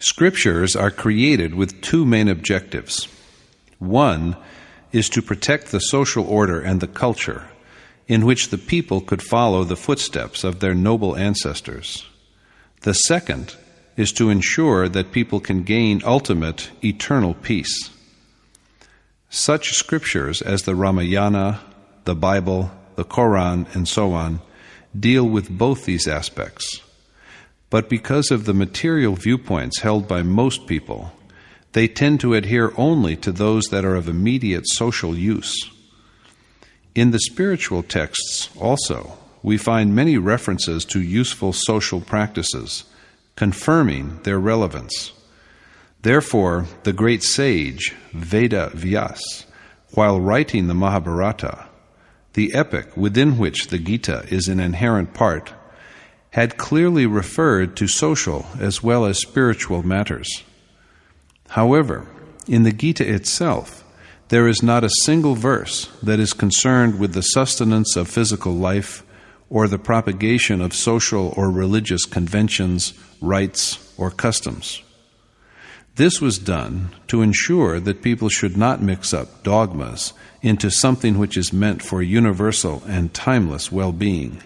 Scriptures are created with two main objectives. One is to protect the social order and the culture in which the people could follow the footsteps of their noble ancestors. The second is to ensure that people can gain ultimate, eternal peace. Such scriptures as the Ramayana, the Bible, the Quran, and so on, deal with both these aspects. But because of the material viewpoints held by most people, they tend to adhere only to those that are of immediate social use. In the spiritual texts, also, we find many references to useful social practices, confirming their relevance. Therefore, the great sage, Veda Vyas, while writing the Mahabharata, the epic within which the Gita is an inherent part, had clearly referred to social as well as spiritual matters. However, in the Gita itself, there is not a single verse that is concerned with the sustenance of physical life or the propagation of social or religious conventions, rites, or customs. This was done to ensure that people should not mix up dogmas into something which is meant for universal and timeless well-being.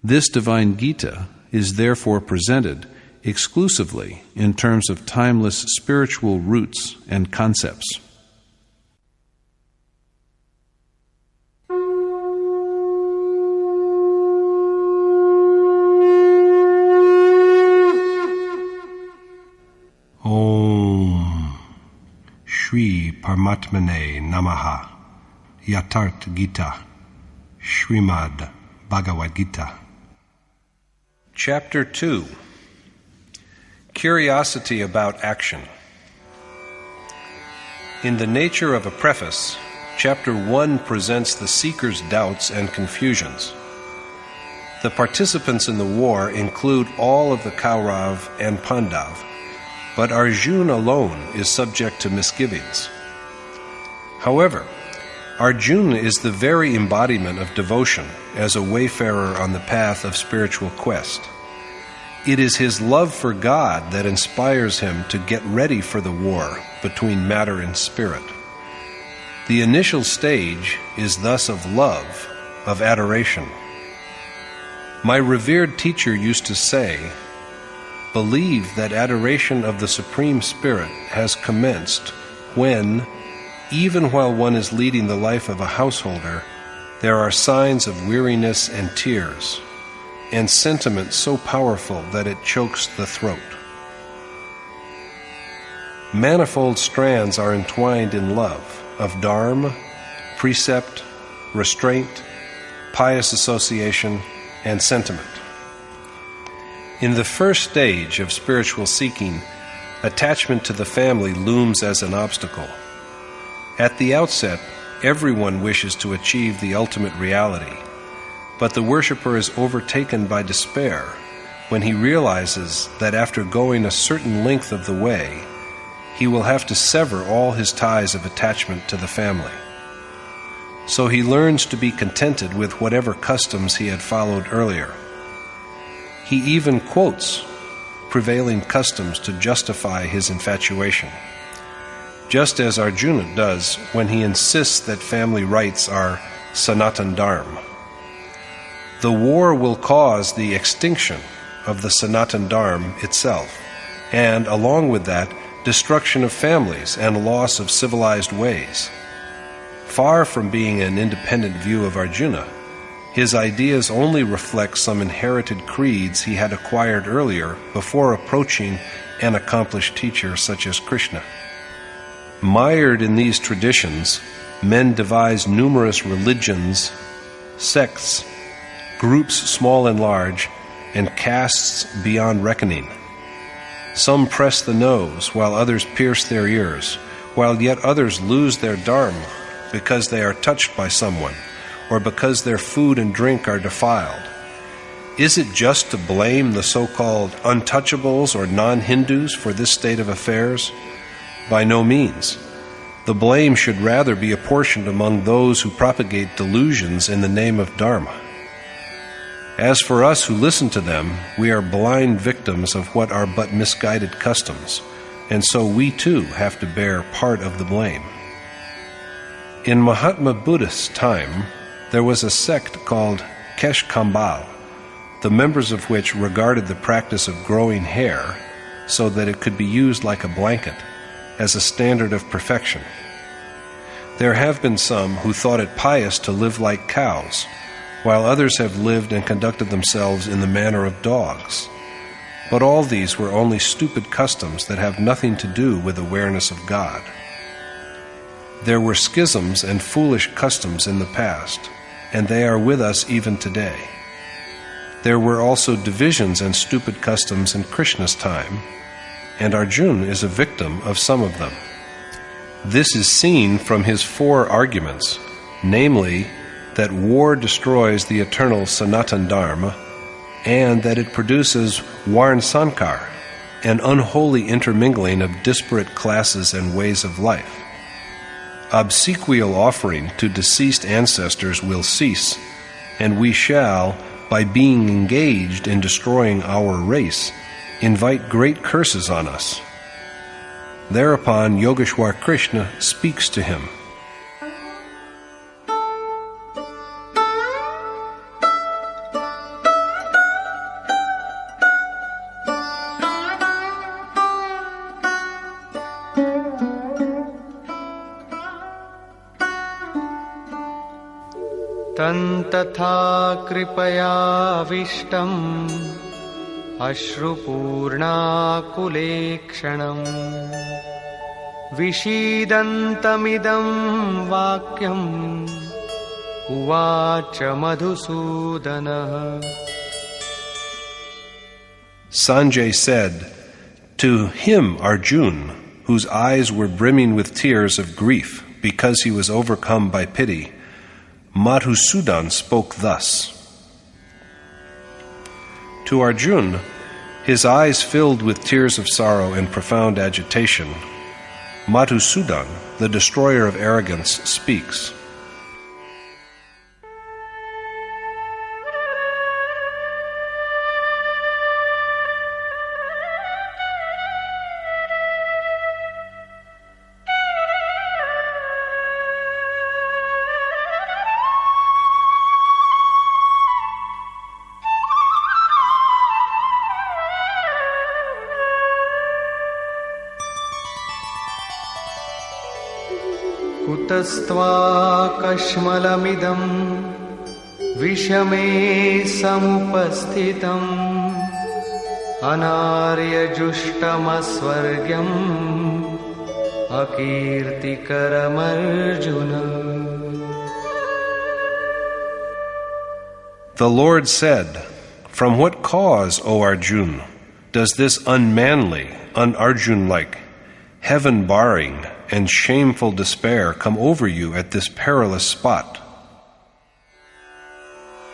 This divine Gita is therefore presented exclusively in terms of timeless spiritual roots and concepts. Om Shri Paramatmane Namaha. Yatharth Gita, Srimad Bhagavad Gita. Chapter 2. Curiosity about action. In the nature of a preface, Chapter 1 presents the seeker's doubts and confusions. The participants in the war include all of the Kaurav and Pandav, but Arjuna alone is subject to misgivings. However, Arjuna is the very embodiment of devotion as a wayfarer on the path of spiritual quest. It is his love for God that inspires him to get ready for the war between matter and spirit. The initial stage is thus of love, of adoration. My revered teacher used to say, "Believe that adoration of the Supreme Spirit has commenced when, even while one is leading the life of a householder, there are signs of weariness and tears, and sentiment so powerful that it chokes the throat. Manifold strands are entwined in love of dharma, precept, restraint, pious association, and sentiment. In the first stage of spiritual seeking, attachment to the family looms as an obstacle. At the outset, everyone wishes to achieve the ultimate reality, but the worshipper is overtaken by despair when he realizes that after going a certain length of the way, he will have to sever all his ties of attachment to the family. So he learns to be contented with whatever customs he had followed earlier. He even quotes prevailing customs to justify his infatuation, just as Arjuna does when he insists that family rites are Sanatan Dharma. The war will cause the extinction of the Sanatan Dharma itself, and along with that, destruction of families and loss of civilized ways. Far from being an independent view of Arjuna, his ideas only reflect some inherited creeds he had acquired earlier before approaching an accomplished teacher such as Krishna. Mired in these traditions, men devise numerous religions, sects, groups small and large, and castes beyond reckoning. Some press the nose, while others pierce their ears, while yet others lose their dharma because they are touched by someone, or because their food and drink are defiled. Is it just to blame the so-called untouchables or non-Hindus for this state of affairs? By no means. The blame should rather be apportioned among those who propagate delusions in the name of Dharma. As for us who listen to them, we are blind victims of what are but misguided customs, and so we too have to bear part of the blame. In Mahatma Buddha's time, there was a sect called Kesh Kambal, the members of which regarded the practice of growing hair so that it could be used like a blanket as a standard of perfection. There have been some who thought it pious to live like cows, while others have lived and conducted themselves in the manner of dogs. But all these were only stupid customs that have nothing to do with awareness of God. There were schisms and foolish customs in the past, and they are with us even today. There were also divisions and stupid customs in Krishna's time, and Arjuna is a victim of some of them. This is seen from his 4 arguments, namely, that war destroys the eternal Sanatan Dharma, and that it produces Varn Sankar, an unholy intermingling of disparate classes and ways of life. Obsequial offering to deceased ancestors will cease, and we shall, by being engaged in destroying our race, invite great curses on us. Thereupon Yogeshwar Krishna speaks to him. तथा कृपयाविष्टम् अश्रुपूर्णाकुलेक्षणम् विषीदन्तमिदं वाक्यम् उवाच मधुसूदनः. Sanjay said, "To him, Arjuna, whose eyes were brimming with tears of grief because he was overcome by pity, Madhusudan spoke thus." To Arjuna, his eyes filled with tears of sorrow and profound agitation, Madhusudan, the destroyer of arrogance, speaks. कुतस्त्वाकश्मलमिदं विषमे समुपस्थितम् अनार्यजुष्टमस्वर्ग्यम् अकीर्तिकरमर्जुन. The Lord said, "From what cause, O Arjuna, does this unmanly, un-Arjun-like, heaven-barring, and shameful despair come over you at this perilous spot?"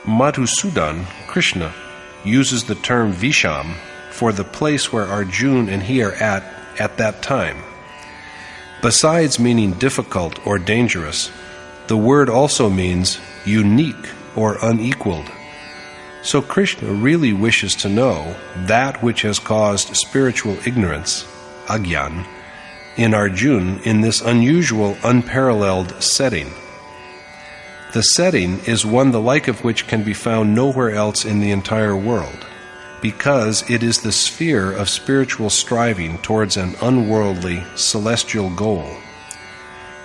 Madhusudan, Krishna, uses the term Visham for the place where Arjuna and he are at that time. Besides meaning difficult or dangerous, the word also means unique or unequaled. So Krishna really wishes to know that which has caused spiritual ignorance, agyan, in Arjuna in this unusual, unparalleled setting. The setting is one the like of which can be found nowhere else in the entire world, because it is the sphere of spiritual striving towards an unworldly, celestial goal.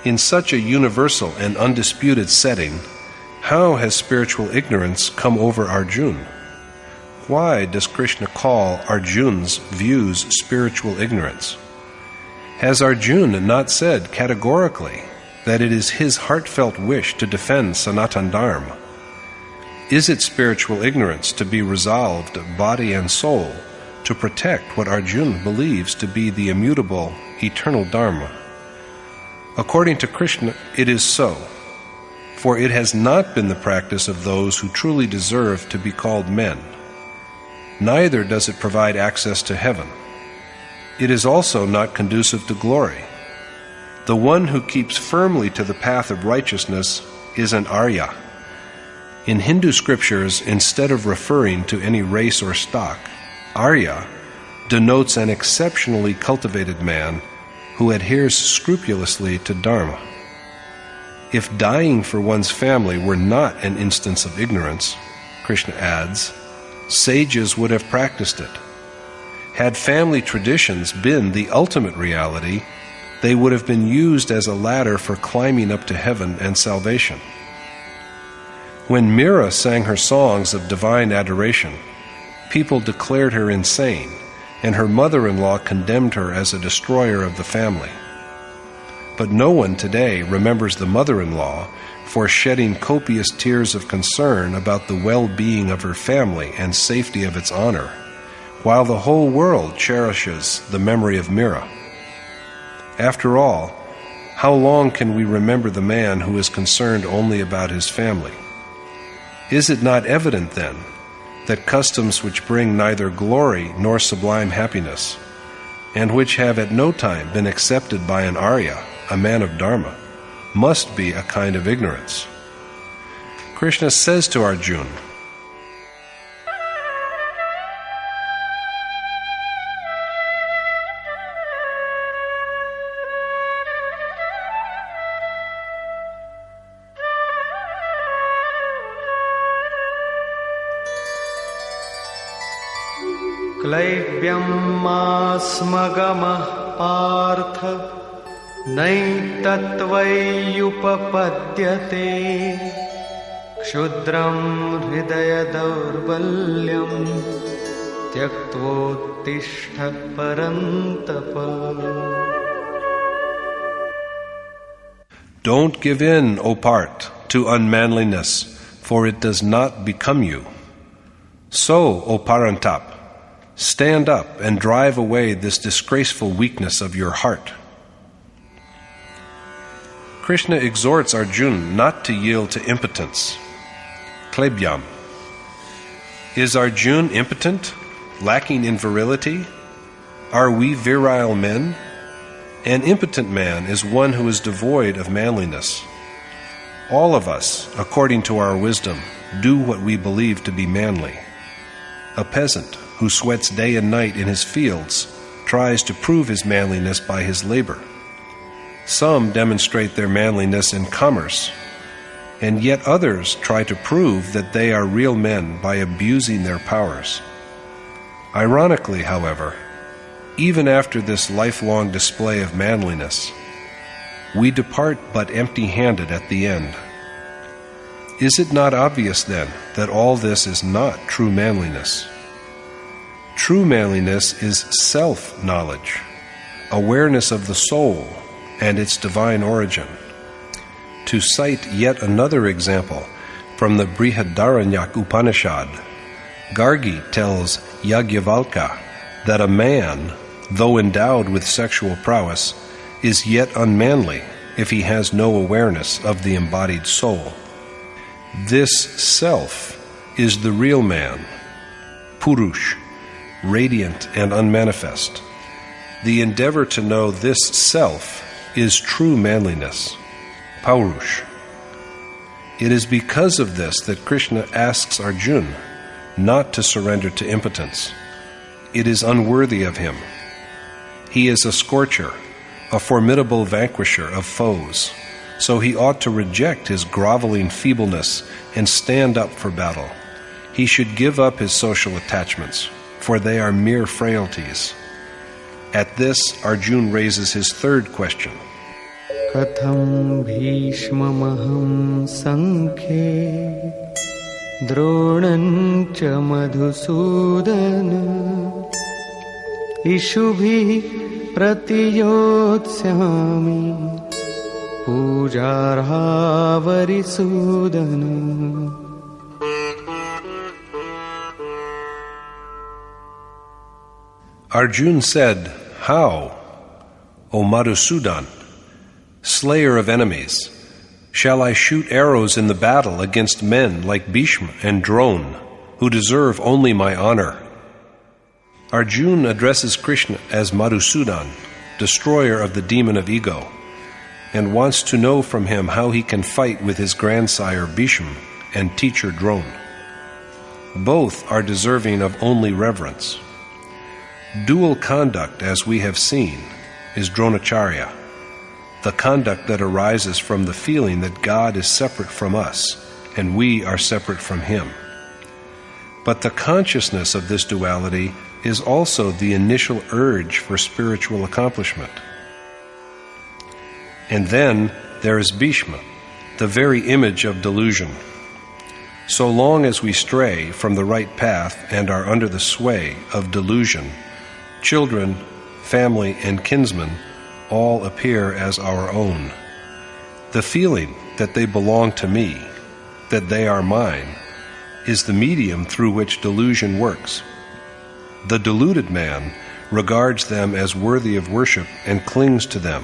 In such a universal and undisputed setting, how has spiritual ignorance come over Arjuna? Why does Krishna call Arjuna's views spiritual ignorance? Has Arjuna not said categorically that it is his heartfelt wish to defend Sanatan Dharma? Is it spiritual ignorance to be resolved, body and soul, to protect what Arjuna believes to be the immutable, eternal Dharma? According to Krishna, it is so, for it has not been the practice of those who truly deserve to be called men. Neither does it provide access to heaven. It is also not conducive to glory. The one who keeps firmly to the path of righteousness is an Arya. In Hindu scriptures, instead of referring to any race or stock, Arya denotes an exceptionally cultivated man who adheres scrupulously to Dharma. If dying for one's family were not an instance of ignorance, Krishna adds, sages would have practiced it. Had family traditions been the ultimate reality, they would have been used as a ladder for climbing up to heaven and salvation. When Mira sang her songs of divine adoration, people declared her insane, and her mother-in-law condemned her as a destroyer of the family. But no one today remembers the mother-in-law for shedding copious tears of concern about the well-being of her family and safety of its honor, while the whole world cherishes the memory of Mira. After all, how long can we remember the man who is concerned only about his family? Is it not evident, then, that customs which bring neither glory nor sublime happiness, and which have at no time been accepted by an Arya, a man of Dharma, must be a kind of ignorance? Krishna says to Arjuna, क्लैव्यम् आस्मगमः Partha नैतत्त्वय्युपपद्यते क्षुद्रम् हृदयदौर्बल्यम् त्यक्त्वोत्तिष्ठ परन्तप. Don't give in, O Parth, to unmanliness, for it does not become you. So, O Parantap, stand up and drive away this disgraceful weakness of your heart. Krishna exhorts Arjuna not to yield to impotence. Klebhyam. Is Arjuna impotent, lacking in virility? Are we virile men? An impotent man is one who is devoid of manliness. All of us, according to our wisdom, do what we believe to be manly. A peasant who sweats day and night in his fields tries to prove his manliness by his labor. Some demonstrate their manliness in commerce, and yet others try to prove that they are real men by abusing their powers. Ironically, however, even after this lifelong display of manliness, we depart but empty-handed at the end. Is it not obvious, then, that all this is not true manliness? True manliness is self-knowledge, awareness of the soul and its divine origin. To cite yet another example from the Brihadaranyaka Upanishad, Gargi tells Yajnavalkya that a man, though endowed with sexual prowess, is yet unmanly if he has no awareness of the embodied soul. This self is the real man, Purush, radiant and unmanifest. The endeavor to know this self is true manliness, Paurush. It is because of this that Krishna asks Arjuna not to surrender to impotence. It is unworthy of him. He is a scorcher, a formidable vanquisher of foes, so he ought to reject his groveling feebleness and stand up for battle. He should give up his social attachments, for they are mere frailties. At this, Arjuna raises his third question. Katham bhishmamaham sankhe dronancha madhusudana ishubhi pratiyotsyami pujarha varisudana. Arjuna said, "How, O Madhusudan, slayer of enemies, shall I shoot arrows in the battle against men like Bhishma and Drona, who deserve only my honor?" Arjuna addresses Krishna as Madhusudan, destroyer of the demon of ego, and wants to know from him how he can fight with his grandsire Bhishma and teacher drone. Both are deserving of only reverence. Dual conduct, as we have seen, is dronacharya, the conduct that arises from the feeling that God is separate from us and we are separate from Him. But the consciousness of this duality is also the initial urge for spiritual accomplishment. And then there is Bhishma, the very image of delusion. So long as we stray from the right path and are under the sway of delusion, children, family, and kinsmen all appear as our own. The feeling that they belong to me, that they are mine, is the medium through which delusion works. The deluded man regards them as worthy of worship and clings to them,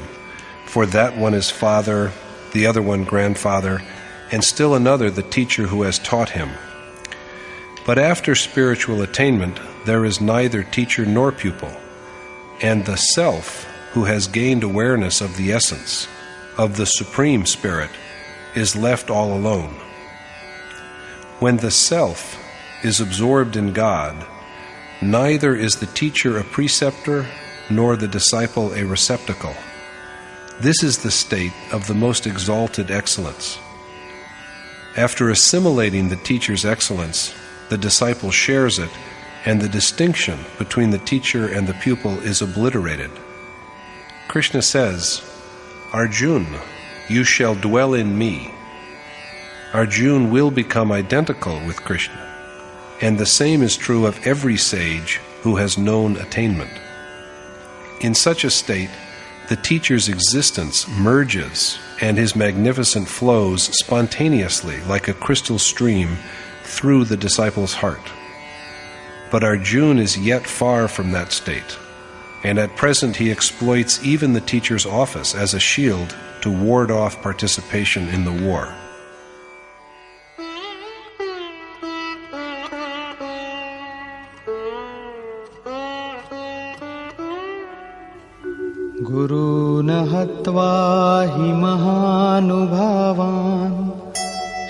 for that one is father, the other one grandfather, and still another the teacher who has taught him. But after spiritual attainment, there is neither teacher nor pupil, and the self, who has gained awareness of the essence, of the Supreme Spirit, is left all alone. When the self is absorbed in God, neither is the teacher a preceptor nor the disciple a receptacle. This is the state of the most exalted excellence. After assimilating the teacher's excellence, the disciple shares it, and the distinction between the teacher and the pupil is obliterated. Krishna says, "Arjuna, you shall dwell in me." Arjuna will become identical with Krishna, and the same is true of every sage who has known attainment. In such a state, the teacher's existence merges and his magnificence flows spontaneously like a crystal stream through the disciple's heart. But Arjuna is yet far from that state, and at present he exploits even the teacher's office as a shield to ward off participation in the war. गुरून् हत्वा हि महानुभावान्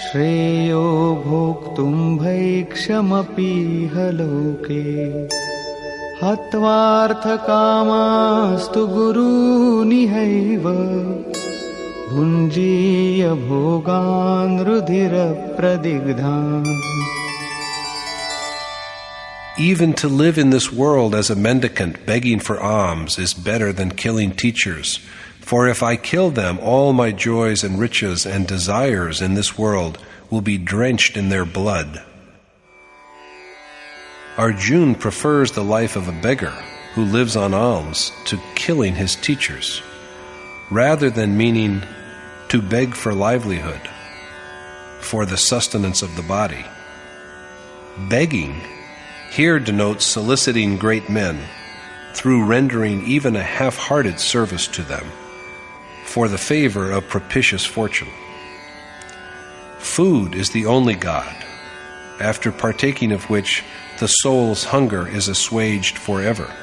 श्रेयो भोक्तुं भैक्षमपीह लोके हत्वार्थकामास्तु गुरूनिहैव भुञ्जीय भोगान् रुधिरप्रदिग्धान्. Even to live in this world as a mendicant begging for alms is better than killing teachers, for if I kill them, all my joys and riches and desires in this world will be drenched in their blood. Arjuna prefers the life of a beggar who lives on alms to killing his teachers, rather than meaning to beg for livelihood, for the sustenance of the body. Begging here denotes soliciting great men through rendering even a half-hearted service to them for the favor of propitious fortune. Food is the only God, after partaking of which the soul's hunger is assuaged forever.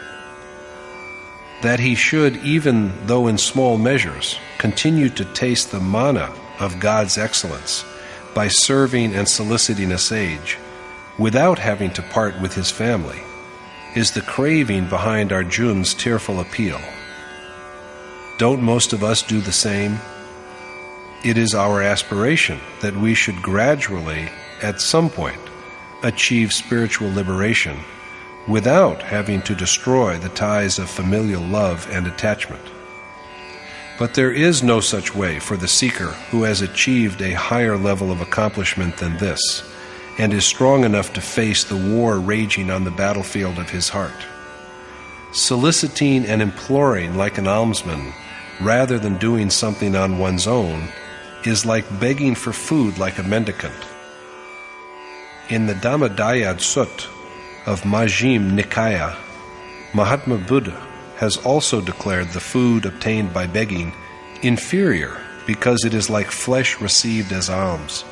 That he should, even though in small measures, continue to taste the manna of God's excellence by serving and soliciting a sage, without having to part with his family, is the craving behind Arjuna's tearful appeal. Don't most of us do the same? It is our aspiration that we should gradually, at some point, achieve spiritual liberation without having to destroy the ties of familial love and attachment. But there is no such way for the seeker who has achieved a higher level of accomplishment than this, and is strong enough to face the war raging on the battlefield of his heart. Soliciting and imploring like an almsman, rather than doing something on one's own, is like begging for food like a mendicant. In the Dhammadayad Sutta of Majjhima Nikaya, Mahatma Buddha has also declared the food obtained by begging inferior because it is like flesh received as alms.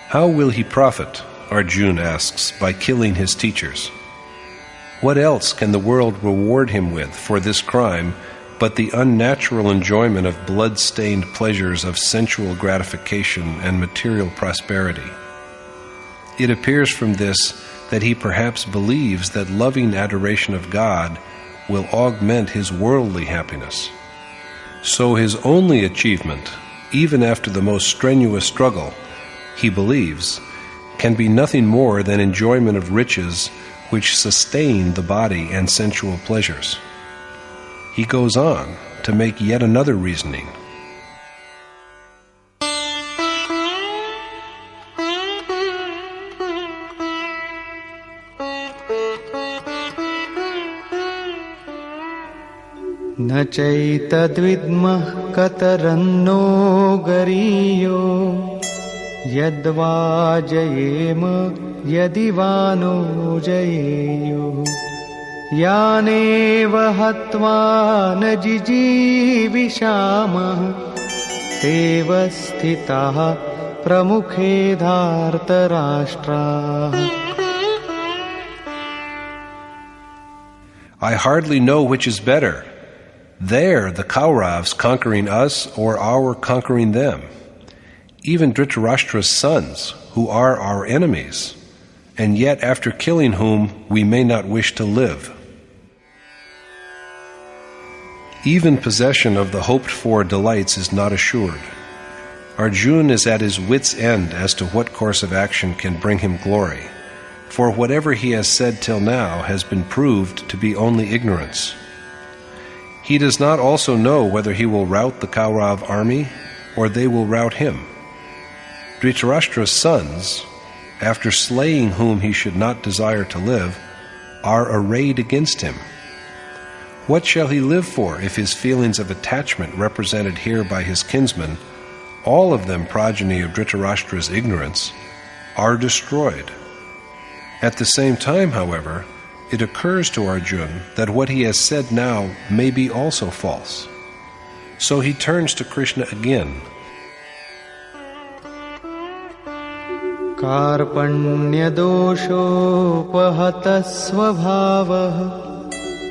How will he profit, Arjuna asks, by killing his teachers? What else can the world reward him with for this crime but the unnatural enjoyment of blood-stained pleasures of sensual gratification and material prosperity. It appears from this that he perhaps believes that loving adoration of God will augment his worldly happiness. So his only achievement, even after the most strenuous struggle, he believes, can be nothing more than enjoyment of riches which sustain the body and sensual pleasures. He goes on to make yet another reasoning. न चैतद्विद्मः कतरन्नो गरीयो यद्वा जयेम यदि वा no जयेयुः यानेव हत्वा न जिजीविषामः तेव स्थिताः प्रमुखे धार्तराष्ट्राः. I hardly know which is better, there the Kauravas conquering us or our conquering them. Even Dhritarashtra's sons, who are our enemies, and yet after killing whom we may not wish to live. Even possession of the hoped-for delights is not assured. Arjuna is at his wit's end as to what course of action can bring him glory, for whatever he has said till now has been proved to be only ignorance. He does not also know whether he will rout the Kaurav army or they will rout him. Dhritarashtra's sons, after slaying whom he should not desire to live, are arrayed against him. What shall he live for if his feelings of attachment represented here by his kinsmen, all of them progeny of Dhritarashtra's ignorance, are destroyed? At the same time, however, it occurs to Arjuna that what he has said now may be also false. So he turns to Krishna again. कार्पण्यदोषोपहतः स्वभावः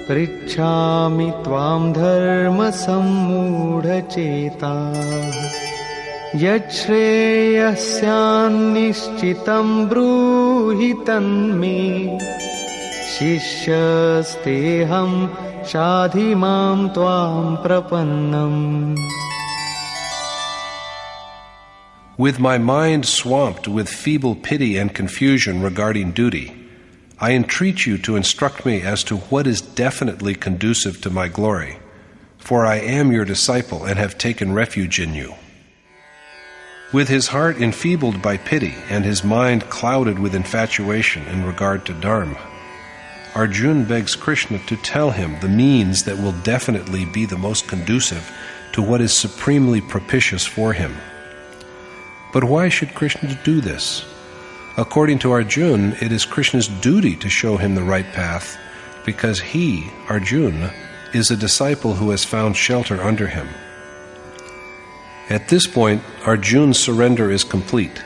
पृच्छामि त्वां धर्मसम्मूढचेताः यच्छ्रेयस्यान्निश्चितं ब्रूहि तन्मे शिष्यस्तेऽहं शाधि मां त्वां प्रपन्नम्. With my mind swamped with feeble pity and confusion regarding duty, I entreat you to instruct me as to what is definitely conducive to my glory, for I am your disciple and have taken refuge in you. With his heart enfeebled by pity and his mind clouded with infatuation in regard to Dharma, Arjuna begs Krishna to tell him the means that will definitely be the most conducive to what is supremely propitious for him. But why should Krishna do this? According to Arjuna, it is Krishna's duty to show him the right path, because he, Arjuna, is a disciple who has found shelter under him. At this point, Arjuna's surrender is complete.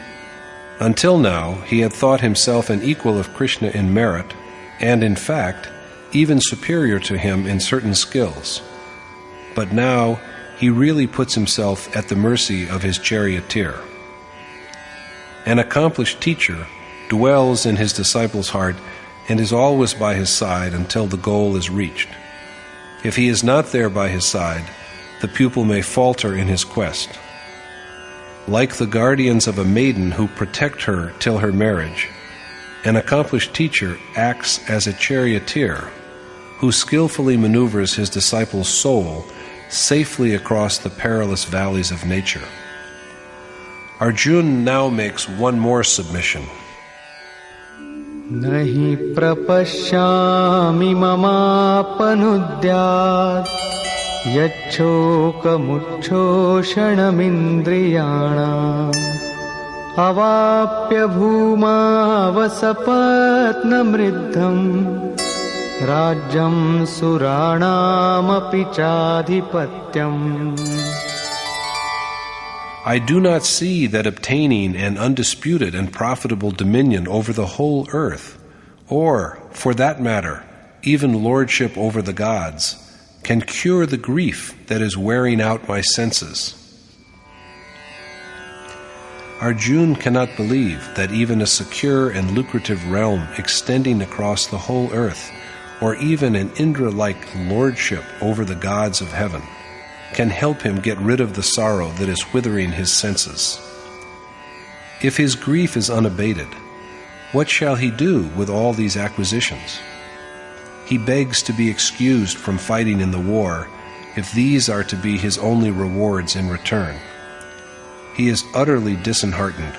Until now, he had thought himself an equal of Krishna in merit, and in fact, even superior to him in certain skills. But now, he really puts himself at the mercy of his charioteer. An accomplished teacher dwells in his disciple's heart and is always by his side until the goal is reached. If he is not there by his side, the pupil may falter in his quest. Like the guardians of a maiden who protect her till her marriage, an accomplished teacher acts as a charioteer who skillfully maneuvers his disciple's soul safely across the perilous valleys of nature. Arjuna now makes one more submission. Nahi prapashyami mamapanudyat yacchokamuchoshanamindriyanam avapya bhumavasapatnamriddham rajyam suranamapi chadhipatyam. I do not see that obtaining an undisputed and profitable dominion over the whole earth, or, for that matter, even lordship over the gods, can cure the grief that is wearing out my senses. Arjuna cannot believe that even a secure and lucrative realm extending across the whole earth, or even an Indra-like lordship over the gods of heaven, can help him get rid of the sorrow that is withering his senses. If his grief is unabated, what shall he do with all these acquisitions? He begs to be excused from fighting in the war if these are to be his only rewards in return. He is utterly disheartened,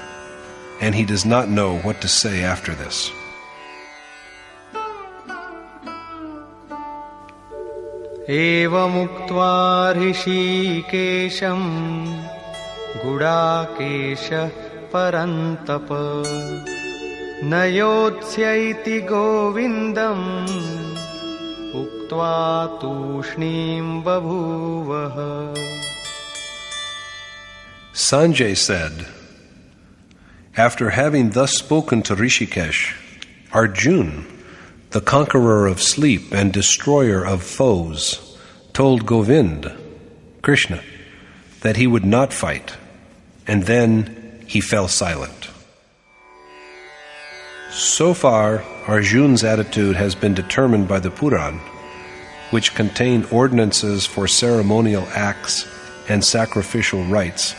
and he does not know what to say after this. एवमुक्त्वा ऋषिकेशं गुडाकेशः परन्तप न योत्स्यैति गोविन्दम् उक्त्वा तूष्णीं बभूवः. Sanjay said, after having thus spoken to Rishikesh, Arjuna, the conqueror of sleep and destroyer of foes, told Govind, Krishna, that he would not fight, and then he fell silent. So far, Arjuna's attitude has been determined by the Puran, which contain ordinances for ceremonial acts and sacrificial rites,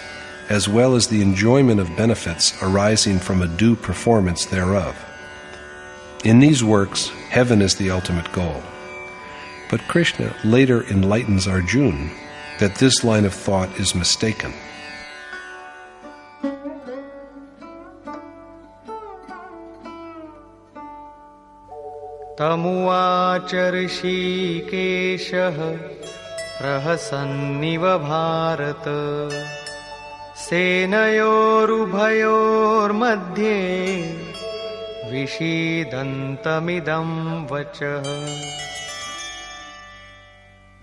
as well as the enjoyment of benefits arising from a due performance thereof. In these works, heaven is the ultimate goal. But Krishna later enlightens Arjuna that this line of thought is mistaken. तमुवाच ऋषिकेशः प्रहसन्निव भारत सेनयोरुभयोर्मध्ये विषीदन्तमिदं वचः.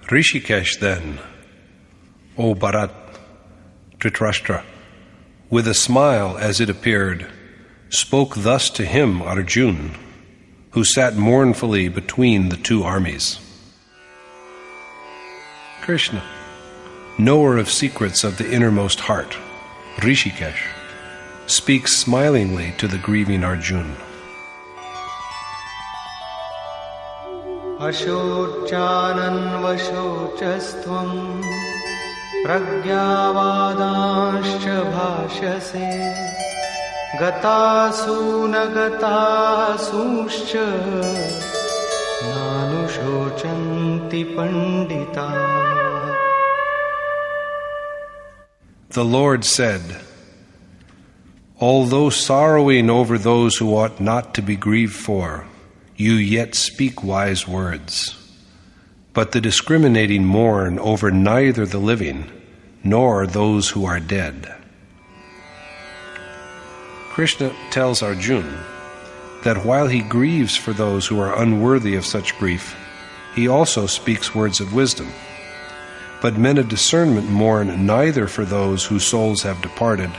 Rishikesh then, O Bharat, Dhritarashtra, with a smile as it appeared, spoke thus to him, Arjuna, who sat mournfully between the two armies. Krishna, knower of secrets of the innermost heart, Rishikesh, speaks smilingly to the grieving Arjuna. अशोचानन्वशोचस्त्वं प्रज्ञावादांश्च भाषसे गतासून गतासूंश्च नानुशोचन्ति पंडिताः. The Lord said, although sorrowing over those who ought not to be grieved for, you yet speak wise words. But the discriminating mourn over neither the living nor those who are dead. Krishna tells Arjuna that while he grieves for those who are unworthy of such grief, he also speaks words of wisdom. But men of discernment mourn neither for those whose souls have departed,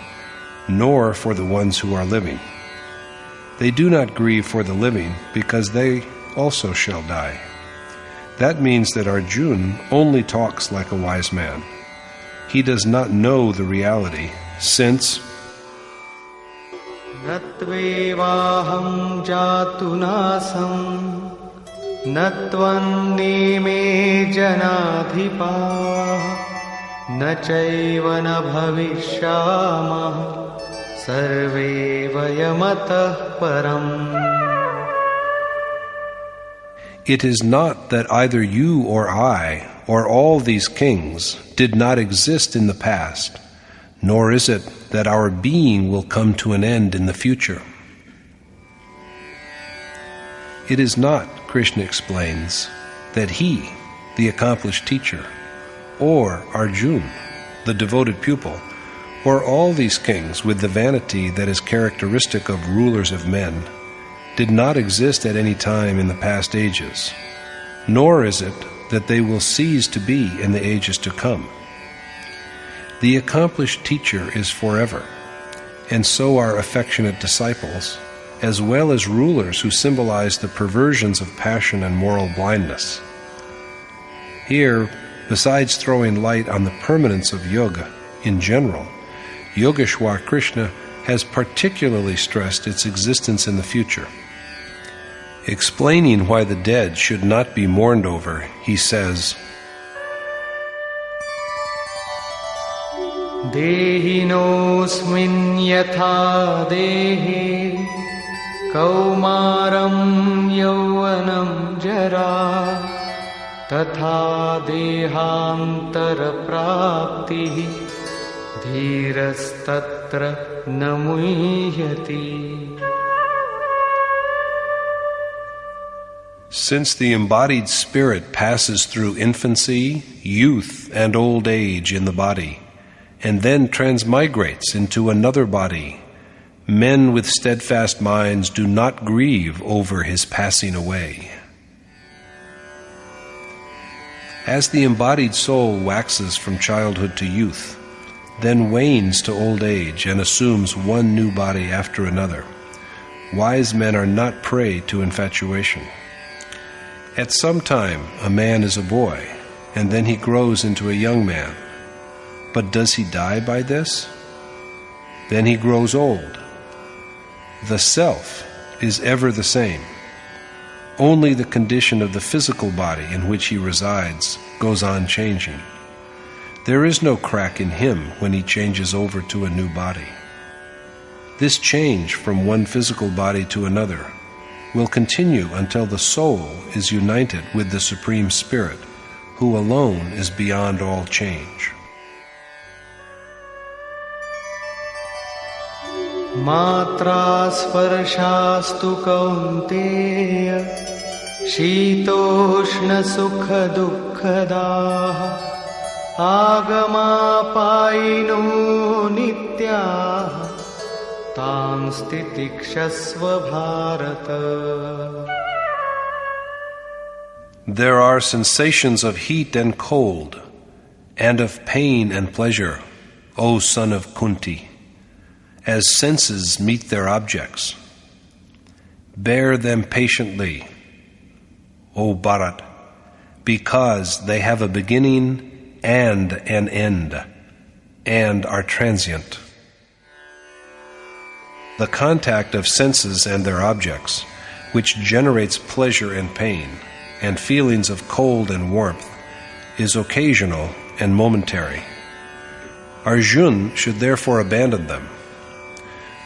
nor for the ones who are living. They do not grieve for the living, because they also shall die. That means that Arjuna only talks like a wise man. He does not know the reality, since नत्वेवाहं जातुनासं नत्वन्नेमे जनाधिपाः न चैव न भविष्यामः सर्वे वयमतः परम्. it is not that either you or I or all these kings did not exist in the past, nor is it that our being will come to an end in the future. It is not, Krishna explains, that he, the accomplished teacher, or Arjuna, the devoted pupil, or all these kings with the vanity that is characteristic of rulers of men, did not exist at any time in the past ages, nor is it that they will cease to be in the ages to come. The accomplished teacher is forever, and so are affectionate disciples, as well as rulers who symbolize the perversions of passion and moral blindness. Here, besides throwing light on the permanence of yoga in general, Yogeshwar Krishna has particularly stressed its existence in the future. Explaining why the dead should not be mourned over, he says, Dehinosmin yatha dehe kaumaram yauvanam jara tatha dehantara prapti dhirastatra namuhyati. Since the embodied spirit passes through infancy, youth, and old age in the body, and then transmigrates into another body, men with steadfast minds do not grieve over his passing away. As the embodied soul waxes from childhood to youth, then wanes to old age and assumes one new body after another, wise men are not prey to infatuation. At some time, a man is a boy, and then he grows into a young man. But does he die by this? Then he grows old. The self is ever the same. Only the condition of the physical body in which he resides goes on changing. There is no crack in him when he changes over to a new body. This change from one physical body to another will continue until the soul is united with the Supreme Spirit, who alone is beyond all change. Matra sparshastu kaunteya shitoshna sukha dukkhadaha agama payino nityaha Tam stitikshasva bharata. There are sensations of heat and cold, and of pain and pleasure, O son of Kunti, as senses meet their objects. Bear them patiently, O Bharat, because they have a beginning and an end, and are transient. The contact of senses and their objects, which generates pleasure and pain, and feelings of cold and warmth, is occasional and momentary. Arjuna should therefore abandon them.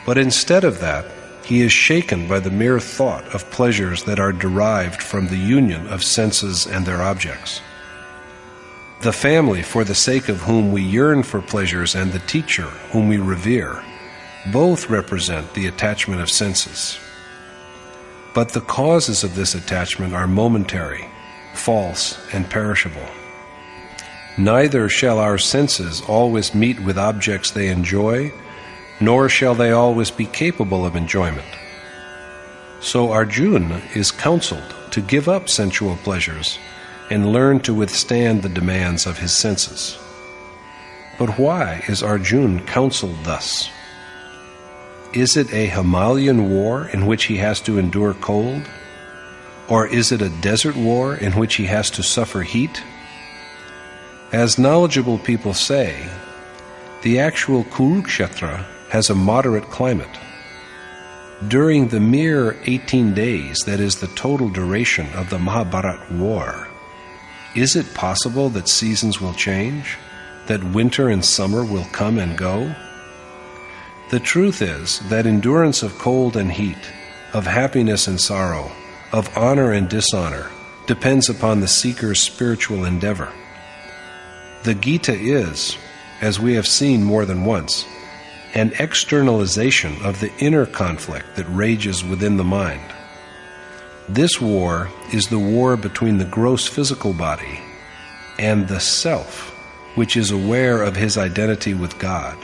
But instead of that, he is shaken by the mere thought of pleasures that are derived from the union of senses and their objects. The family for the sake of whom we yearn for pleasures and the teacher whom we revere both represent the attachment of senses. But the causes of this attachment are momentary, false, and perishable. Neither shall our senses always meet with objects they enjoy, nor shall they always be capable of enjoyment. So Arjuna is counseled to give up sensual pleasures and learn to withstand the demands of his senses. But why is Arjuna counseled thus? Is it a Himalayan war in which he has to endure cold? Or is it a desert war in which he has to suffer heat? As knowledgeable people say, the actual Kurukshetra has a moderate climate. During the mere 18 days that is the total duration of the Mahabharat war, is it possible that seasons will change, that winter and summer will come and go? The truth is that endurance of cold and heat, of happiness and sorrow, of honor and dishonor, depends upon the seeker's spiritual endeavor. The Gita is, as we have seen more than once, an externalization of the inner conflict that rages within the mind. This war is the war between the gross physical body and the self, which is aware of his identity with God.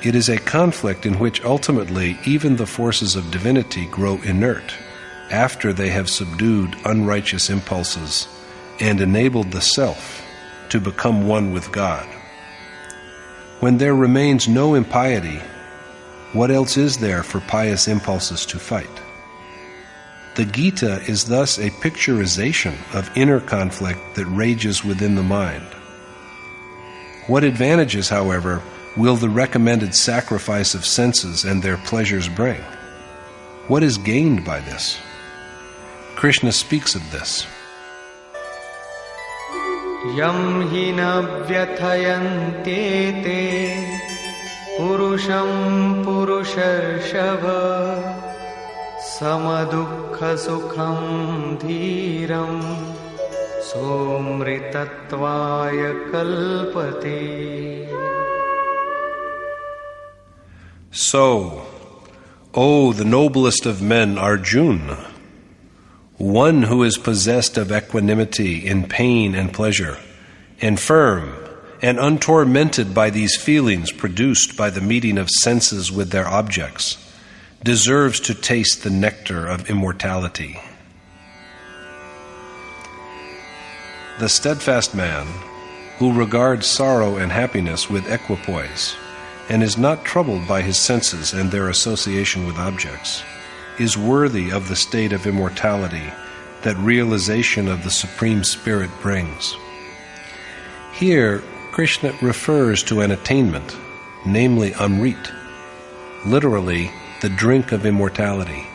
It is a conflict in which ultimately even the forces of divinity grow inert after they have subdued unrighteous impulses and enabled the self to become one with God. When there remains no impiety, what else is there for pious impulses to fight? The Gita is thus a picturization of inner conflict that rages within the mind. What advantages, however, will the recommended sacrifice of senses and their pleasures bring? What is gained by this? Krishna speaks of this. Yam hi na vyathayantete purusham purusharshava samadukha sukham dhiram somritatvaya kalpate. So, O the noblest of men, Arjuna, one who is possessed of equanimity in pain and pleasure, and firm and untormented by these feelings produced by the meeting of senses with their objects, deserves to taste the nectar of immortality. The steadfast man, who regards sorrow and happiness with equipoise, and is not troubled by his senses and their association with objects, is worthy of the state of immortality that realization of the Supreme Spirit brings. Here, Krishna refers to an attainment, namely Amrit, literally the drink of immortality.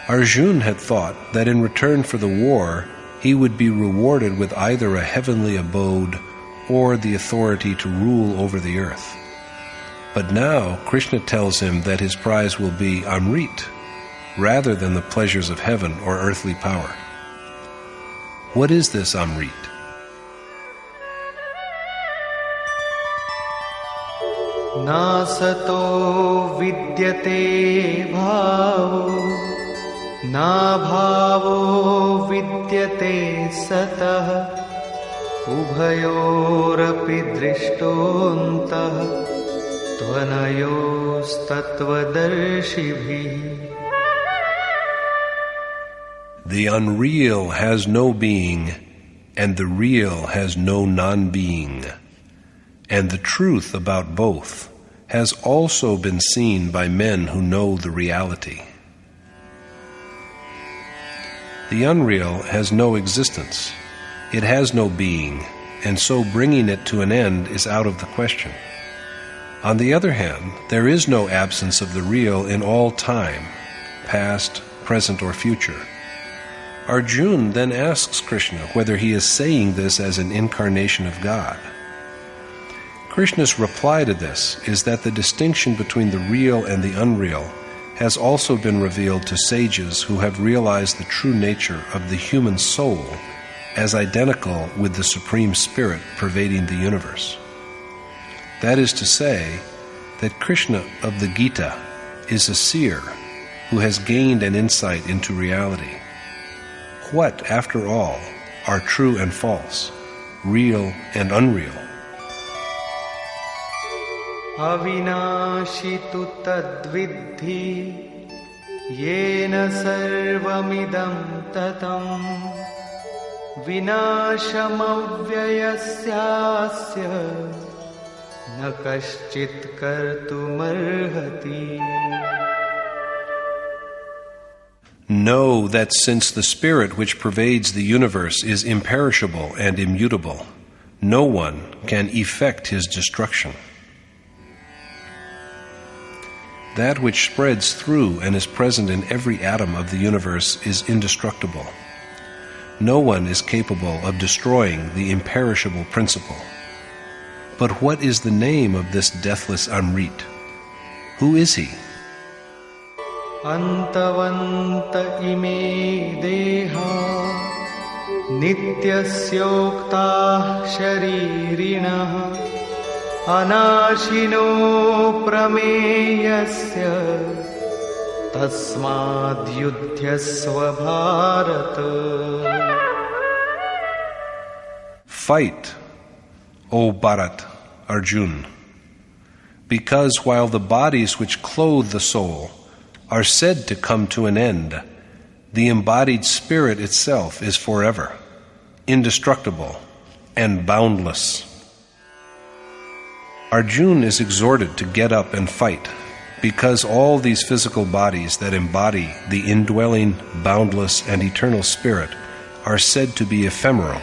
Arjuna had thought that in return for the war, he would be rewarded with either a heavenly abode or the authority to rule over the earth. But now Krishna tells him that his prize will be Amrit, rather than the pleasures of heaven or earthly power. What is this Amrit? Nasato vidyate bhavo na bhavo vidyate satah ubhayorapi drishtontah tvanayostattvadarshibhi. The unreal has no being, and the real has no non-being, and the truth about both has also been seen by men who know the reality. The unreal has no existence, it has no being, and so bringing it to an end is out of the question. On the other hand, there is no absence of the real in all time, past, present, or future. Arjuna then asks Krishna whether he is saying this as an incarnation of God. Krishna's reply to this is that the distinction between the real and the unreal has also been revealed to sages who have realized the true nature of the human soul as identical with the Supreme Spirit pervading the universe. That is to say, that Krishna of the Gita is a seer who has gained an insight into reality. What, after all, are true and false, real and unreal? Avinashi tu tadviddhi yena sarvamidam tatam vinasham avyyasyasya na kaschit kartumarhati. Know that since the Spirit which pervades the universe is imperishable and immutable, no one can effect his destruction. That which spreads through and is present in every atom of the universe is indestructible. No one is capable of destroying the imperishable principle. But what is the name of this deathless Amrit? Who is he? Antavanta ime deha nityasyokta sharirinah anashino prameyasya tasmad yudhyasva bharata. Fight, O Bharat, Arjuna, because while the bodies which clothe the soul are said to come to an end, the embodied spirit itself is forever, indestructible, and boundless. Arjuna is exhorted to get up and fight, because all these physical bodies that embody the indwelling, boundless, and eternal Spirit are said to be ephemeral.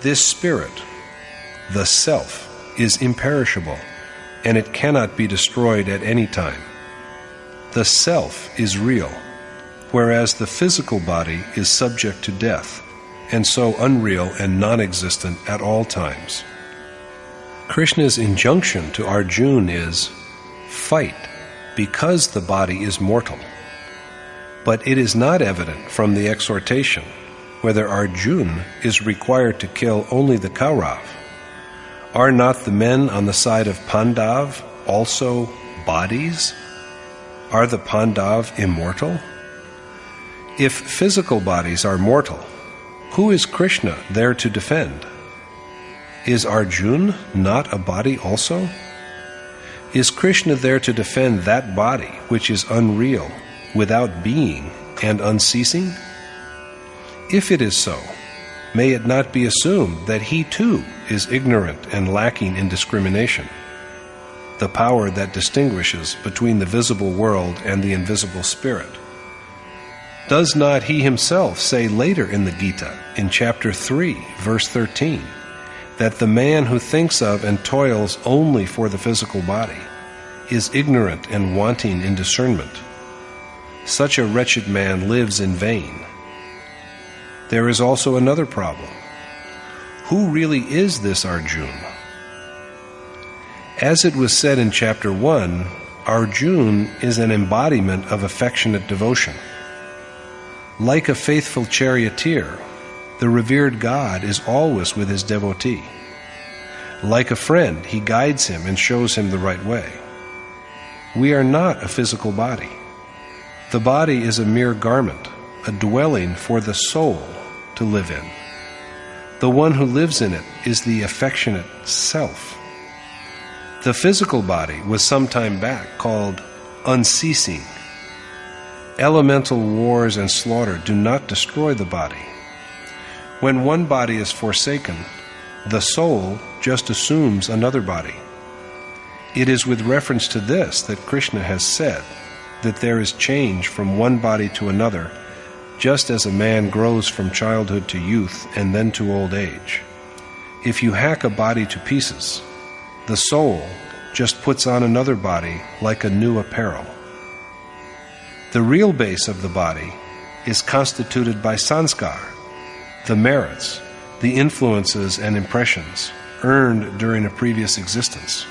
This Spirit, the Self, is imperishable, and it cannot be destroyed at any time. The Self is real, whereas the physical body is subject to death, and so unreal and non-existent at all times. Krishna's injunction to Arjuna is, fight, because the body is mortal. But it is not evident from the exhortation whether Arjuna is required to kill only the Kaurav. Are not the men on the side of Pandav also bodies? Are the Pandav immortal? If physical bodies are mortal, who is Krishna there to defend? Is Arjuna not a body also? Is Krishna there to defend that body which is unreal, without being, and unceasing? If it is so, may it not be assumed that he too is ignorant and lacking in discrimination, the power that distinguishes between the visible world and the invisible spirit? Does not he himself say later in the Gita, in chapter 3, verse 13, that the man who thinks of and toils only for the physical body is ignorant and wanting in discernment? Such a wretched man lives in vain. There is also another problem. Who really is this Arjuna? As it was said in chapter 1, Arjuna is an embodiment of affectionate devotion. Like a faithful charioteer, the revered God is always with his devotee. Like a friend, he guides him and shows him the right way. We are not a physical body. The body is a mere garment, a dwelling for the soul to live in. The one who lives in it is the affectionate self. The physical body was some time back called unceasing. Elemental wars and slaughter do not destroy the body. When one body is forsaken, the soul just assumes another body. It is with reference to this that Krishna has said that there is change from one body to another, just as a man grows from childhood to youth and then to old age. If you hack a body to pieces, the soul just puts on another body like a new apparel. The real base of the body is constituted by sanskar, the merits, the influences and impressions earned during a previous existence.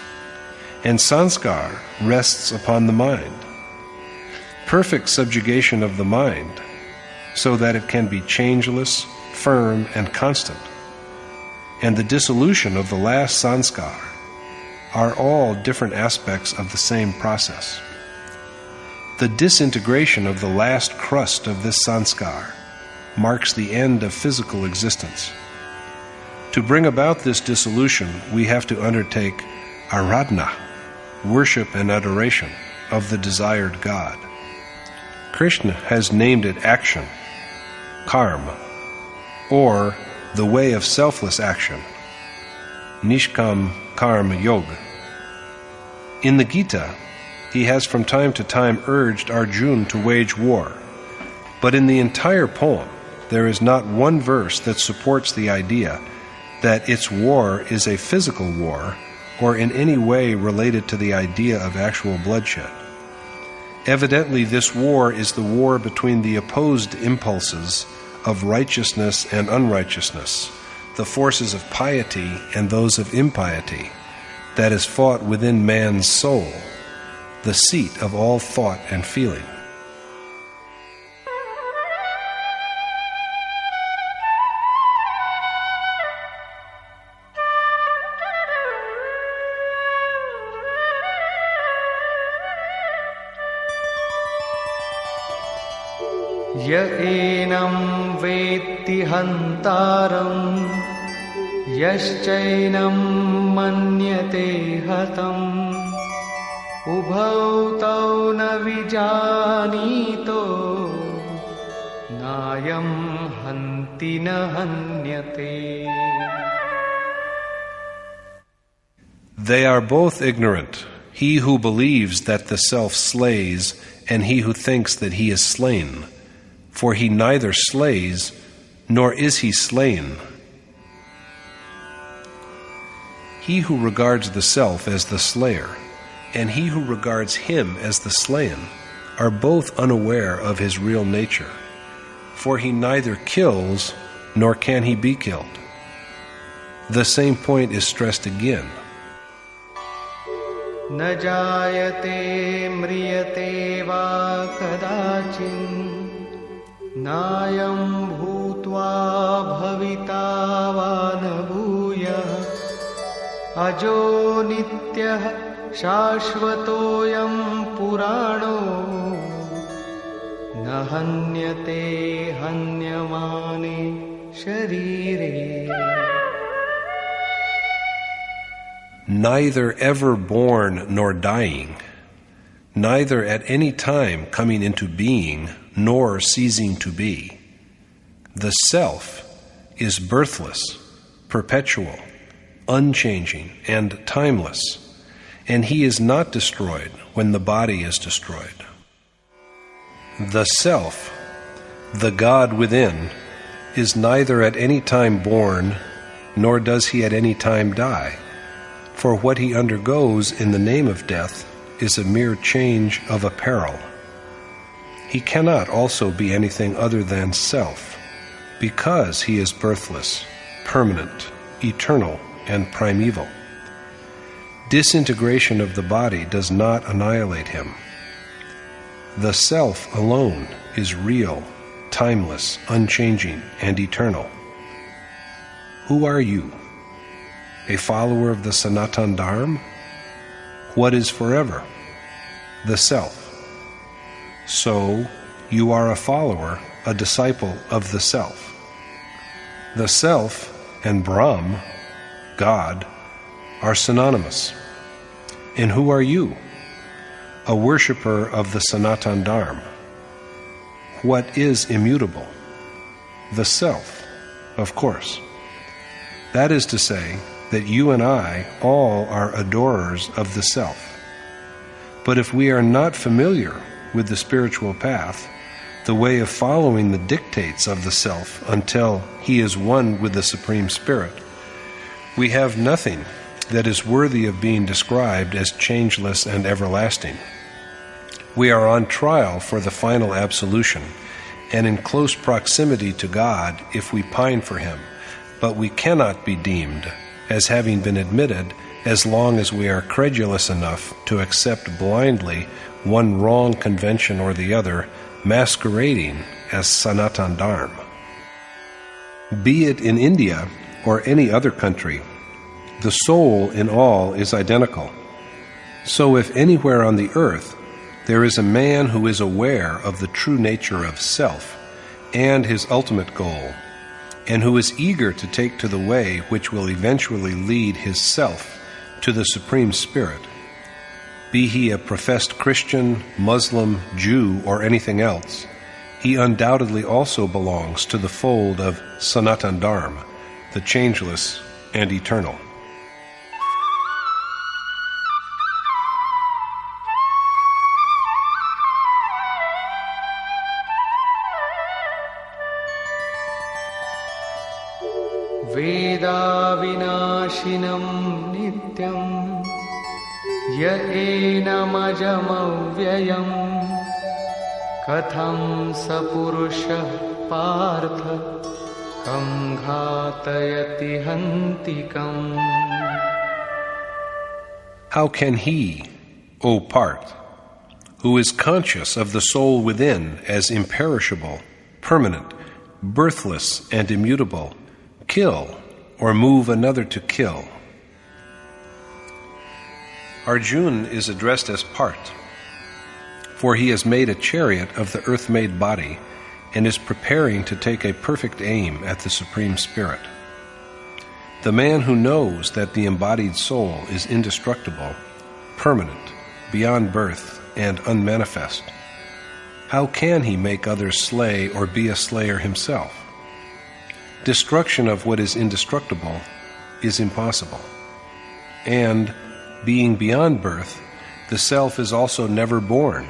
And sanskar rests upon the mind. Perfect subjugation of the mind, so that it can be changeless, firm, and constant, and the dissolution of the last sanskar are all different aspects of the same process. The disintegration of the last crust of this sanskar marks the end of physical existence. To bring about this dissolution, we have to undertake aradhana, worship and adoration of the desired God. Krishna has named it action, karma, or the way of selfless action, nishkam karma yoga. In the Gita, he has from time to time urged Arjuna to wage war, but in the entire poem, there is not one verse that supports the idea that its war is a physical war or in any way related to the idea of actual bloodshed. Evidently, this war is the war between the opposed impulses of righteousness and unrighteousness, the forces of piety and those of impiety, that is fought within man's soul, the seat of all thought and feeling. य एनं वेत्ति हन्तारं यश्चैनं मन्यते हतम् उभौ तौ न विजानीतो नायं हन्ति न हन्यते. They are both ignorant he who believes that the self slays, and he who thinks that he is slain. For he neither slays, nor is he slain. He who regards the self as the slayer, and he who regards him as the slain, are both unaware of his real nature. For he neither kills, nor can he be killed. The same point is stressed again. न जायते म्रियते वा कदाचिन् नायं भूत्वा भविता वा न भूयः अजो नित्यः शाश्वतोऽयं पुराणो न हन्यते हन्यमाने शरीरे. Neither ever born nor dying, neither at any time coming into being nor ceasing to be. The self is birthless, perpetual, unchanging, and timeless, and he is not destroyed when the body is destroyed. The self, the God within, is neither at any time born, nor does he at any time die. For what he undergoes in the name of death is a mere change of apparel. He cannot also be anything other than self, because he is birthless, permanent, eternal, and primeval. Disintegration of the body does not annihilate him. The self alone is real, timeless, unchanging, and eternal. Who are you? A follower of the Sanatan Dharma? What is forever? The self. So, you are a follower, a disciple of the self. The self and Brahm, God, are synonymous. And who are you? A worshipper of the Sanatan Dharma. What is immutable? The self, of course. That is to say, that you and I all are adorers of the self. But if we are not familiar with the spiritual path, the way of following the dictates of the self until he is one with the Supreme Spirit, we have nothing that is worthy of being described as changeless and everlasting. We are on trial for the final absolution, and in close proximity to God if we pine for him, but we cannot be deemed as having been admitted as long as we are credulous enough to accept blindly one wrong convention or the other, masquerading as Sanatan Dharma. Be it in India or any other country, the soul in all is identical. So if anywhere on the earth there is a man who is aware of the true nature of self and his ultimate goal, and who is eager to take to the way which will eventually lead his self to the Supreme Spirit, be he a professed Christian, Muslim, Jew, or anything else, he undoubtedly also belongs to the fold of Sanatan Dharma, the changeless and eternal. वेदाविनाशिनं नित्यं य एनमजमव्ययं कथं स पुरुषः पार्थ कं घातयति हन्तिकम्. How can he, O Parth, who is conscious of the soul within as imperishable, permanent, birthless, and immutable, kill or move another to kill? Arjuna is addressed as Parth, for he has made a chariot of the earth-made body and is preparing to take a perfect aim at the Supreme Spirit. The man who knows that the embodied soul is indestructible, permanent, beyond birth, and unmanifest, how can he make others slay or be a slayer himself? Destruction of what is indestructible is impossible, and, being beyond birth, The self is also never born,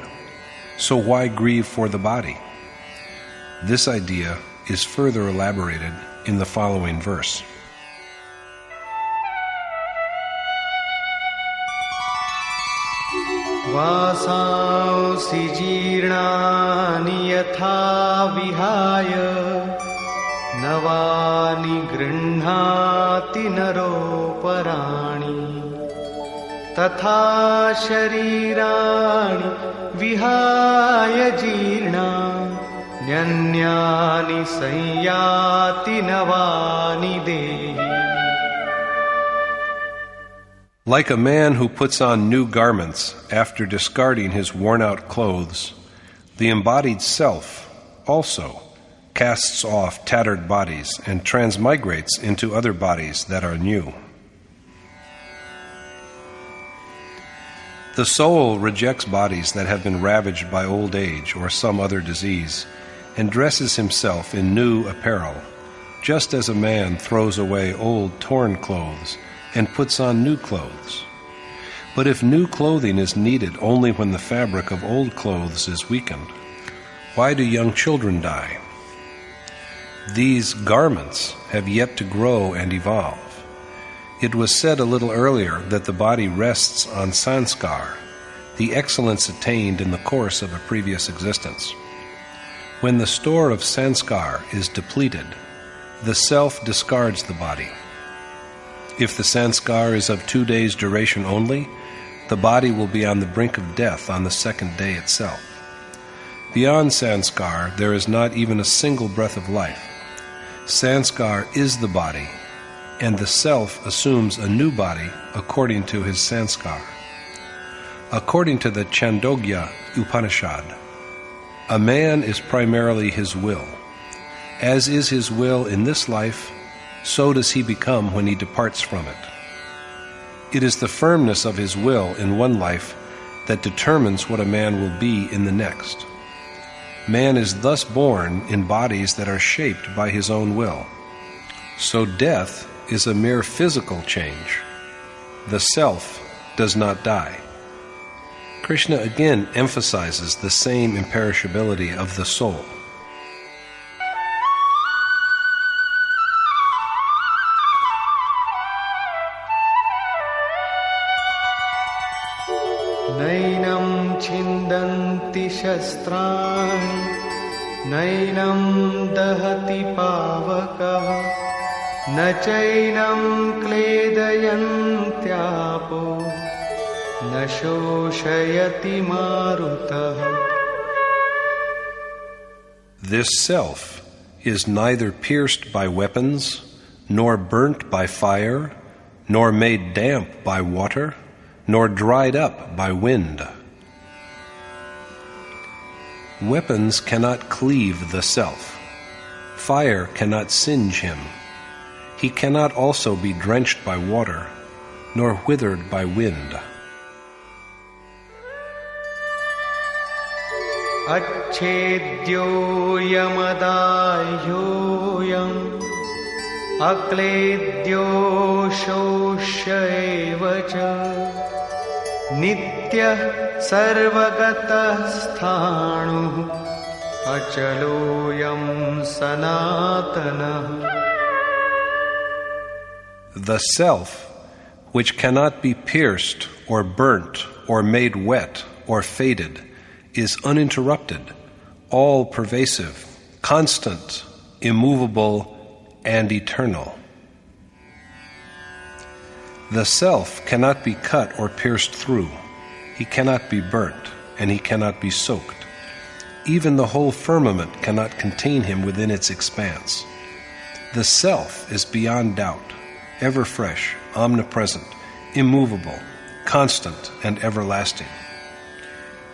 so why grieve for the body? This idea is further elaborated in the following verse. वासांसि जीर्णानि यथा विहाय नवानि गृह्णाति नरोपराणि तथा शरीराणि विहाय जीर्णान्यन्यानि संयाति नवानि देहि. Like a man who puts on new garments after discarding his worn-out clothes, the embodied self also casts off tattered bodies and transmigrates into other bodies that are new. The soul rejects bodies that have been ravaged by old age or some other disease and dresses himself in new apparel, just as a man throws away old torn clothes and puts on new clothes. But if new clothing is needed only when the fabric of old clothes is weakened, why do young children die? These garments have yet to grow and evolve. It was said a little earlier that the body rests on sanskar, the excellence attained in the course of a previous existence. When the store of sanskar is depleted, the self discards the body. If the sanskar is of 2 days' duration only, the body will be on the brink of death on the second day itself. Beyond sanskar, there is not even a single breath of life. Sanskar is the body, and the self assumes a new body according to his sanskar. According to the Chandogya Upanishad, a man is primarily his will. As is his will in this life, so does he become when he departs from it. It is the firmness of his will in one life that determines what a man will be in the next. Man is thus born in bodies that are shaped by his own will. So death is a mere physical change. The self does not die. Krishna again emphasizes the same imperishability of the soul. नैनं छिन्दन्ति शस्त्राणि नैनं दहति पावकः न चैनं क्लेदयन्त्यापो न शोषयति मारुतः. This self is neither pierced by weapons, nor burnt by fire, nor made damp by water, nor dried up by wind. Weapons cannot cleave the self. Fire cannot singe him. He cannot also be drenched by water, nor withered by wind. अच्छेद्योऽयमदाह्योऽयम् अक्लेद्यो शोष्य एव च नित्यः सर्वगतः स्थाणुः अचलोऽयं सनातनः. The self, which cannot be pierced or burnt or made wet or faded, is uninterrupted, all-pervasive, constant, immovable, and eternal. The self cannot be cut or pierced through. He cannot be burnt, and he cannot be soaked. Even the whole firmament cannot contain him within its expanse. The self is beyond doubt, ever fresh, omnipresent, immovable, constant, and everlasting.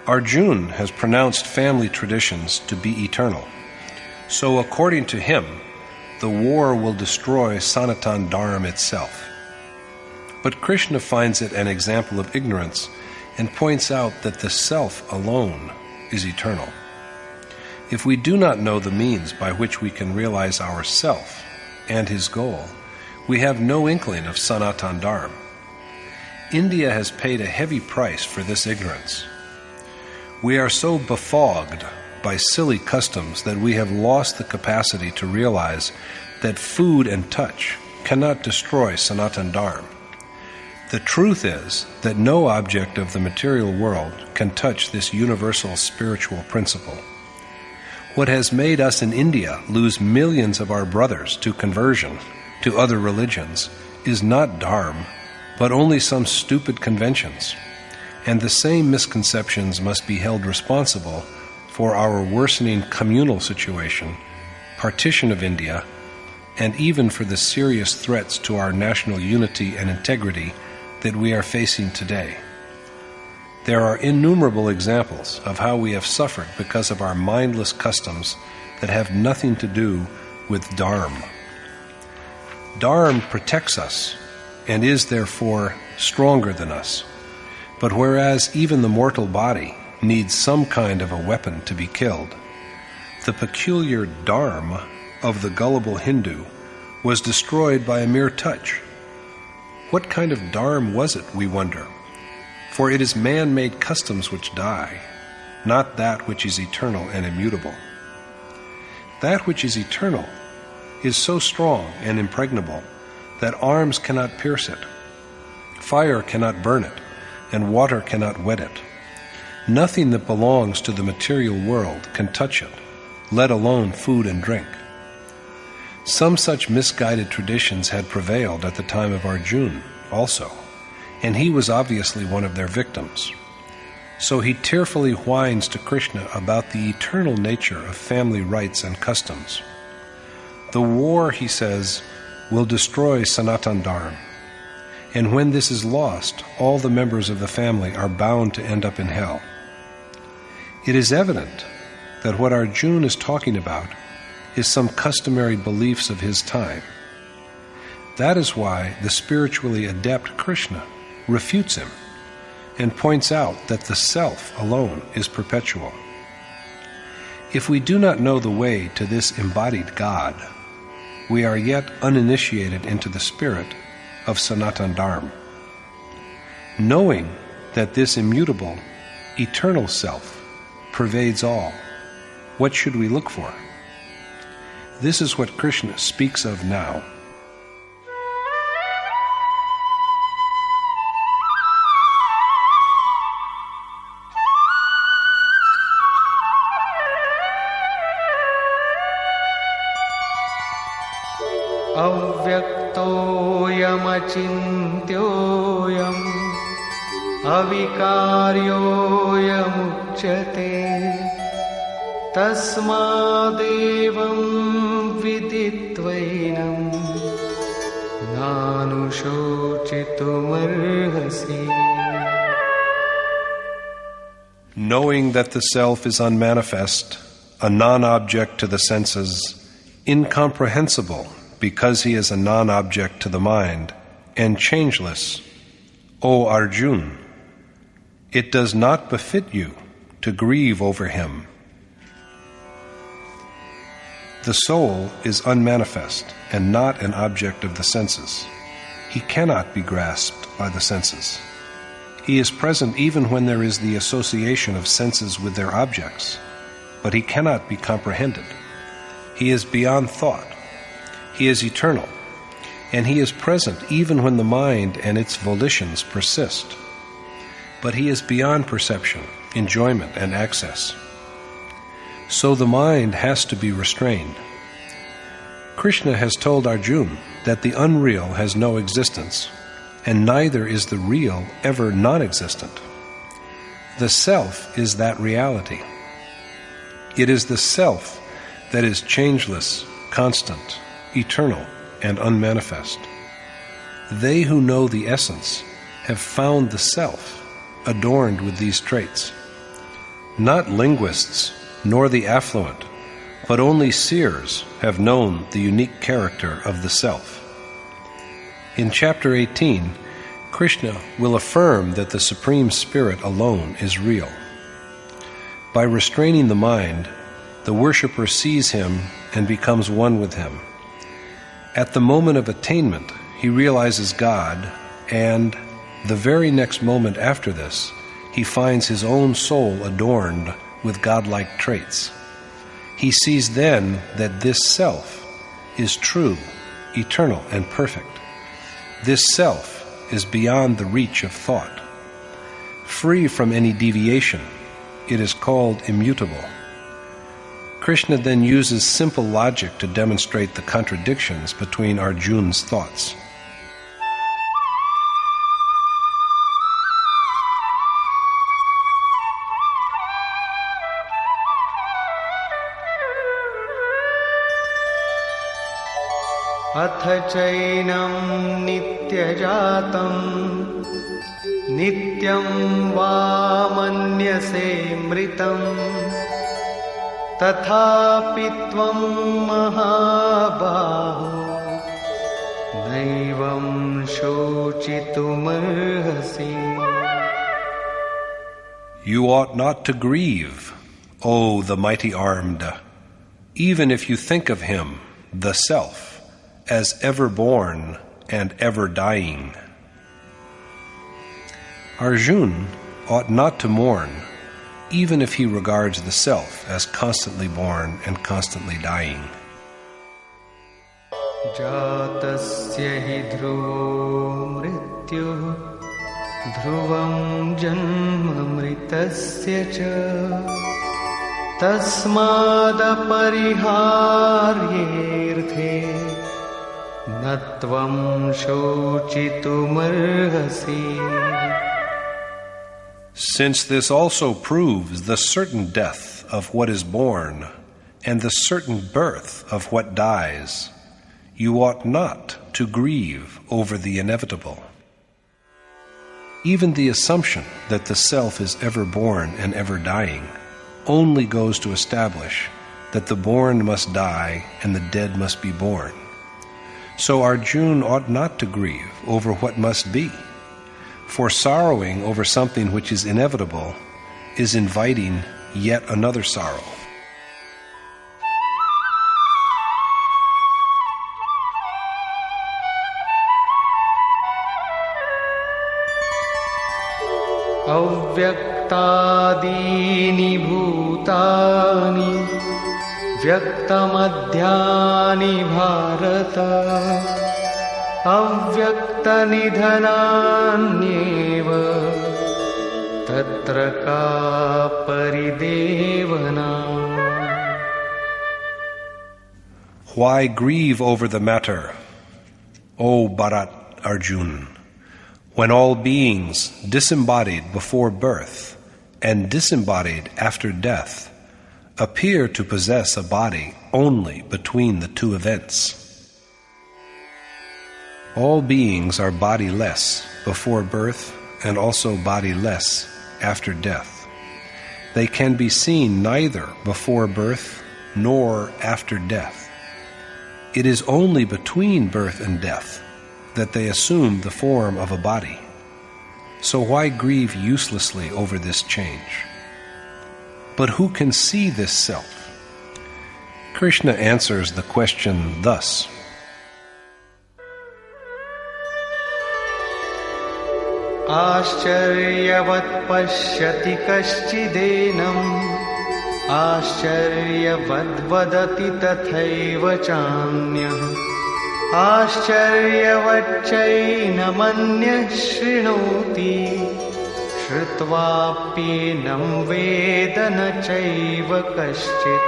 Arjuna has pronounced family traditions to be eternal. So according to him, the war will destroy Sanatan Dharma itself. But Krishna finds it an example of ignorance and points out that the self alone is eternal. If we do not know the means by which we can realize our self and his goal, we have no inkling of Sanatan Dharma. India has paid a heavy price for this ignorance. We are so befogged by silly customs that we have lost the capacity to realize that food and touch cannot destroy Sanatan Dharma. The truth is that no object of the material world can touch this universal spiritual principle. What has made us in India lose millions of our brothers to conversion to other religions is not Dharma, but only some stupid conventions. And the same misconceptions must be held responsible for our worsening communal situation, partition of India, and even for the serious threats to our national unity and integrity that we are facing today. There are innumerable examples of how we have suffered because of our mindless customs that have nothing to do with Dharma. Dharma protects us and is therefore stronger than us. But whereas even the mortal body needs some kind of a weapon to be killed, the peculiar Dharma of the gullible Hindu was destroyed by a mere touch. What kind of Dharma was it, we wonder? For it is man-made customs which die, not that which is eternal and immutable. That which is eternal is so strong and impregnable that arms cannot pierce it, fire cannot burn it, and water cannot wet it. Nothing that belongs to the material world can touch it, let alone food and drink. Some such misguided traditions had prevailed at the time of Arjuna also, and he was obviously one of their victims. So he tearfully whines to Krishna about the eternal nature of family rights and customs. The war, he says, will destroy Sanatan Dharma, and when this is lost, all the members of the family are bound to end up in hell. It is evident that what Arjuna is talking about is some customary beliefs of his time. That is why the spiritually adept Krishna refutes him and points out that the self alone is perpetual. If we do not know the way to this embodied God, we are yet uninitiated into the spirit of Sanatan Dharma. Knowing that this immutable, eternal self pervades all, what should we look for? This is what Krishna speaks of now. अव्यक्तोऽयमचिन्त्योऽयम् अविकार्योऽयमुच्यते तस्मादेवं विदित्वैनं नानुशोचितुमर्हसि. Knowing that the self is unmanifest, a non-object to the senses, incomprehensible because he is a non-object to the mind, and changeless, O Arjuna, it does not befit you to grieve over him. The soul is unmanifest and not an object of the senses. He cannot be grasped by the senses. He is present even when there is the association of senses with their objects, but he cannot be comprehended. He is beyond thought. He is eternal, and he is present even when the mind and its volitions persist. But he is beyond perception, enjoyment, and access. So the mind has to be restrained. Krishna has told Arjuna that the unreal has no existence, and neither is the real ever non-existent. The self is that reality. It is the self that is changeless, constant, eternal, and unmanifest. They who know the essence have found the self adorned with these traits. Not linguists, nor the affluent, but only seers have known the unique character of the self. In chapter 18, Krishna will affirm that the Supreme Spirit alone is real. By restraining the mind, the worshipper sees him and becomes one with him. At the moment of attainment, he realizes God and, The very next moment after this, he finds his own soul adorned with godlike traits. He sees then that this self is true, eternal, and perfect. This self is beyond the reach of thought. Free from any deviation, it is called immutable. Krishna then uses simple logic to demonstrate the contradictions between Arjuna's thoughts. अथ चैनं नित्यजातं नित्यं वा मन्यसे मृतं तथापि त्वं महाबाहो नैवं शोचितुमर्हसि. You ought not to grieve, O the mighty-armed, even if you think of him, the Self, as ever born and ever dying. Arjuna ought not to mourn, even if he regards the self as constantly born and constantly dying. जातस्य हि ध्रुवो मृत्युः ध्रुवं जन्म मृतस्य च तस्मादपरिहार्येऽर्थे न त्वं शोचितुमर्हसि. Since this also proves the certain death of what is born and the certain birth of what dies, you ought not to grieve over the inevitable. Even the assumption that the self is ever born and ever dying only goes to establish that the born must die and the dead must be born. So Arjuna ought not to grieve over what must be, for sorrowing over something which is inevitable is inviting yet another sorrow. अव्यक्तादीनि भूतानि व्यक्तमध्यानि भारत अव्यक्तनिधनान्येव तत्र का परिदेवना. Why grieve over the matter, O Bharat Arjuna, when all beings disembodied before birth and disembodied after death appear to possess a body only between the two events? All beings are bodiless before birth and also bodiless after death. They can be seen neither before birth nor after death. It is only between birth and death that they assume the form of a body. So why grieve uselessly over this change? But who can see this self? Krishna answers the question thus. आश्चर्यवत् पश्यति कश्चिदेनम् आश्चर्यवद् वदति तथैव चान्यः आश्चर्यवच्चैनमन्यः शृणोति श्रुत्वाप्येनं वेद न चैव कश्चित्.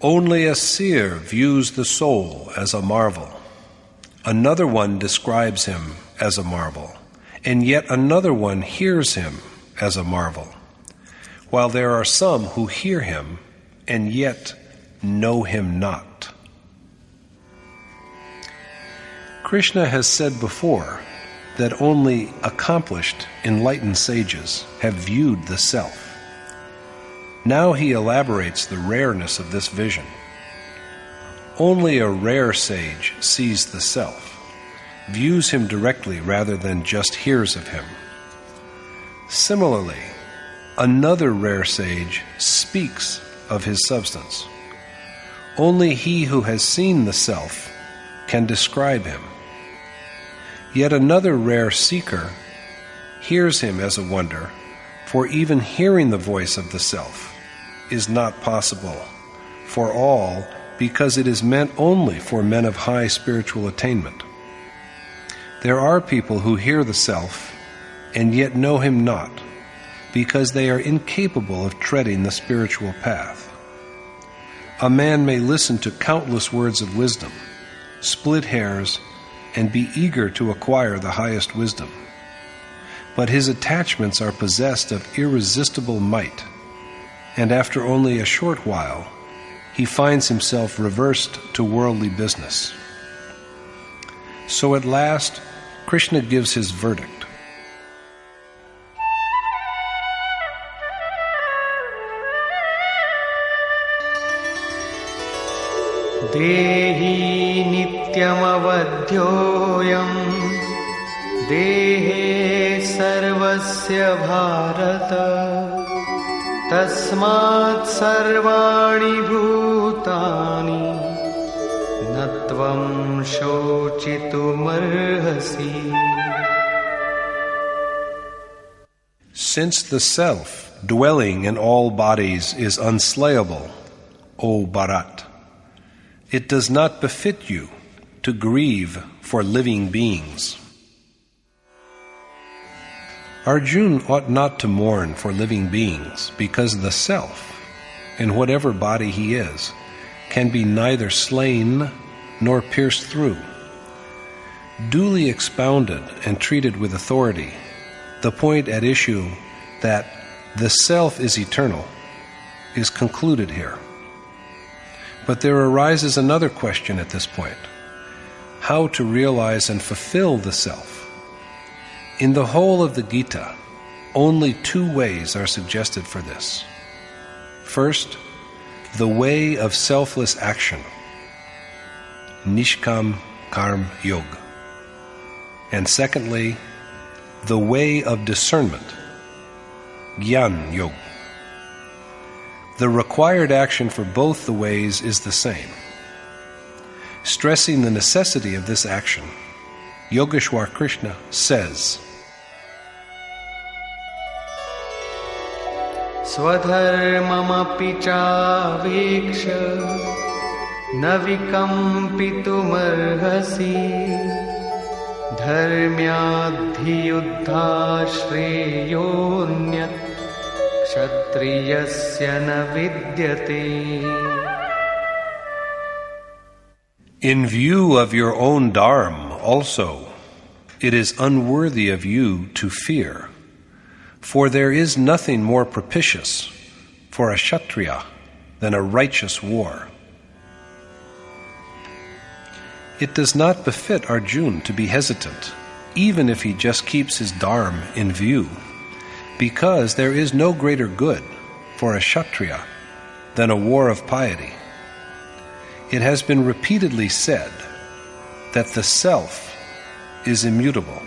Only a seer views the soul as a marvel. Another one describes him as a marvel, and yet another one hears him as a marvel, while there are some who hear him and yet know him not. Krishna has said before that only accomplished, enlightened sages have viewed the self. Now he elaborates the rareness of this vision. Only a rare sage sees the self, views him directly rather than just hears of him. Similarly, another rare sage speaks of his substance. Only he who has seen the self can describe him. Yet another rare seeker hears him as a wonder, for even hearing the voice of the self is not possible for all, because it is meant only for men of high spiritual attainment. There are people who hear the self and yet know him not, because they are incapable of treading the spiritual path. A man may listen to countless words of wisdom, split hairs, and be eager to acquire the highest wisdom, but his attachments are possessed of irresistible might, and after only a short while he finds himself reversed to worldly business. So at last Krishna gives his verdict. Dehi nityam avadhyoyam dehe sarvasya bharata tasmat sarvani bhutani natvam shochitumarhasi. Since the self dwelling in all bodies is unslayable, O Bharat, it does not befit you to grieve for living beings. Arjuna ought not to mourn for living beings, because the self, in whatever body he is, can be neither slain nor pierced through. Duly expounded and treated with authority, the point at issue that the self is eternal is concluded here. But there arises another question at this point: how to realize and fulfill the self? In the whole of the Gita, only two ways are suggested for this. First, the way of selfless action, Nishkam Karm Yog. And secondly, the way of discernment, Gyan Yog. The required action for both the ways is the same. Stressing the necessity of this action, Yogeshwar Krishna says, Swadharmamapi chaveksha navikampitumarhasi dharmyadhiyuddha shreyonyat kshatriyasya na vidyate. In view of your own dharma also, it is unworthy of you to fear, for there is nothing more propitious for a Kshatriya than a righteous war. It does not befit Arjuna to be hesitant, even if he just keeps his dharma in view, because there is no greater good for a Kshatriya than a war of piety. It has been repeatedly said that the self is immutable,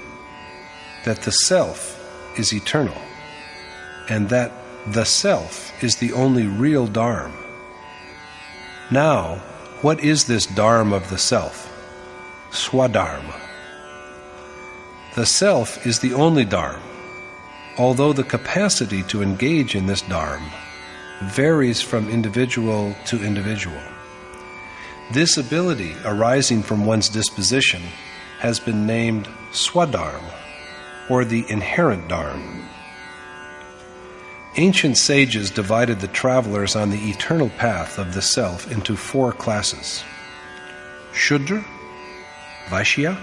that the self is eternal, and that the self is the only real dharma. Now, what is this dharma of the self? Swadharma. The self is the only dharma, although the capacity to engage in this dharma varies from individual to individual. This ability arising from one's disposition has been named Swadharma, or the inherent dharma. Ancient sages divided the travelers on the eternal path of the self into 4 classes: Shudra, Vaishya,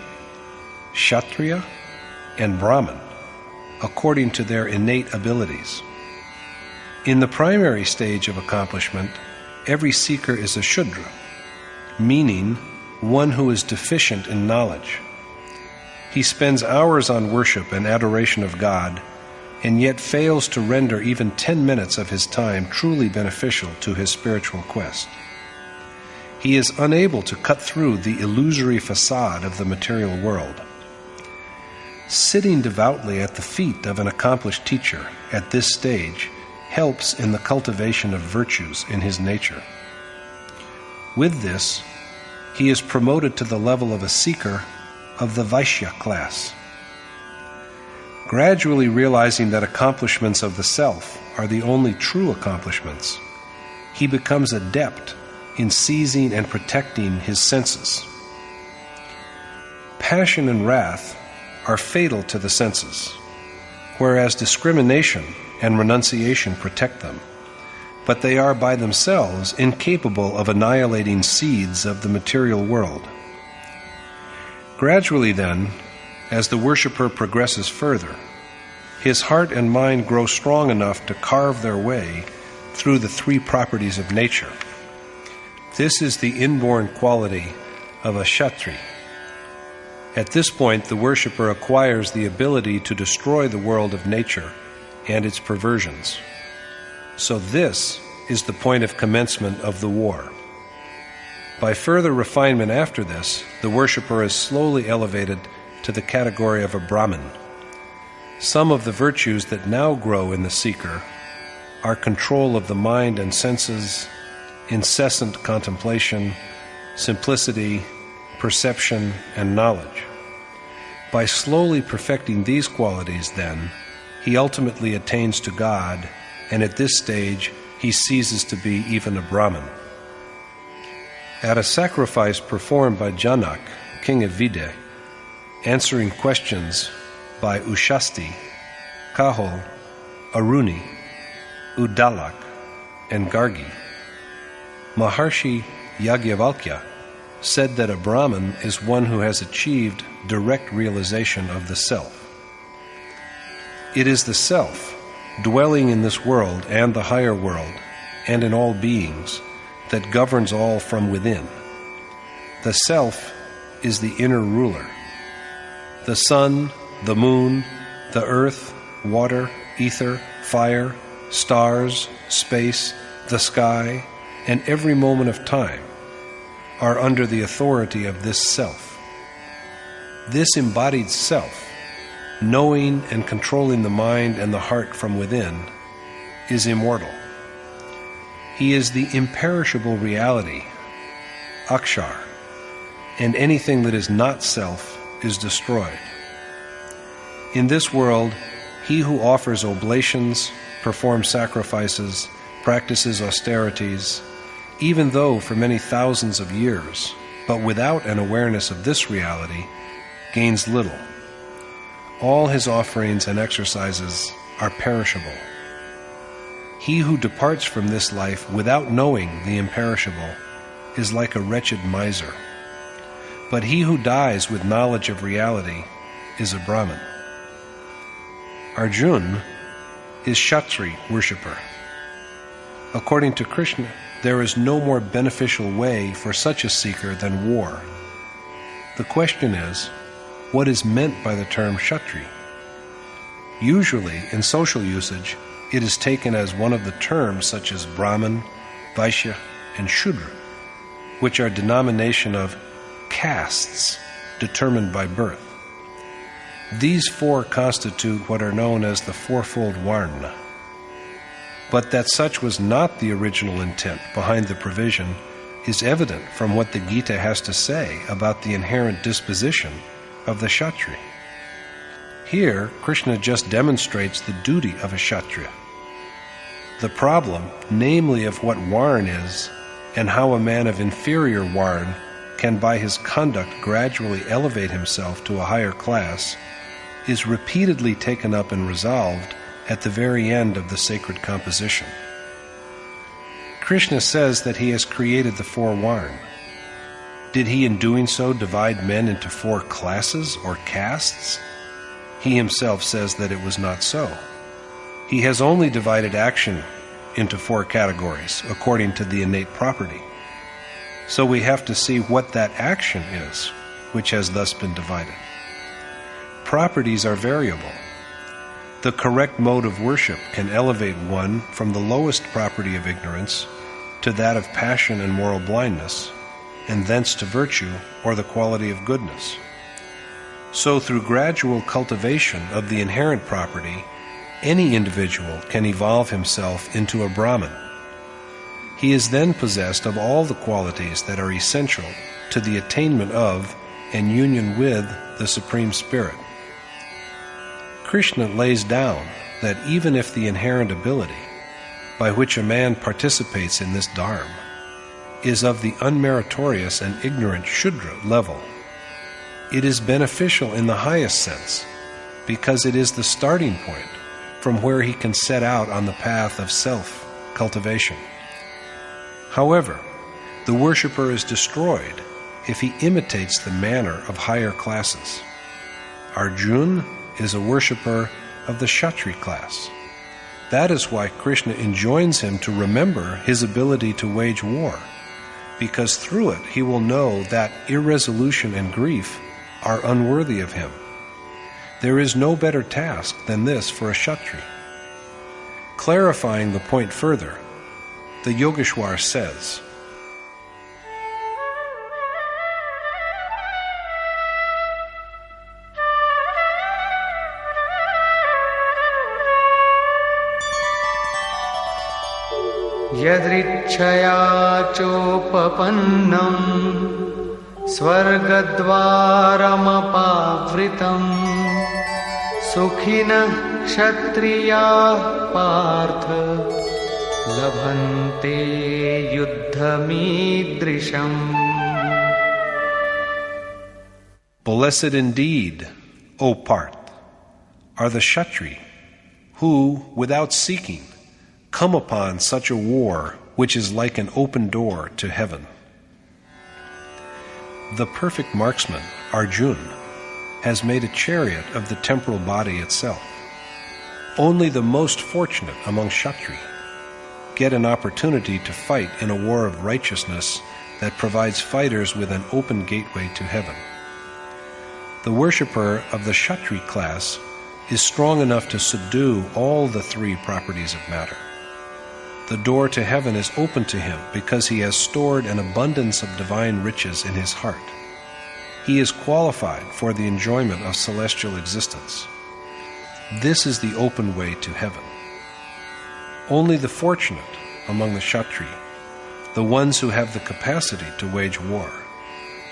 Kshatriya, and Brahman, according to their innate abilities. In the primary stage of accomplishment, every seeker is a Shudra, meaning one who is deficient in knowledge. He spends hours on worship and adoration of God, and yet fails to render even 10 minutes of his time truly beneficial to his spiritual quest. He is unable to cut through the illusory facade of the material world. Sitting devoutly at the feet of an accomplished teacher at this stage helps in the cultivation of virtues in his nature. With this, he is promoted to the level of a seeker of the Vaishya class. Gradually realizing that accomplishments of the self are the only true accomplishments, he becomes adept in seizing and protecting his senses. Passion and wrath are fatal to the senses, whereas discrimination and renunciation protect them, but they are by themselves incapable of annihilating seeds of the material world. Gradually, then, as the worshipper progresses further, his heart and mind grow strong enough to carve their way through the three properties of nature. This is the inborn quality of a Kshatri. At this point, the worshipper acquires the ability to destroy the world of nature and its perversions. So this is the point of commencement of the war. By further refinement after this, the worshipper is slowly elevated to the category of a Brahmin. Some of the virtues that now grow in the seeker are control of the mind and senses, incessant contemplation, simplicity, perception, and knowledge. By slowly perfecting these qualities, then, he ultimately attains to God, and at this stage he ceases to be even a Brahmin. At a sacrifice performed by Janak, king of Vidya, answering questions by Ushasti, Kahol, Aruni, Udalak, and Gargi, Maharshi Yagyavalkya said that a Brahmin is one who has achieved direct realization of the self. It is the self, dwelling in this world and the higher world, and in all beings, that governs all from within. The self is the inner ruler. The sun, the moon, the earth, water, ether, fire, stars, space, the sky, and every moment of time are under the authority of this self. This embodied self, knowing and controlling the mind and the heart from within, is immortal. He is the imperishable reality, Akshar, and anything that is not self is destroyed. In this world, he who offers oblations, performs sacrifices, practices austerities, even though for many thousands of years, but without an awareness of this reality, gains little. All his offerings and exercises are perishable. He who departs from this life without knowing the imperishable is like a wretched miser. But he who dies with knowledge of reality is a Brahmin. Arjuna is Kshatri worshipper. According to Krishna, there is no more beneficial way for such a seeker than war. The question is, what is meant by the term Kshatri? Usually, in social usage, it is taken as one of the terms such as Brahmin, Vaishya, and Shudra, which are denomination of castes determined by birth. These four constitute what are known as the fourfold Varna. But that such was not the original intent behind the provision is evident from what the Gita has to say about the inherent disposition of the Kshatri. Here, Krishna just demonstrates the duty of a Kshatriya. The problem, namely of what Varna is, and how a man of inferior Varna can by his conduct gradually elevate himself to a higher class, is repeatedly taken up and resolved at the very end of the sacred composition. Krishna says that he has created the four Varna. Did he in doing so divide men into four classes or castes? He himself says that it was not so. He has only divided action into four categories according to the innate property. So we have to see what that action is, which has thus been divided. Properties are variable. The correct mode of worship can elevate one from the lowest property of ignorance to that of passion and moral blindness, and thence to virtue or the quality of goodness. So through gradual cultivation of the inherent property, any individual can evolve himself into a Brahmin. He is then possessed of all the qualities that are essential to the attainment of and union with the Supreme Spirit. Krishna lays down that even if the inherent ability by which a man participates in this dharma is of the unmeritorious and ignorant Shudra level, it is beneficial in the highest sense because it is the starting point from where he can set out on the path of self-cultivation. However, the worshipper is destroyed if he imitates the manner of higher classes. Arjuna is a worshipper of the Kshatriya class. That is why Krishna enjoins him to remember his ability to wage war, because through it he will know that irresolution and grief are unworthy of him. There is no better task than this for a Kshatriya. Clarifying the point further, the Yogeshwar says, यदृच्छया चोपपन्नं स्वर्गद्वारमपावृतं सुखिनः क्षत्रियाः पार्थ लभन्ते युद्धमीदृशम्. Blessed indeed, O Parth, are the Kshatriya who, without seeking, come upon such a war which is like an open door to heaven. The perfect marksman, Arjuna, has made a chariot of the temporal body itself. Only the most fortunate among Kshatriya get an opportunity to fight in a war of righteousness that provides fighters with an open gateway to heaven. The worshipper of the Kshatriya class is strong enough to subdue all the three properties of matter. The door to heaven is open to him because he has stored an abundance of divine riches in his heart. He is qualified for the enjoyment of celestial existence. This is the open way to heaven. Only the fortunate among the Kshatriya, the ones who have the capacity to wage war,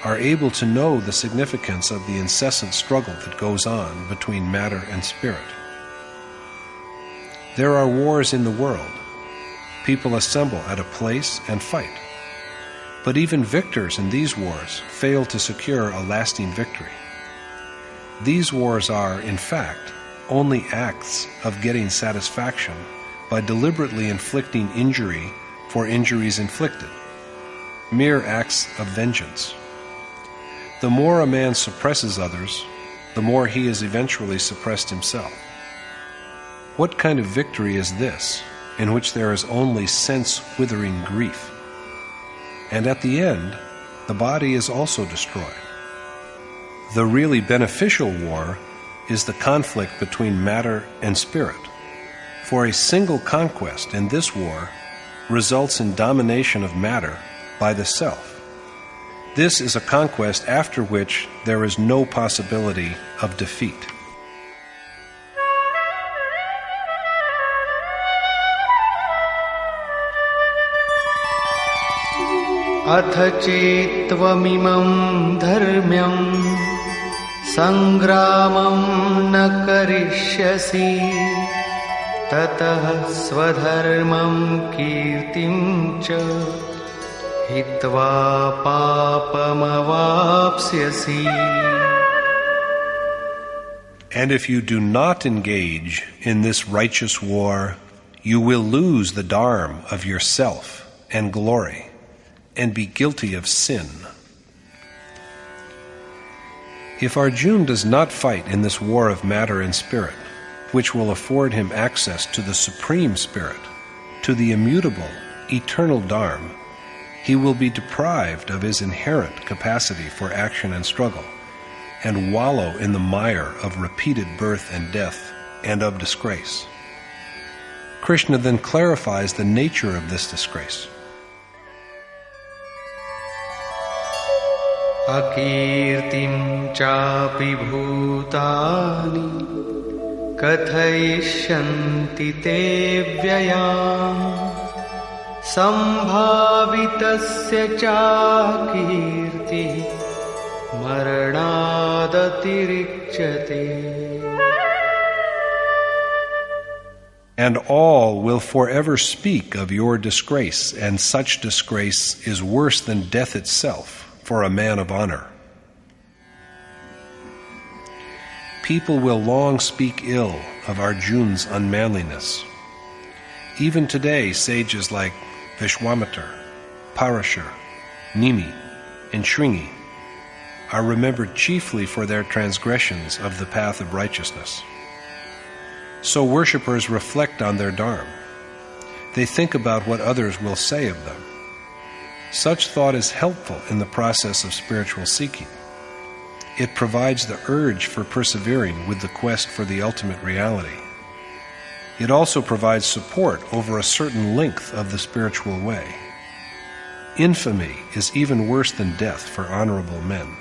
are able to know the significance of the incessant struggle that goes on between matter and spirit. There are wars in the world. People assemble at a place and fight. But even victors in these wars fail to secure a lasting victory. These wars are, in fact, only acts of getting satisfaction by deliberately inflicting injury for injuries inflicted, mere acts of vengeance. The more a man suppresses others, the more he is eventually suppressed himself. What kind of victory is this, in which there is only sense-withering grief? And at the end, the body is also destroyed. The really beneficial war is the conflict between matter and spirit, for a single conquest in this war results in domination of matter by the self. This is a conquest after which there is no possibility of defeat. अथ चेत्त्वमिमं धर्म्यं संग्रामं न करिष्यसि ततः स्वधर्मं कीर्तिं च हित्वा पापमवाप्स्यसि. And if you do not engage in this righteous war, you will lose the dharma of yourself and glory, and be guilty of sin. If Arjuna does not fight in this war of matter and spirit, which will afford him access to the Supreme Spirit, to the immutable, eternal Dharma, he will be deprived of his inherent capacity for action and struggle, and wallow in the mire of repeated birth and death, and of disgrace. Krishna then clarifies the nature of this disgrace. अकीर्तिं चापि भूतानि कथयिष्यन्ति ते व्ययाम् सम्भावितस्य चाकीर्तिः मरणादतिरिच्यते. And all will forever speak of your disgrace, and such disgrace is worse than death itself for a man of honor. People will long speak ill of Arjuna's unmanliness. Even today, sages like Vishwamitar, Parashar, Nimi, and Shringi are remembered chiefly for their transgressions of the path of righteousness. So worshippers reflect on their dharma. They think about what others will say of them. Such thought is helpful in the process of spiritual seeking. It provides the urge for persevering with the quest for the ultimate reality. It also provides support over a certain length of the spiritual way. Infamy is even worse than death for honorable men.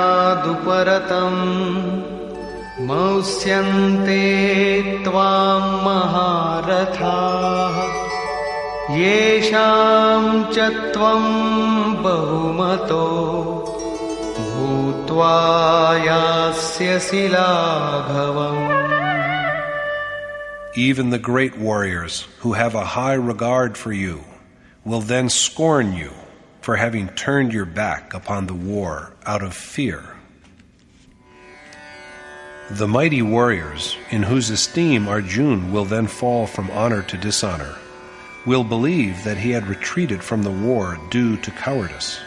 भयाद्रणादुपरतं मौस्यन्ते त्वां महारथाः येषां च त्वं बहुमतो भूत्वा यास्यसि लाघवम्. Even the great warriors who have a high regard for you will then scorn you for having turned your back upon the war out of fear. The mighty warriors, in whose esteem Arjuna will then fall from honor to dishonor, will believe that he had retreated from the war due to cowardice.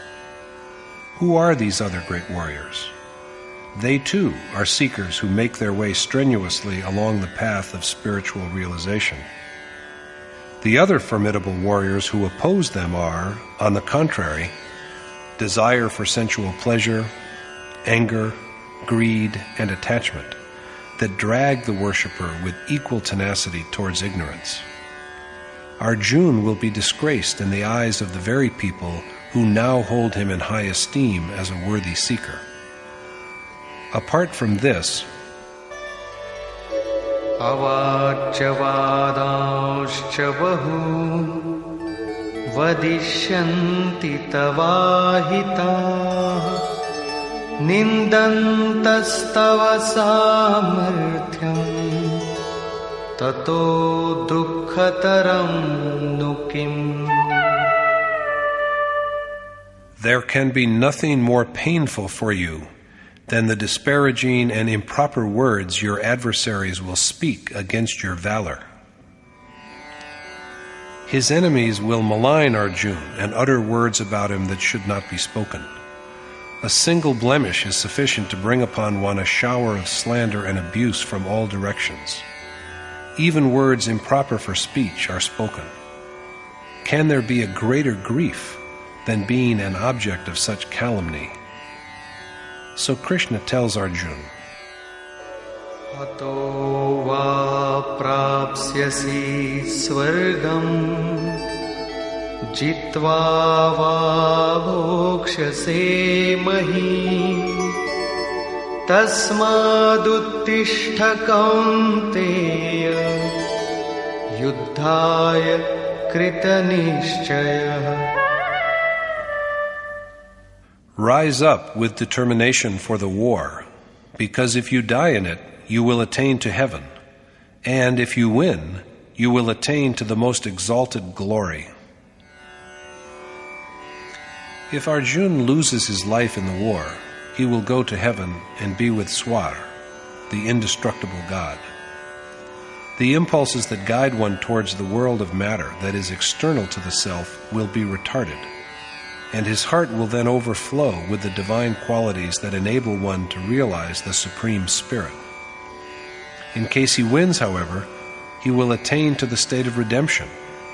Who are these other great warriors? They too are seekers who make their way strenuously along the path of spiritual realization. The other formidable warriors who oppose them are, on the contrary, desire for sensual pleasure, anger, greed, and attachment that drag the worshipper with equal tenacity towards ignorance. Arjuna will be disgraced in the eyes of the very people who now hold him in high esteem as a worthy seeker. Apart from this, अवाच्यवादांश्च बहून् वदिष्यन्ति तवाहिताः निन्दन्तस्तव सामर्थ्यम् ततो दुःखतरं नु किम्. there can be nothing more painful for you than the disparaging and improper words your adversaries will speak against your valor. His enemies will malign Arjuna and utter words about him that should not be spoken. A single blemish is sufficient to bring upon one a shower of slander and abuse from all directions. Even words improper for speech are spoken. Can there be a greater grief than being an object of such calumny? So Krishna tells Arjuna, Ato va prapsyasi swargam jitva va bhokshase mahim tasmaduttishta kaunteya yuddhaya krita nishchayah. Rise up with determination for the war, because if you die in it, you will attain to heaven, and if you win, you will attain to the most exalted glory. If Arjuna loses his life in the war, he will go to heaven and be with Swar, the indestructible God. The impulses that guide one towards the world of matter that is external to the self will be retarded, and his heart will then overflow with the divine qualities that enable one to realize the Supreme Spirit. In case he wins, however, he will attain to the state of redemption,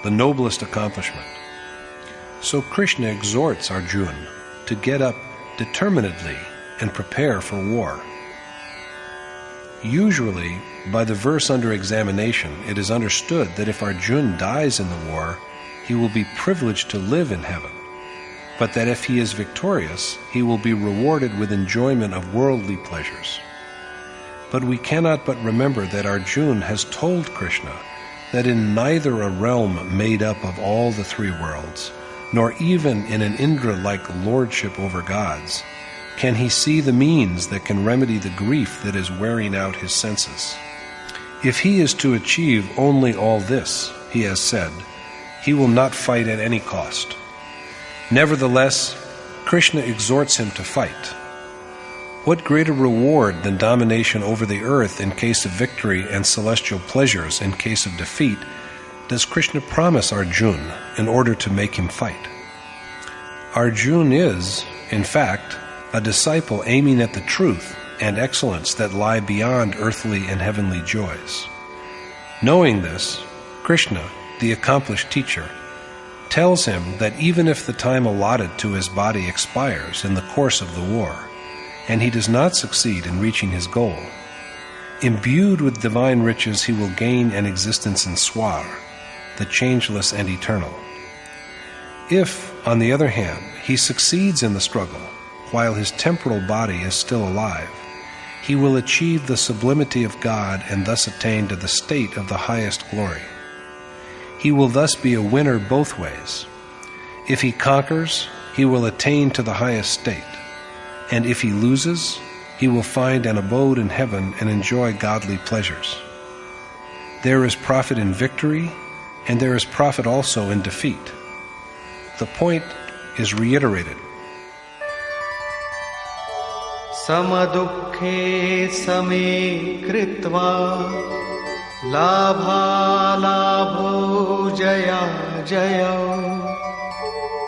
the noblest accomplishment. So Krishna exhorts Arjuna to get up determinedly and prepare for war. Usually, by the verse under examination, it is understood that if Arjuna dies in the war, he will be privileged to live in heaven, but that if he is victorious, he will be rewarded with enjoyment of worldly pleasures. But we cannot but remember that Arjuna has told Krishna that in neither a realm made up of all the three worlds, nor even in an Indra-like lordship over gods, can he see the means that can remedy the grief that is wearing out his senses. If he is to achieve only all this, he has said, he will not fight at any cost. Nevertheless, Krishna exhorts him to fight. What greater reward than domination over the earth in case of victory and celestial pleasures in case of defeat does Krishna promise Arjuna in order to make him fight? Arjuna is, in fact, a disciple aiming at the truth and excellence that lie beyond earthly and heavenly joys. Knowing this, Krishna, the accomplished teacher, tells him that even if the time allotted to his body expires in the course of the war, and he does not succeed in reaching his goal, imbued with divine riches he will gain an existence in Swar, the changeless and eternal. If, on the other hand, he succeeds in the struggle, while his temporal body is still alive, he will achieve the sublimity of God and thus attain to the state of the highest glory. He will thus be a winner both ways. If he conquers, he will attain to the highest state, and if he loses, he will find an abode in heaven and enjoy godly pleasures. There is profit in victory, and there is profit also in defeat. The point is reiterated. Samadukhe same kritva labha labho jaya jaya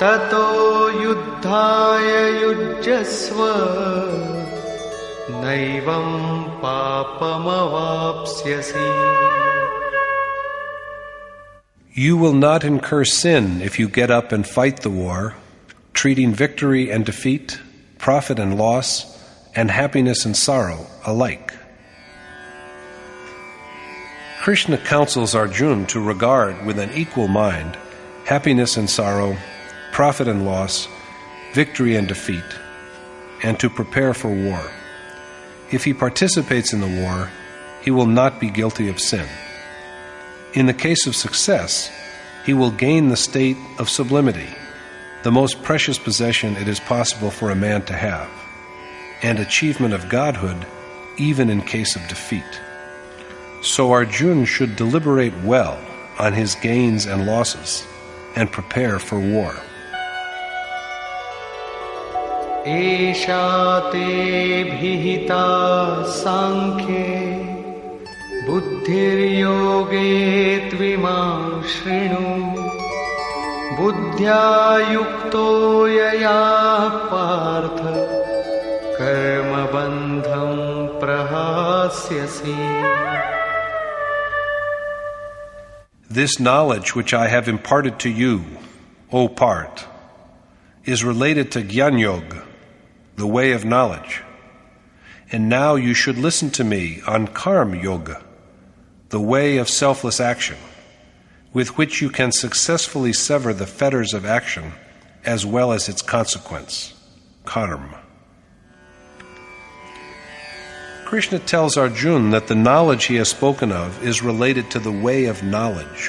tato yuddhaya yujjasva naivam papamavapsyasi. You will not incur sin if you get up and fight the war, treating victory and defeat, profit and loss, and happiness and sorrow alike. Krishna counsels Arjuna to regard with an equal mind happiness and sorrow, profit and loss, victory and defeat, and to prepare for war. If he participates in the war, he will not be guilty of sin. In the case of success, he will gain the state of sublimity, the most precious possession it is possible for a man to have, and achievement of godhood even in case of defeat. So Arjuna should deliberate well on his gains and losses and prepare for war. Esha te bhihita sankhye buddhir yoge tvimam shrinu buddhya yukto yaya partha karma bandham prahasyasi. This knowledge which I have imparted to you, O Parth, is related to Gyan Yoga, the way of knowledge. And now you should listen to me on Karma Yoga, the way of selfless action, with which you can successfully sever the fetters of action as well as its consequence, karma. Krishna tells Arjuna that the knowledge he has spoken of is related to the way of knowledge.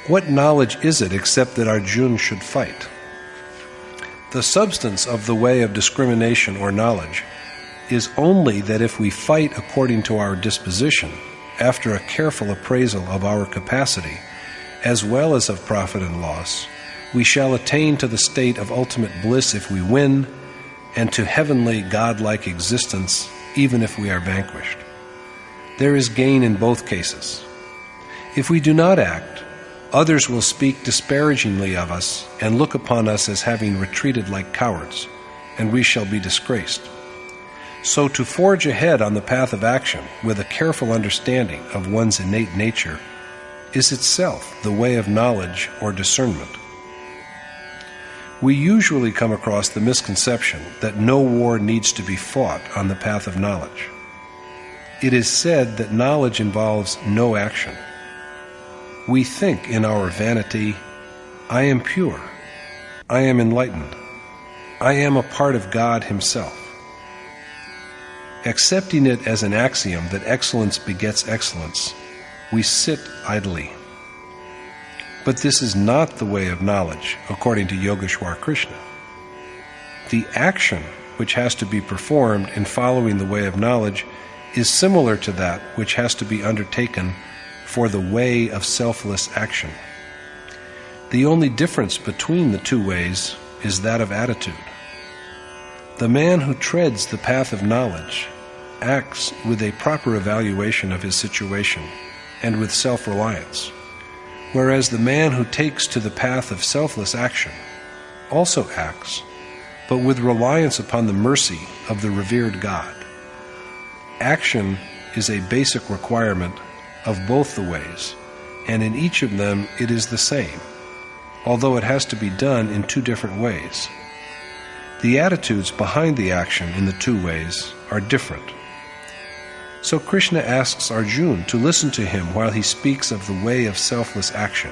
What knowledge is it except that Arjuna should fight? The substance of the way of discrimination or knowledge is only that if we fight according to our disposition, after a careful appraisal of our capacity, as well as of profit and loss, we shall attain to the state of ultimate bliss if we win, and to heavenly godlike existence even if we are vanquished. There is gain in both cases. If we do not act, others will speak disparagingly of us and look upon us as having retreated like cowards, and we shall be disgraced. So to forge ahead on the path of action with a careful understanding of one's innate nature is itself the way of knowledge or discernment. We usually come across the misconception that no war needs to be fought on the path of knowledge. It is said that knowledge involves no action. We think in our vanity, I am pure, I am enlightened, I am a part of God Himself. Accepting it as an axiom that excellence begets excellence, we sit idly. But this is not the way of knowledge, according to Yogeshwar Krishna. The action which has to be performed in following the way of knowledge is similar to that which has to be undertaken for the way of selfless action. The only difference between the two ways is that of attitude. The man who treads the path of knowledge acts with a proper evaluation of his situation and with self-reliance, whereas the man who takes to the path of selfless action also acts, but with reliance upon the mercy of the revered God. Action is a basic requirement of both the ways, and in each of them it is the same, although it has to be done in two different ways. The attitudes behind the action in the two ways are different. So Krishna asks Arjuna to listen to him while he speaks of the way of selfless action,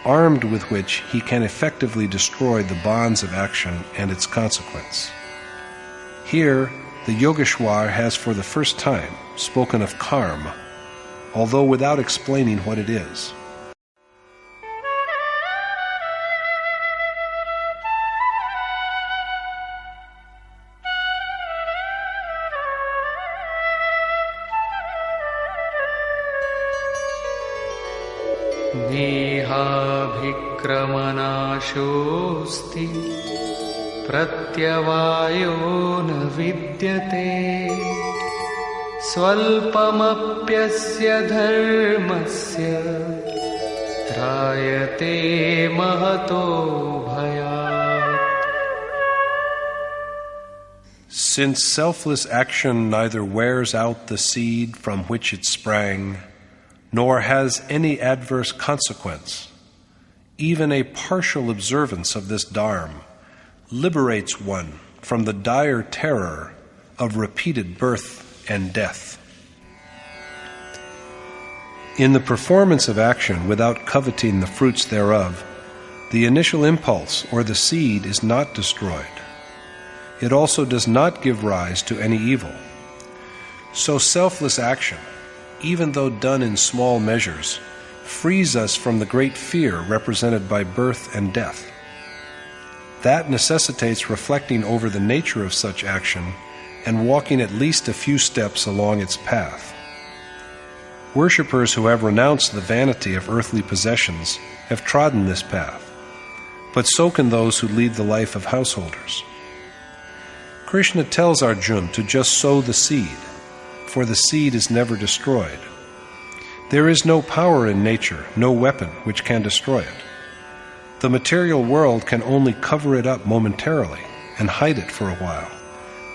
armed with which he can effectively destroy the bonds of action and its consequence. Here, the Yogeshwar has for the first time spoken of karma, although without explaining what it is. नेहाभिक्रमनाशोऽस्ति प्रत्यवायो न विद्यते स्वल्पमप्यस्य धर्मस्य त्रायते महतो भयात्. Since selfless action neither wears out the seed from which it sprang, nor has any adverse consequence, even a partial observance of this dharma liberates one from the dire terror of repeated birth and death. In the performance of action without coveting the fruits thereof, the initial impulse or the seed is not destroyed. It also does not give rise to any evil. So selfless action, even though done in small measures, frees us from the great fear represented by birth and death. That necessitates reflecting over the nature of such action and walking at least a few steps along its path. Worshippers who have renounced the vanity of earthly possessions have trodden this path, but so can those who lead the life of householders. Krishna tells Arjuna to just sow the seed, for the seed is never destroyed. There is no power in nature, no weapon which can destroy it. The material world can only cover it up momentarily and hide it for a while,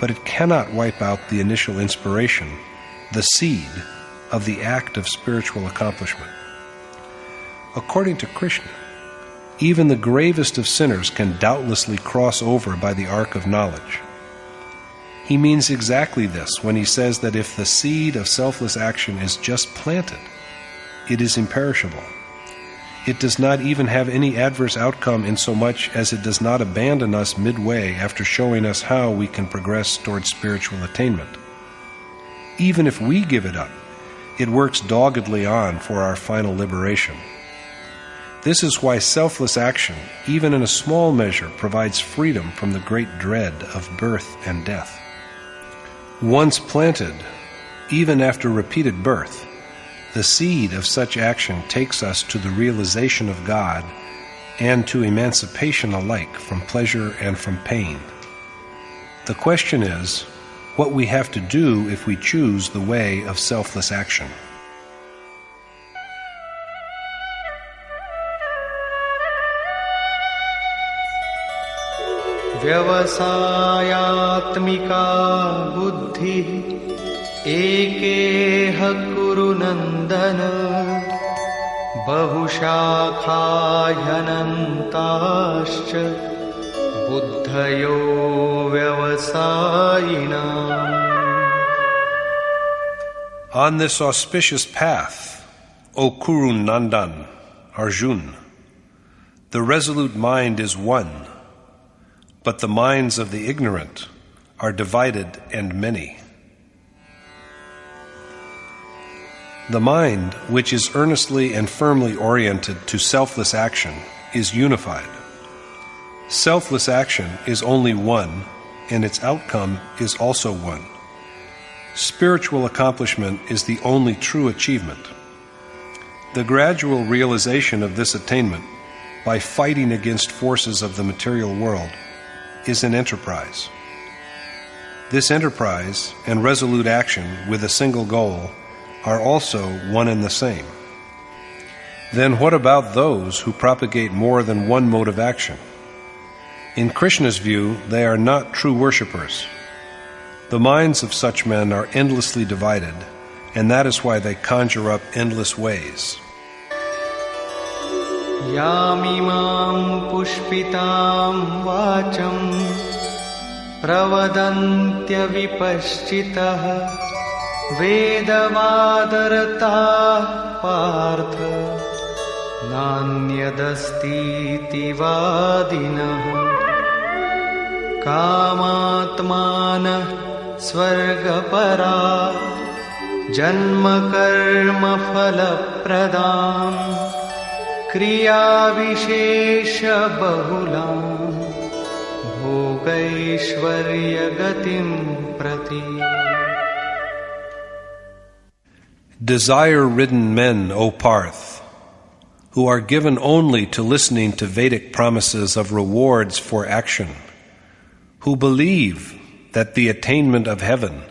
but it cannot wipe out the initial inspiration, the seed of the act of spiritual accomplishment. According to Krishna, even the gravest of sinners can doubtlessly cross over by the arc of knowledge. He means exactly this when he says that if the seed of selfless action is just planted, it is imperishable. It does not even have any adverse outcome insomuch as it does not abandon us midway after showing us how we can progress towards spiritual attainment. Even if we give it up, it works doggedly on for our final liberation. This is why selfless action, even in a small measure, provides freedom from the great dread of birth and death. Once planted, even after repeated birth, the seed of such action takes us to the realization of God and to emancipation alike from pleasure and from pain. The question is, what we have to do if we choose the way of selfless action. व्यवसायात्मिका बुद्धिः एकेह कुरु नन्दन बहुशाखा ह्यनन्ताश्च बुद्धयो व्यवसायिनाम्. On this auspicious path, O Kuru Nandan, Arjuna, the resolute mind is one, but the minds of the ignorant are divided and many. The mind, which is earnestly and firmly oriented to selfless action, is unified. Selfless action is only one, and its outcome is also one. Spiritual accomplishment is the only true achievement. The gradual realization of this attainment, by fighting against forces of the material world, is an enterprise. This enterprise and resolute action with a single goal are also one and the same. Then what about those who propagate more than one mode of action? In Krishna's view, they are not true worshippers. The minds of such men are endlessly divided, and that is why they conjure up endless ways. Yamimam pushpitam vacham pravadantya vipaschitah Vedavadarata partha nanyadastiti vadinah kamatmana swargapara janma karma phalapradam kriya vishesha bahulam bhogaishvarya gatim prati. Desire-ridden men, O Parth, who are given only to listening to Vedic promises of rewards for action, who believe that the attainment of heaven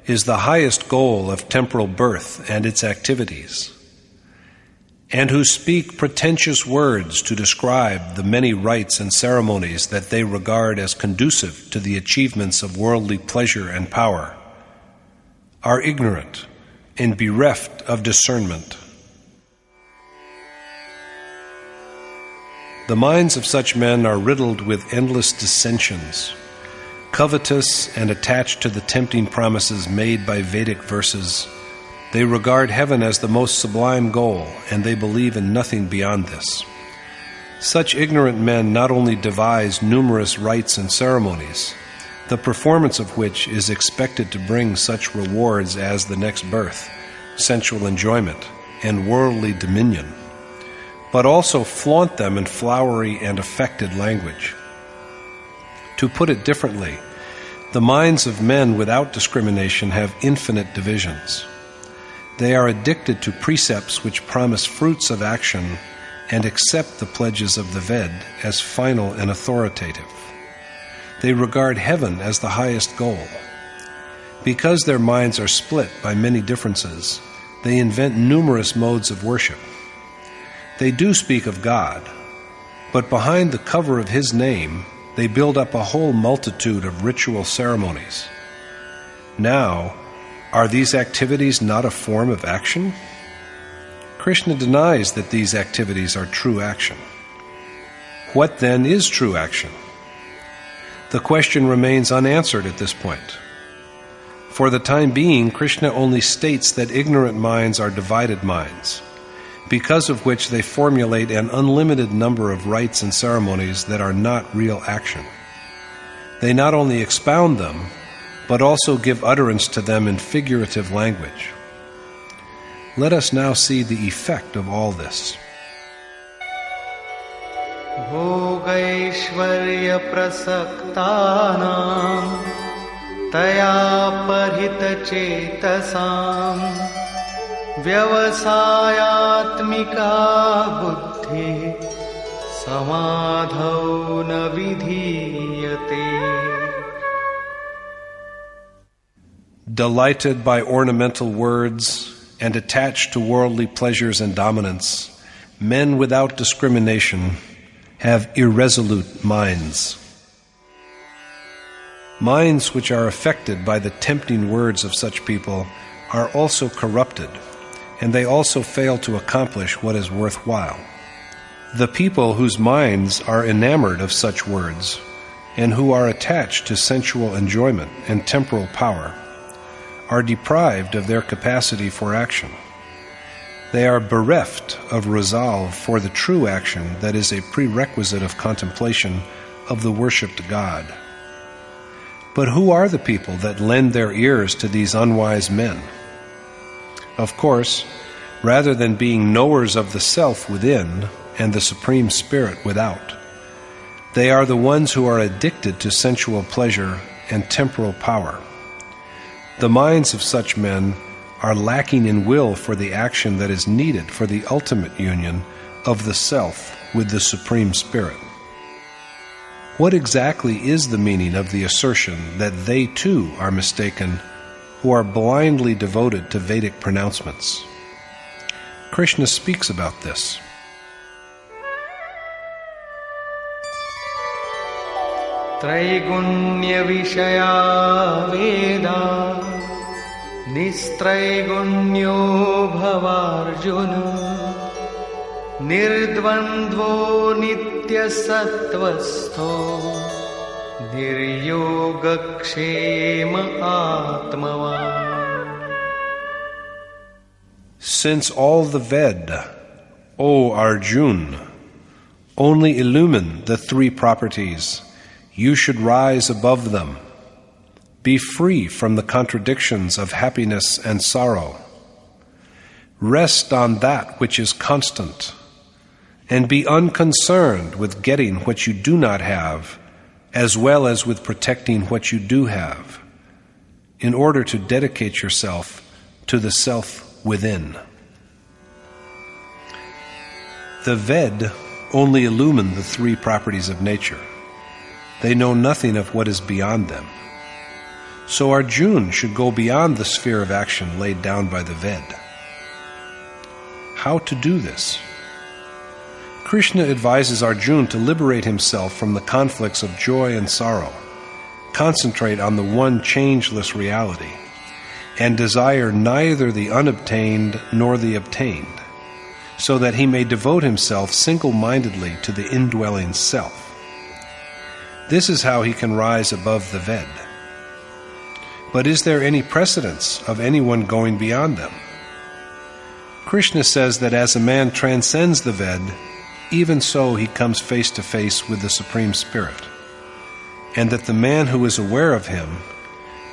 is the highest goal of temporal birth and its activities, and who speak pretentious words to describe the many rites and ceremonies that they regard as conducive to the achievements of worldly pleasure and power, are ignorant and bereft of discernment. The minds of such men are riddled with endless dissensions. Covetous and attached to the tempting promises made by Vedic verses, they regard heaven as the most sublime goal, and they believe in nothing beyond this. Such ignorant men not only devise numerous rites and ceremonies, the performance of which is expected to bring such rewards as the next birth, sensual enjoyment, and worldly dominion, but also flaunt them in flowery and affected language. To put it differently, the minds of men without discrimination have infinite divisions. They are addicted to precepts which promise fruits of action and accept the pledges of the Ved as final and authoritative. They regard heaven as the highest goal. Because their minds are split by many differences, they invent numerous modes of worship. They do speak of God, but behind the cover of His name, they build up a whole multitude of ritual ceremonies. Now, are these activities not a form of action? Krishna denies that these activities are true action. What then is true action? The question remains unanswered at this point. For the time being, Krishna only states that ignorant minds are divided minds, because of which they formulate an unlimited number of rites and ceremonies that are not real action. They not only expound them, but also give utterance to them in figurative language. Let us now see the effect of all this. Bhogaishvarya prasaktanam taya parhita chetasam vyavasayatmika buddhi samadhau na vidhiyate. Delighted by ornamental words and attached to worldly pleasures and dominance, men without discrimination have irresolute minds. Minds which are affected by the tempting words of such people are also corrupted, and they also fail to accomplish what is worthwhile. The people whose minds are enamored of such words, and who are attached to sensual enjoyment and temporal power, are deprived of their capacity for action. They are bereft of resolve for the true action that is a prerequisite of contemplation of the worshipped God. But who are the people that lend their ears to these unwise men? Of course, rather than being knowers of the self within and the Supreme Spirit without. They are the ones who are addicted to sensual pleasure and temporal power. The minds of such men are lacking in will for the action that is needed for the ultimate union of the self with the Supreme Spirit. What exactly is the meaning of the assertion that they too are mistaken who are blindly devoted to Vedic pronouncements? Krishna speaks about this. Traigunya Vishaya Veda Nistraigunyo Bhavarjuna Nirdvandvo Nitya Sattvasto Niryogakshema Atmavan. Since all the Ved, O Arjun, only illumine the three properties, you should rise above them. Be free from the contradictions of happiness and sorrow. Rest on that which is constant, and be unconcerned with getting what you do not have, as well as with protecting what you do have, in order to dedicate yourself to the self within. The Ved only illumine the three properties of nature. They know nothing of what is beyond them. So Arjuna should go beyond the sphere of action laid down by the Ved. How to do this? Krishna advises Arjuna to liberate himself from the conflicts of joy and sorrow, concentrate on the one changeless reality, and desire neither the unobtained nor the obtained, so that he may devote himself single-mindedly to the indwelling self. This is how he can rise above the Ved. But is there any precedence of anyone going beyond them? Krishna says that as a man transcends the Ved, even so he comes face to face with the Supreme Spirit, and that the man who is aware of him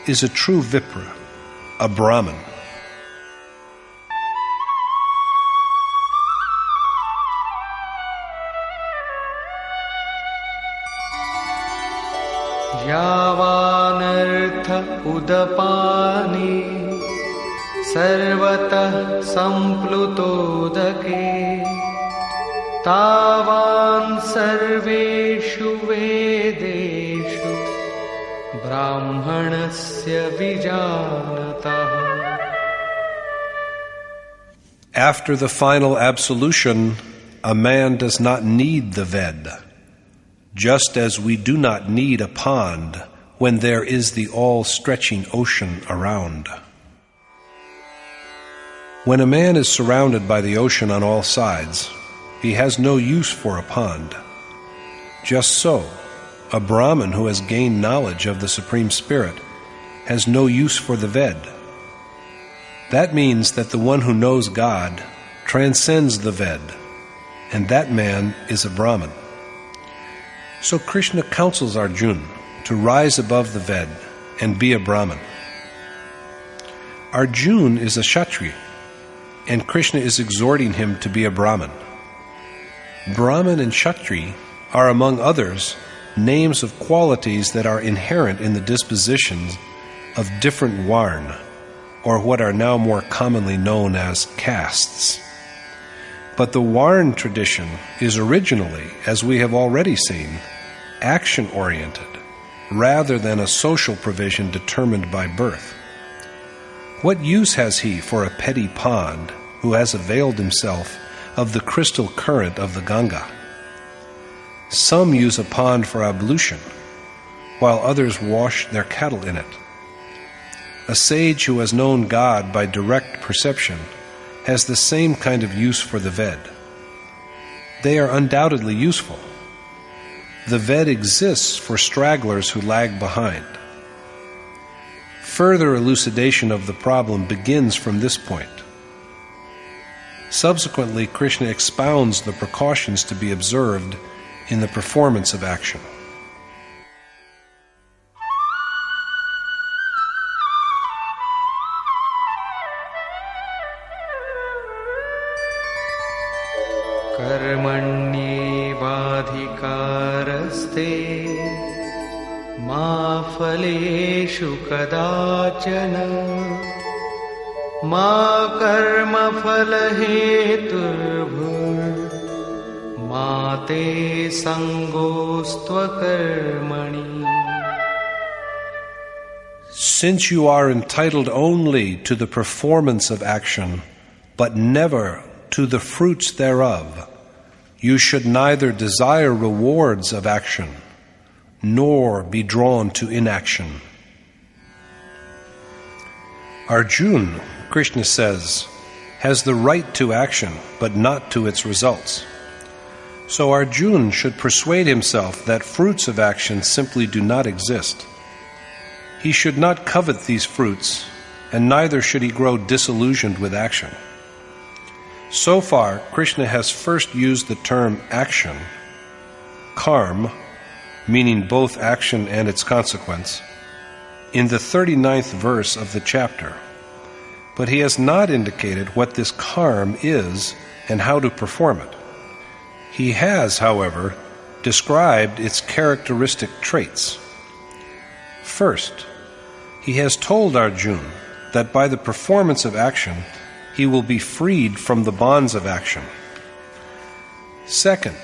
is a true Vipra, a Brahman. Yavanartha udapani sarvatah samplutodake tavan sarveshu vedeshu brahmanasya vijanatah. After the final absolution, a man does not need the Ved, just as we do not need a pond when there is the all-stretching ocean around. When a man is surrounded by the ocean on all sides, he has no use for a pond. Just so, a Brahman who has gained knowledge of the Supreme Spirit has no use for the Ved. That means that the one who knows God transcends the Ved, and that man is a Brahman. So Krishna counsels Arjuna to rise above the Ved and be a Brahman. Arjuna is a Kshatriya, and Krishna is exhorting him to be a Brahman. Brahman and Kshatriya are, among others, names of qualities that are inherent in the dispositions of different Varna, or what are now more commonly known as castes. But the Varna tradition is originally, as we have already seen, action-oriented, rather than a social provision determined by birth. What use has he for a petty pond who has availed himself of the crystal current of the Ganga? Some use a pond for ablution, while others wash their cattle in it. A sage who has known God by direct perception has the same kind of use for the Ved. They are undoubtedly useful. The Ved exists for stragglers who lag behind. Further elucidation of the problem begins from this point. Subsequently, Krishna expounds the precautions to be observed in the performance of action. कर्मण्येवाधिकारस्ते मा फलेषु कदाचन मा कर्मफलहेतुर्भुर्मा ते सङ्गोऽस्त्वकर्मणि. Since you are entitled only to the performance of action, but never to the fruits thereof, you should neither desire rewards of action, nor be drawn to inaction. Arjuna, Krishna says, has the right to action, but not to its results. So Arjuna should persuade himself that fruits of action simply do not exist. He should not covet these fruits, and neither should he grow disillusioned with action. So far, Krishna has first used the term action, karma, meaning both action and its consequence, in the 39th verse of the chapter. But he has not indicated what this karma is and how to perform it. He has, however, described its characteristic traits. First, he has told Arjuna that by the performance of action, he will be freed from the bonds of action. Second,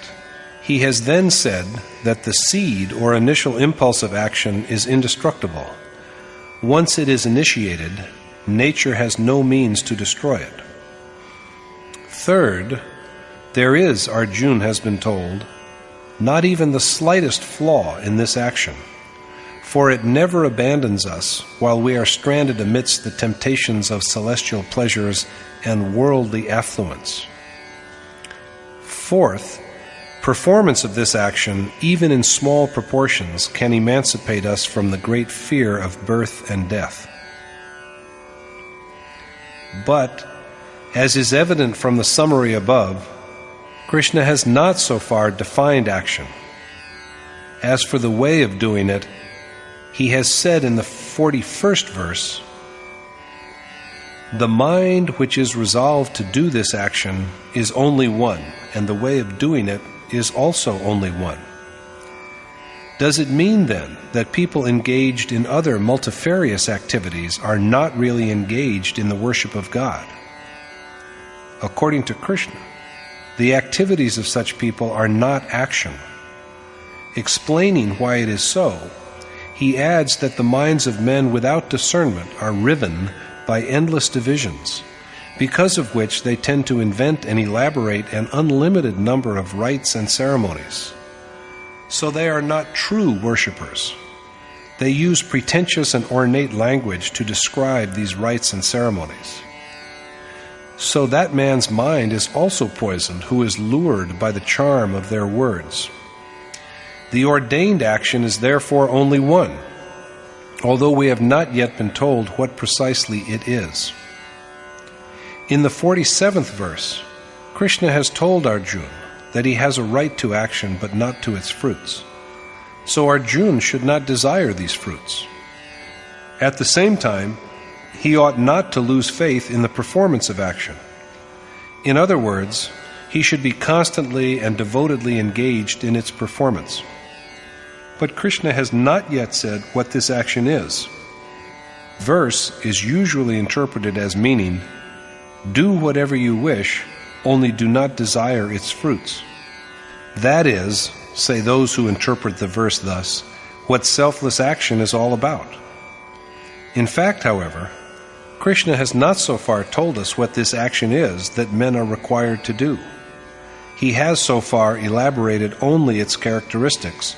he has then said that the seed or initial impulse of action is indestructible. Once it is initiated, nature has no means to destroy it. Third, there is, Arjuna has been told, not even the slightest flaw in this action, for it never abandons us while we are stranded amidst the temptations of celestial pleasures and worldly affluence. Fourth, performance of this action, even in small proportions, can emancipate us from the great fear of birth and death. But, as is evident from the summary above, Krishna has not so far defined action. As for the way of doing it, he has said in the 41st verse, "The mind which is resolved to do this action is only one, and the way of doing it is also only one." Does it mean, then, that people engaged in other multifarious activities are not really engaged in the worship of God? According to Krishna, the activities of such people are not action. Explaining why it is so, he adds that the minds of men without discernment are riven by endless divisions, because of which they tend to invent and elaborate an unlimited number of rites and ceremonies. So they are not true worshippers. They use pretentious and ornate language to describe these rites and ceremonies. So that man's mind is also poisoned who is lured by the charm of their words. The ordained action is therefore only one, although we have not yet been told what precisely it is. In the 47th verse, Krishna has told Arjuna that he has a right to action but not to its fruits. So Arjuna should not desire these fruits. At the same time, he ought not to lose faith in the performance of action. In other words, he should be constantly and devotedly engaged in its performance. But Krishna has not yet said what this action is. Verse is usually interpreted as meaning, "Do whatever you wish, only do not desire its fruits." That is, say those who interpret the verse thus, what selfless action is all about. In fact, however, Krishna has not so far told us what this action is that men are required to do. He has so far elaborated only its characteristics,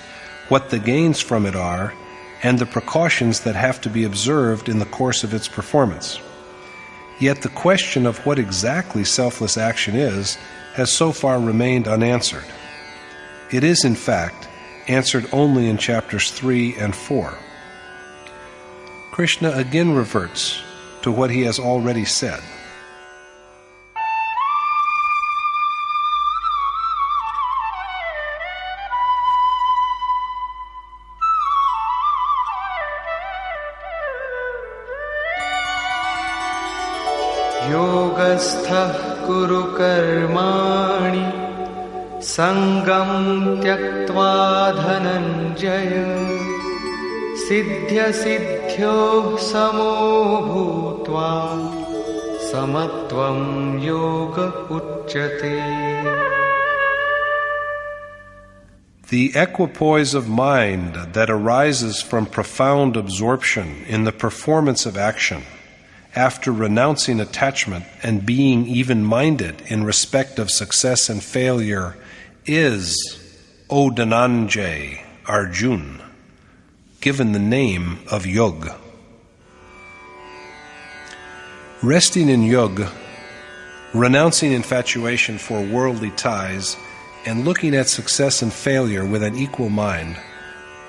what the gains from it are, and the precautions that have to be observed in the course of its performance. Yet the question of what exactly selfless action is has so far remained unanswered. It is, in fact, answered only in chapters 3 and 4. Krishna again reverts to what he has already said. योगस्थः कुरु कर्माणि सङ्गं त्यक्त्वा धनञ्जय सिद्ध्यसिद्ध्योः समो भूत्वा समत्वं योग उच्यते. The equipoise of mind that arises from profound absorption in the performance of action, after renouncing attachment and being even-minded in respect of success and failure, is, O Dhananjay, Arjun, given the name of Yoga. Resting in Yoga, renouncing infatuation for worldly ties, and looking at success and failure with an equal mind,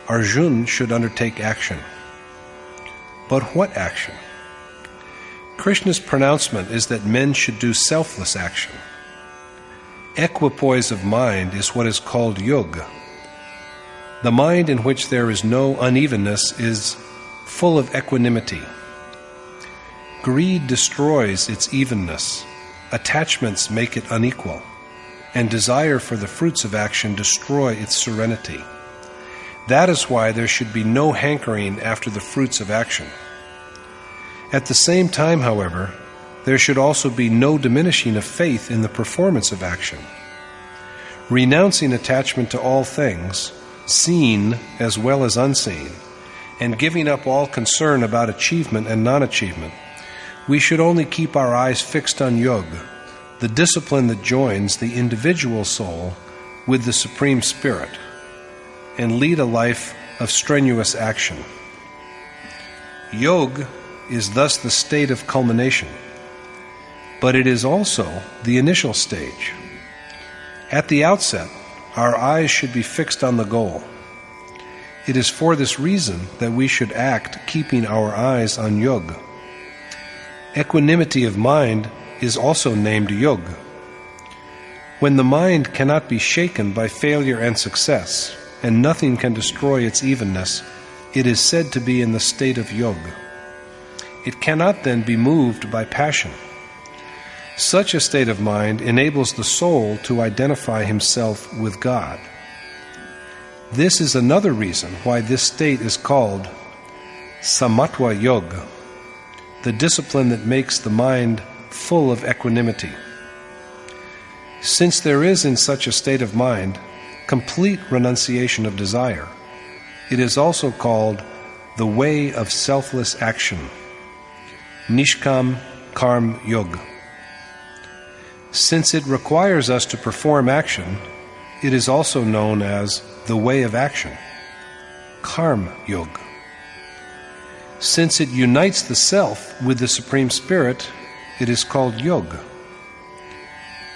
Arjun should undertake action. But what action? Krishna's pronouncement is that men should do selfless action. Equipoise of mind is what is called yoga. The mind in which there is no unevenness is full of equanimity. Greed destroys its evenness, attachments make it unequal, and desire for the fruits of action destroy its serenity. That is why there should be no hankering after the fruits of action. At the same time, however, there should also be no diminishing of faith in the performance of action. Renouncing attachment to all things, seen as well as unseen, and giving up all concern about achievement and non-achievement, we should only keep our eyes fixed on yoga, the discipline that joins the individual soul with the Supreme Spirit, and lead a life of strenuous action. Yoga is thus the state of culmination, but it is also the initial stage. At the outset, our eyes should be fixed on the goal. It is for this reason that we should act keeping our eyes on yoga. Equanimity of mind is also named yoga. When the mind cannot be shaken by failure and success, and nothing can destroy its evenness, it is said to be in the state of yoga. It cannot then be moved by passion. Such a state of mind enables the soul to identify himself with God. This is another reason why this state is called Samatva Yoga, the discipline that makes the mind full of equanimity. Since there is in such a state of mind complete renunciation of desire, it is also called the way of selfless action, Nishkam Karm Yoga. Since it requires us to perform action, it is also known as the way of action, Karma Yoga. Since it unites the self with the Supreme Spirit, it is called yoga.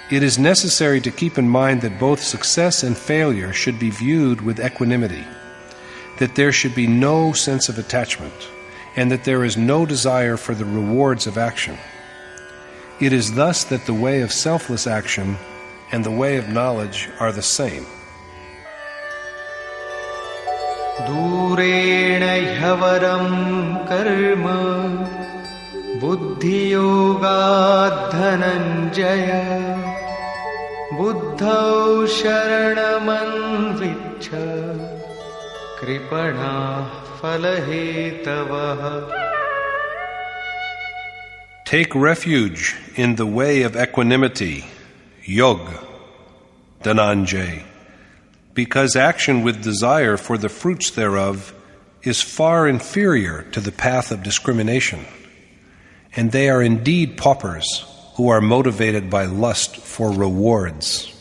It is necessary to keep in mind that both success and failure should be viewed with equanimity, that there should be no sense of attachment, and that there is no desire for the rewards of action. It is thus that the way of selfless action and the way of knowledge are the same. दूरेण ह्यवरं कर्म बुद्धियोगात् धनञ्जय बुद्धौ शरणमन्विच्छ कृपणाः फलहेतवः. Take refuge in the way of equanimity, yoga, Dhananjay, because action with desire for the fruits thereof is far inferior to the path of discrimination, and they are indeed paupers who are motivated by lust for rewards.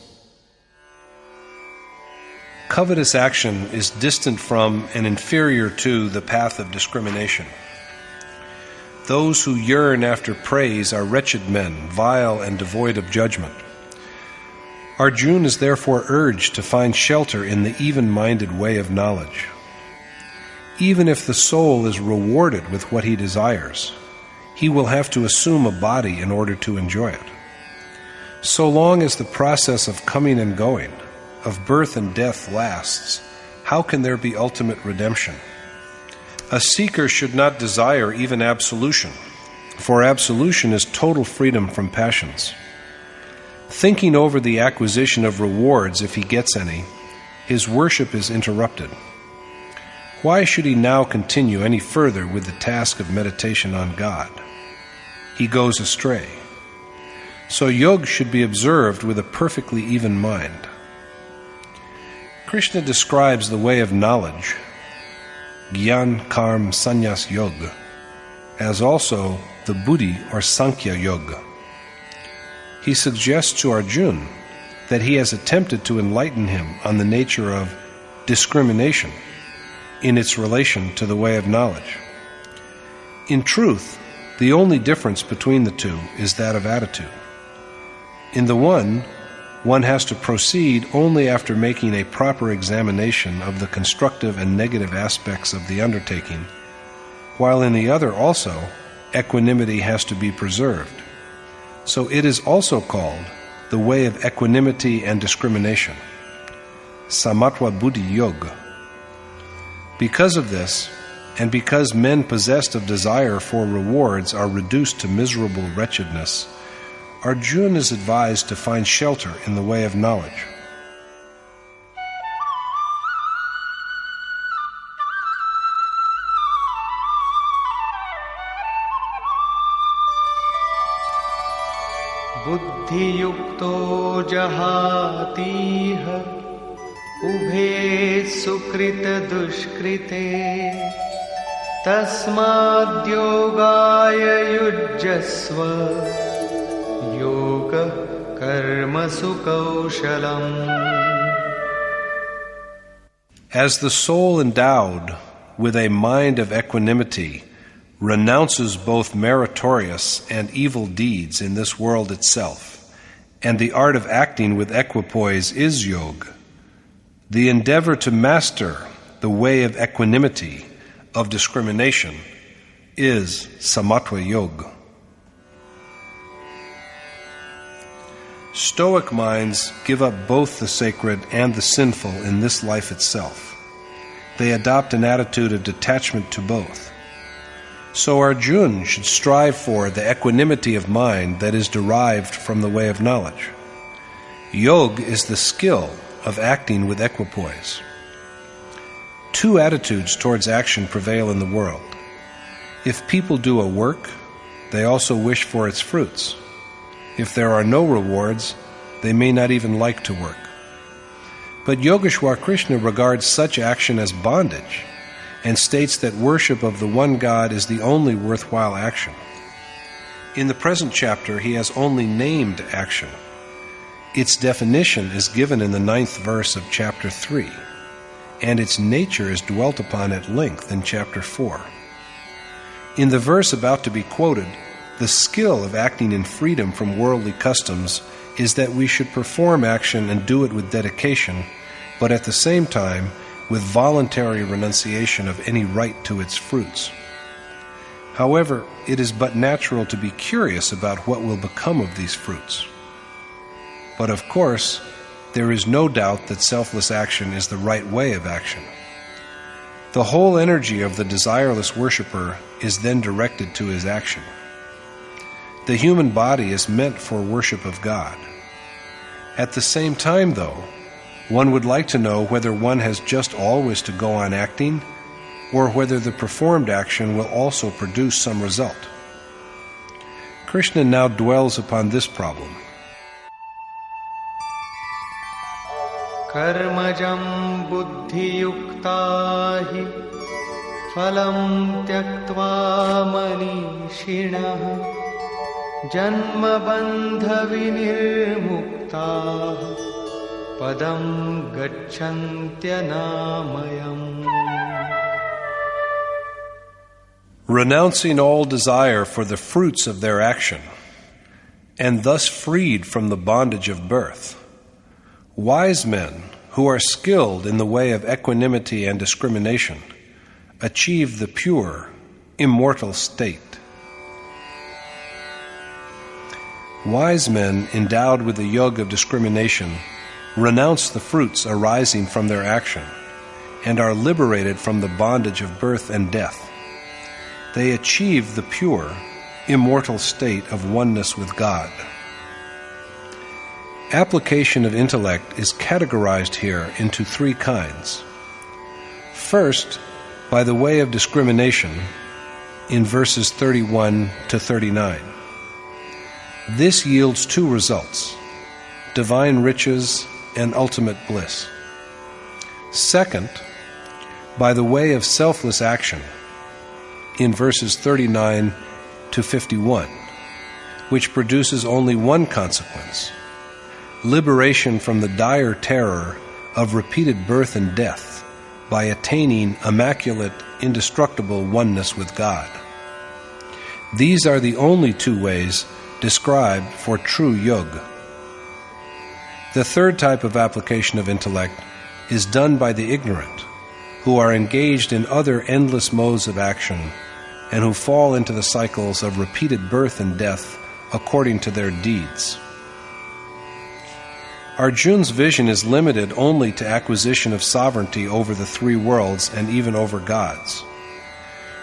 Covetous action is distant from and inferior to the path of discrimination. Those who yearn after praise are wretched men, vile and devoid of judgment. Arjuna is therefore urged to find shelter in the even-minded way of knowledge. Even if the soul is rewarded with what he desires, he will have to assume a body in order to enjoy it. So long as the process of coming and going, of birth and death lasts, how can there be ultimate redemption? A seeker should not desire even absolution, for absolution is total freedom from passions. Thinking over the acquisition of rewards, if he gets any, his worship is interrupted. Why should he now continue any further with the task of meditation on God? He goes astray. So yoga should be observed with a perfectly even mind. Krishna describes the way of knowledge, Gyan Karm Sannyas Yoga, as also the Buddhi or Sankhya Yoga. He suggests to Arjuna that he has attempted to enlighten him on the nature of discrimination in its relation to the way of knowledge. In truth, the only difference between the two is that of attitude. In the one has to proceed only after making a proper examination of the constructive and negative aspects of the undertaking, while in the other also, equanimity has to be preserved. So it is also called the way of equanimity and discrimination, Samatva Buddhi Yoga. Because of this, and because men possessed of desire for rewards are reduced to miserable wretchedness, Arjuna is advised to find shelter in the way of knowledge. Buddhiyukto jahatiha ubhe sukrita dushkrite tasmad yogaya yujjasva yoga karmasu kaushalam. As the soul endowed with a mind of equanimity renounces both meritorious and evil deeds in this world itself, and the art of acting with equipoise is yoga, the endeavor to master the way of equanimity, of discrimination, is samatva yoga. Stoic minds give up both the sacred and the sinful in this life itself. They adopt an attitude of detachment to both. So Arjuna should strive for the equanimity of mind that is derived from the way of knowledge. Yoga is the skill of acting with equipoise. Two attitudes towards action prevail in the world. If people do a work, they also wish for its fruits. If there are no rewards, they may not even like to work. But Yogeshwar Krishna regards such action as bondage and states that worship of the one God is the only worthwhile action. In the present chapter, he has only named action. Its definition is given in the 9th verse of chapter 3, and its nature is dwelt upon at length in chapter 4. In the verse about to be quoted, the skill of acting in freedom from worldly customs is that we should perform action and do it with dedication, but at the same time with voluntary renunciation of any right to its fruits. However, it is but natural to be curious about what will become of these fruits. But of course, there is no doubt that selfless action is the right way of action. The whole energy of the desireless worshipper is then directed to his action. The human body is meant for worship of God. At the same time, though, one would like to know whether one has just always to go on acting, or whether the performed action will also produce some result. Krishna now dwells upon this problem. Karmajam buddhiyukta hi phalam tyaktva manishinah janma bandha vinirmukta padam gacchantya-namayam. Renouncing all desire for the fruits of their action, and thus freed from the bondage of birth, wise men who are skilled in the way of equanimity and discrimination achieve the pure, immortal state. Wise men endowed with the yoga of discrimination renounce the fruits arising from their action and are liberated from the bondage of birth and death. They achieve the pure, immortal state of oneness with God. Application of intellect is categorized here into three kinds. First, by the way of discrimination, in verses 31 to 39. This yields two results: divine riches and ultimate bliss. Second, by the way of selfless action, in verses 39 to 51, which produces only one consequence: liberation from the dire terror of repeated birth and death by attaining immaculate, indestructible oneness with God. These are the only two ways described for true yoga. The third type of application of intellect is done by the ignorant, who are engaged in other endless modes of action and who fall into the cycles of repeated birth and death according to their deeds. Arjuna's vision is limited only to acquisition of sovereignty over the three worlds and even over gods.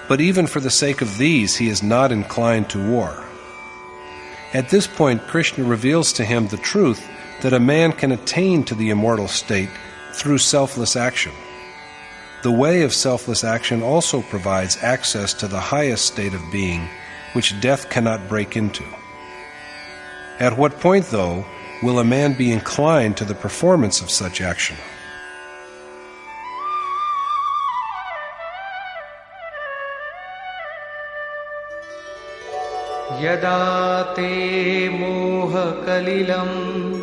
But even for the sake of these, he is not inclined to war. At this point, Krishna reveals to him the truth that a man can attain to the immortal state through selfless action. The way of selfless action also provides access to the highest state of being, which death cannot break into. At what point, though, will a man be inclined to the performance of such action? Yada te moha kalilam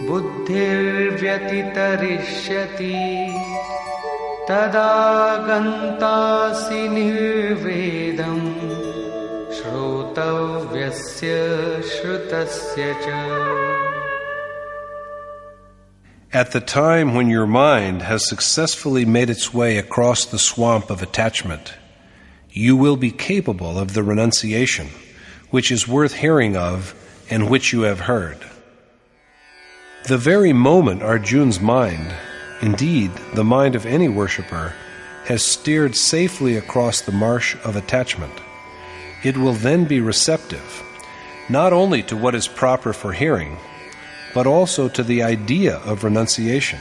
buddhir vyatitarishyati tada gantasi nirvedam shrotavyasya shrutasya cha. At the time when your mind has successfully made its way across the swamp of attachment, you will be capable of the renunciation, which is worth hearing of and which you have heard. The very moment Arjuna's mind, indeed the mind of any worshipper, has steered safely across the marsh of attachment, it will then be receptive, not only to what is proper for hearing, but also to the idea of renunciation,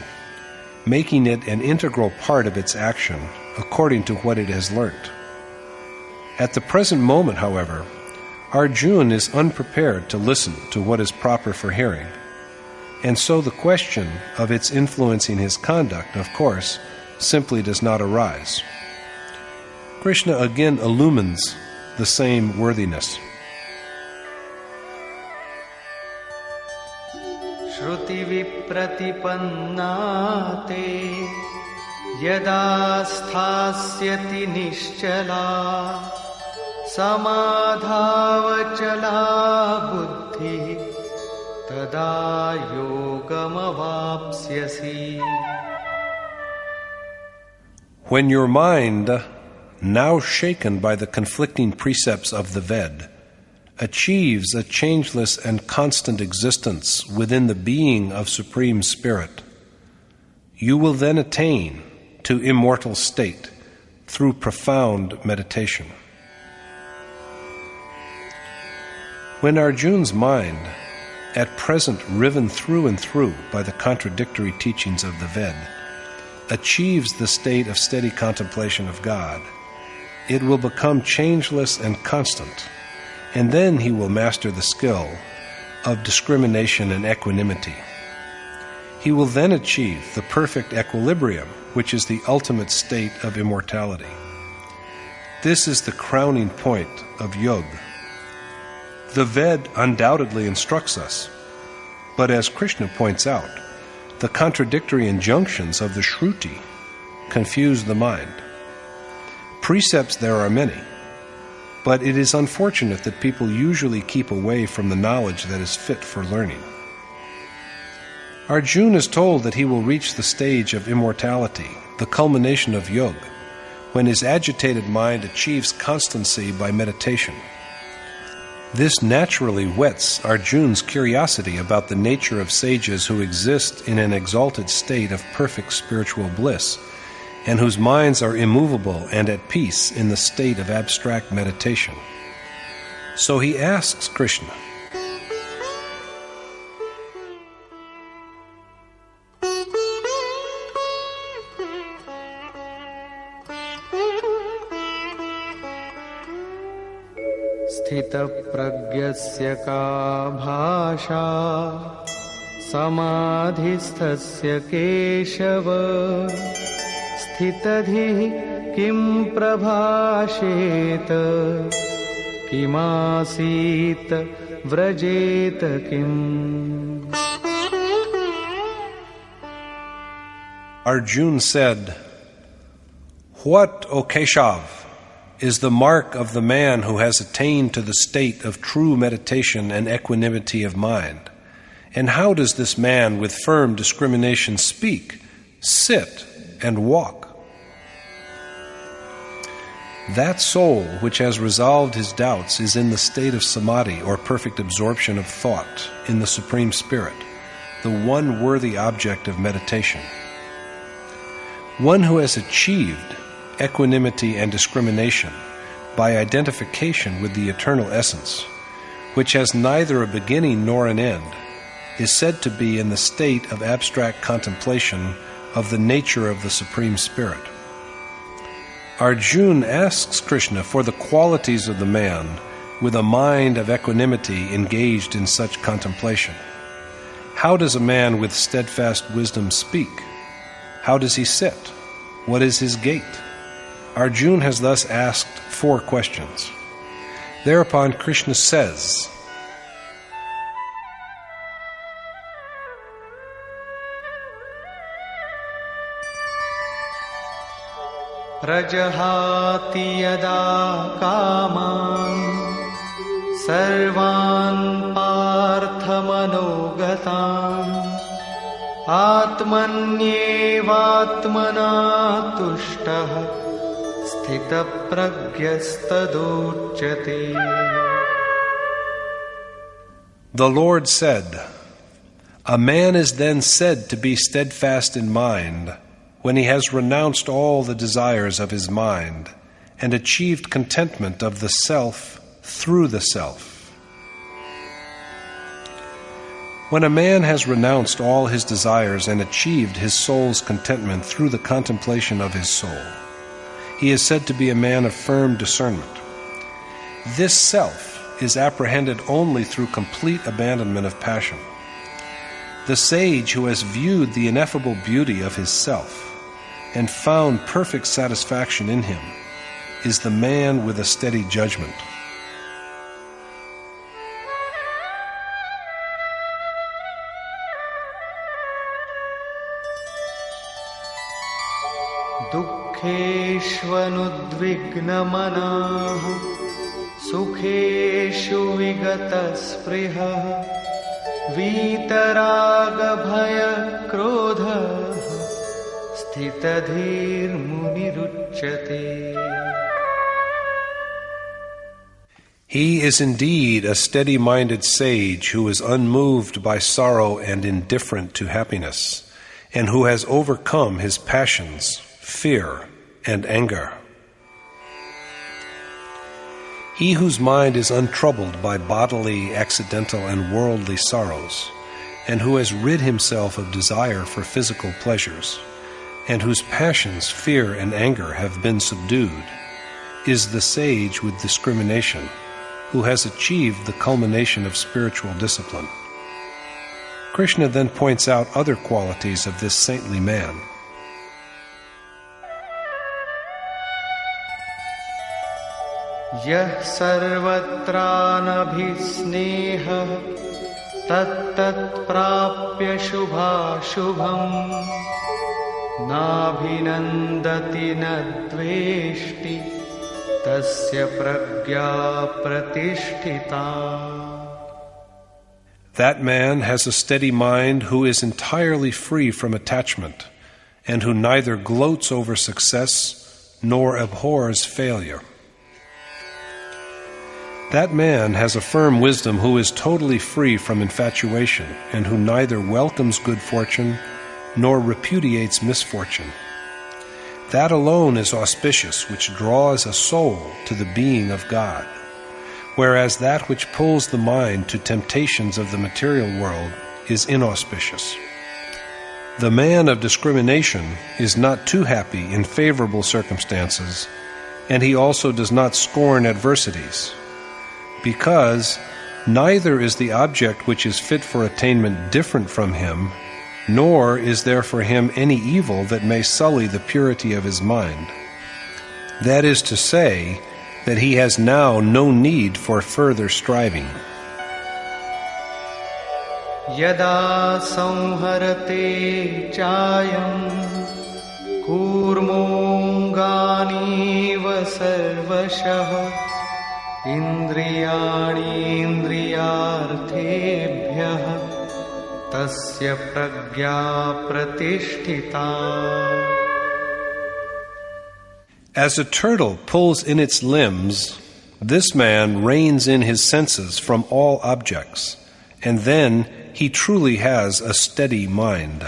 making it an integral part of its action according to what it has learnt. At the present moment, however, Arjuna is unprepared to listen to what is proper for hearing, and so the question of its influencing his conduct, of course, simply does not arise. Krishna again illumines the same worthiness. Shruti vipratipanna te yada sthasyati nischala samadhavachala buddhi tada yogamavapsyasi. When your mind, now shaken by the conflicting precepts of the Ved, achieves a changeless and constant existence within the being of Supreme Spirit, you will then attain to immortal state through profound meditation. When Arjuna's mind, at present riven through and through by the contradictory teachings of the Ved, achieves the state of steady contemplation of God, it will become changeless and constant, and then he will master the skill of discrimination and equanimity. He will then achieve the perfect equilibrium, which is the ultimate state of immortality. This is the crowning point of yoga. The Ved undoubtedly instructs us, but as Krishna points out, the contradictory injunctions of the Shruti confuse the mind. Precepts there are many, but it is unfortunate that people usually keep away from the knowledge that is fit for learning. Arjuna is told that he will reach the stage of immortality, the culmination of yoga, when his agitated mind achieves constancy by meditation. This naturally whets Arjuna's curiosity about the nature of sages who exist in an exalted state of perfect spiritual bliss, and whose minds are immovable and at peace in the state of abstract meditation. So he asks Krishna, स्थितप्रज्ञस्य का भाषा समाधिस्थस्य केशव स्थितधिः किं प्रभाषेत किमासीत व्रजेत किम्. Arjuna said, "What, O Keshav, is the mark of the man who has attained to the state of true meditation and equanimity of mind? And how does this man with firm discrimination speak, sit, and walk?" That soul which has resolved his doubts is in the state of samadhi, or perfect absorption of thought, in the Supreme Spirit, the one worthy object of meditation. One who has achieved equanimity and discrimination by identification with the eternal essence, which has neither a beginning nor an end, is said to be in the state of abstract contemplation of the nature of the Supreme Spirit. Arjuna asks Krishna for the qualities of the man with a mind of equanimity engaged in such contemplation. How does a man with steadfast wisdom speak? How does he sit? What is his gait? Arjuna has thus asked 4 questions. Thereupon Krishna says, प्रजहाति यदा कामान् सर्वान् पार्थमनोगतान् आत्मन्येवात्मना तुष्टः स्थितप्रज्ञस्तदुच्यते. The Lord said, "A man is then said to be steadfast in mind when he has renounced all the desires of his mind and achieved contentment of the self through the self." When a man has renounced all his desires and achieved his soul's contentment through the contemplation of his soul, he is said to be a man of firm discernment. This self is apprehended only through complete abandonment of passion. The sage who has viewed the ineffable beauty of his self and found perfect satisfaction in him is the man with a steady judgment. दुःखेष्वनुद्विग्नमनः सुखेषु विगतस्पृहः वीतरागभयक्रोधः स्थितधीर्मुनिरुच्यते. He is indeed a steady-minded sage who is unmoved by sorrow and indifferent to happiness, and who has overcome his passions, fear, and anger. He whose mind is untroubled by bodily, accidental, and worldly sorrows, and who has rid himself of desire for physical pleasures, and whose passions, fear, and anger have been subdued, is the sage with discrimination, who has achieved the culmination of spiritual discipline. Krishna then points out other qualities of this saintly man. यः सर्वत्रानभिस्नेहः तत्तत्प्राप्य शुभाशुभम् नाभिनन्दति न द्वेष्टि तस्य प्रज्ञा प्रतिष्ठिता. That man has a steady mind who is entirely free from attachment, and who neither gloats over success nor abhors failure. That man has a firm wisdom who is totally free from infatuation, and who neither welcomes good fortune nor repudiates misfortune. That alone is auspicious which draws a soul to the being of God, whereas that which pulls the mind to temptations of the material world is inauspicious. The man of discrimination is not too happy in favorable circumstances, and he also does not scorn adversities. because neither is the object which is fit for attainment different from him, nor is there for him any evil that may sully the purity of his mind. That is to say, that he has now no need for further striving. Yada samharate chayam kurmonganiva sarvashah indriyani indriyarthebhyah tasya pragya pratisthita. As a turtle pulls in its limbs, this man reins in his senses from all objects, and then he truly has a steady mind.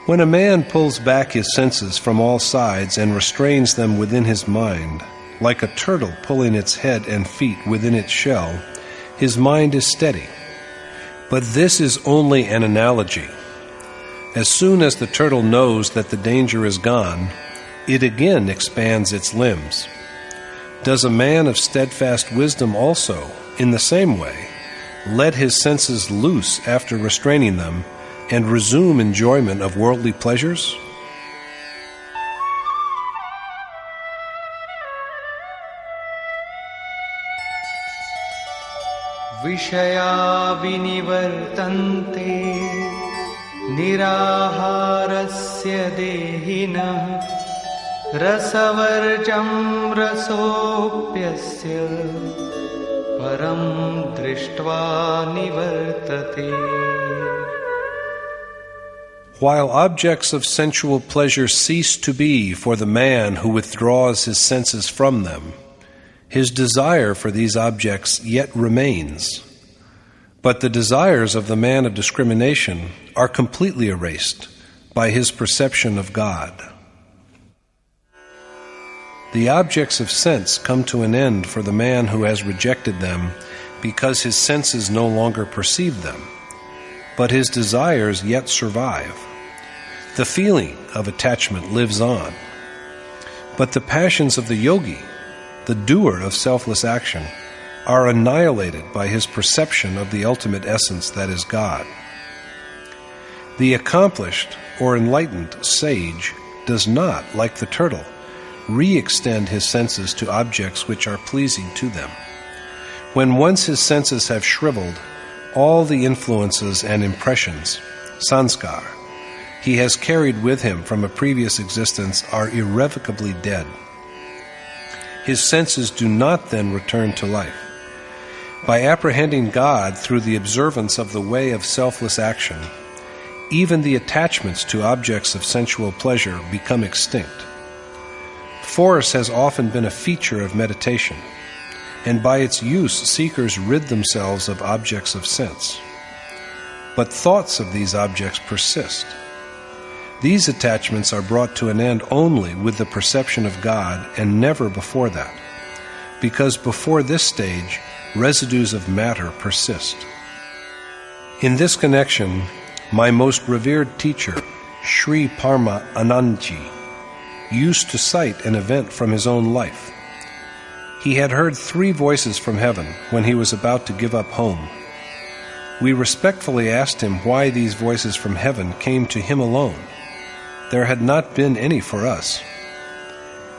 When a man pulls back his senses from all sides and restrains them within his mind, like a turtle pulling its head and feet within its shell, his mind is steady. But this is only an analogy. As soon as the turtle knows that the danger is gone, it again expands its limbs. Does a man of steadfast wisdom also, in the same way, let his senses loose after restraining them and resume enjoyment of worldly pleasures? Vishaya vinivartante niraharasya dehinah rasavarjam rasopyasya param drishtva nivartate. While objects of sensual pleasure cease to be for the man who withdraws his senses from them, his desire for these objects yet remains. But the desires of the man of discrimination are completely erased by his perception of God. The objects of sense come to an end for the man who has rejected them because his senses no longer perceive them, but his desires yet survive. The feeling of attachment lives on. But the passions of the yogi, the doer of selfless action, are annihilated by his perception of the ultimate essence that is God. The accomplished or enlightened sage does not, like the turtle, re-extend his senses to objects which are pleasing to them. When once his senses have shriveled, all the influences and impressions, sanskar, he has carried with him from a previous existence are irrevocably dead. His senses do not then return to life. By apprehending God through the observance of the way of selfless action, even the attachments to objects of sensual pleasure become extinct. Force has often been a feature of meditation, and by its use seekers rid themselves of objects of sense. But thoughts of these objects persist. These attachments are brought to an end only with the perception of God and never before that, because before this stage, residues of matter persist. In this connection, my most revered teacher, Sri Parma Anandji, used to cite an event from his own life. He had heard 3 voices from heaven when he was about to give up home. We respectfully asked him why these voices from heaven came to him alone. There had not been any for us.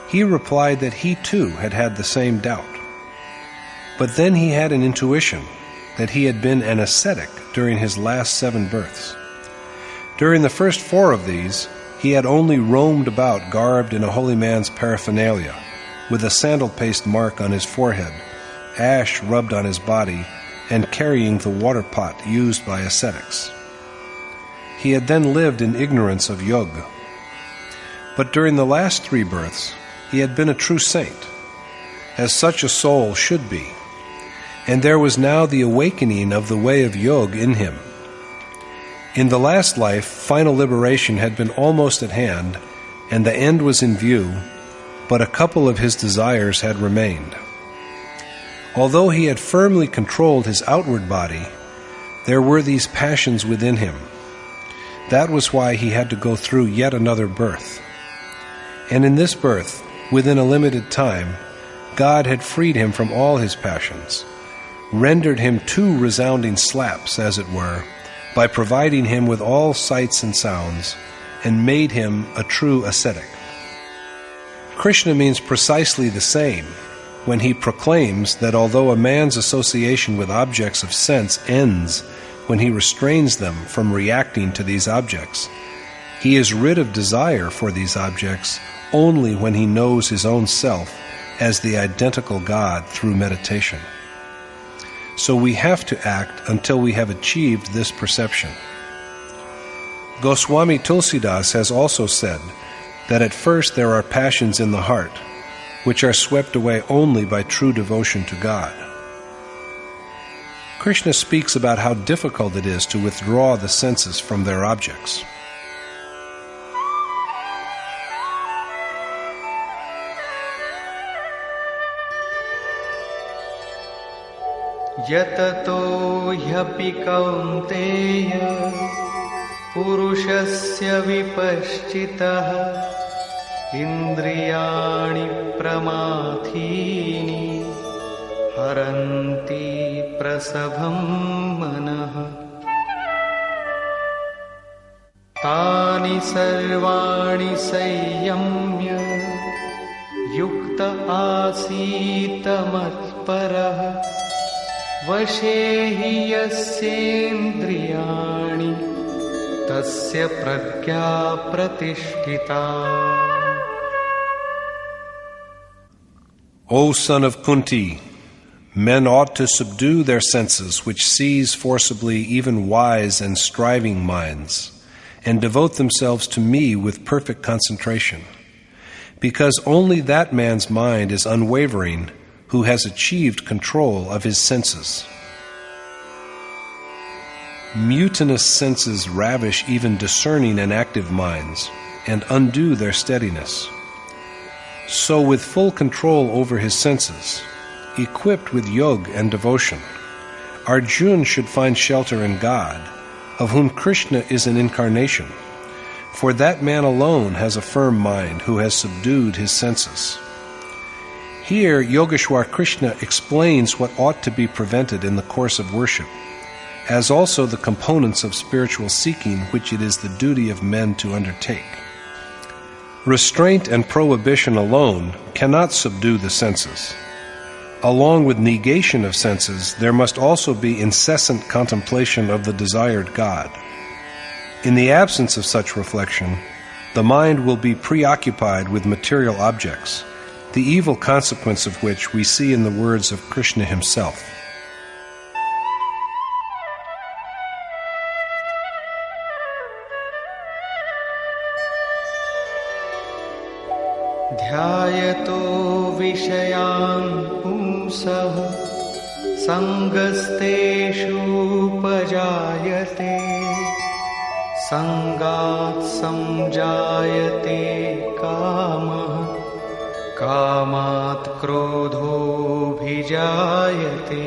He replied that he too had had the same doubt. But then he had an intuition that he had been an ascetic during his last 7 births. During the first 4 of these, he had only roamed about garbed in a holy man's paraphernalia, with a sandal paste mark on his forehead, ash rubbed on his body, and carrying the water pot used by ascetics. He had then lived in ignorance of yoga. But during the last 3 births, he had been a true saint, as such a soul should be, and there was now the awakening of the way of yoga in him. In the last life, final liberation had been almost at hand, and the end was in view, but a couple of his desires had remained. Although he had firmly controlled his outward body, there were these passions within him. That was why he had to go through yet another birth. And in this birth, within a limited time, God had freed him from all his passions, rendered him 2 resounding slaps, as it were, by providing him with all sights and sounds, and made him a true ascetic. Krishna means precisely the same when he proclaims that although a man's association with objects of sense ends when he restrains them from reacting to these objects, he is rid of desire for these objects only when he knows his own self as the identical God through meditation. So we have to act until we have achieved this perception. Goswami Tulsidas has also said that at first there are passions in the heart, which are swept away only by true devotion to God. Krishna speaks about how difficult it is to withdraw the senses from their objects. यततो ह्यपि कौन्तेय पुरुषस्य विपश्चितः इन्द्रियाणि प्रमाथीनि हरन्ति प्रसभं मनः तानि सर्वाणि संयम्य युक्त आसीत मत्परः वशे हि यस्येन्द्रियाणि तस्य प्रज्ञा प्रतिष्ठिता. O son of Kunti, men ought to subdue their senses, which seize forcibly even wise and striving minds, and devote themselves to me with perfect concentration, because only that man's mind is unwavering who has achieved control of his senses. Mutinous senses ravish even discerning and active minds, and undo their steadiness. So with full control over his senses, equipped with yoga and devotion, Arjuna should find shelter in God, of whom Krishna is an incarnation, for that man alone has a firm mind who has subdued his senses. Here, Yogeshwar Krishna explains what ought to be prevented in the course of worship, as also the components of spiritual seeking which it is the duty of men to undertake. Restraint and prohibition alone cannot subdue the senses. Along with negation of senses, there must also be incessant contemplation of the desired God. In the absence of such reflection, the mind will be preoccupied with material objects, the evil consequence of which we see in the words of Krishna himself. ध्यायतो विषयान् पुंसः संगस्तेषूपजायते संगात् संजायते कामः कामात् क्रोधोऽभिजायते.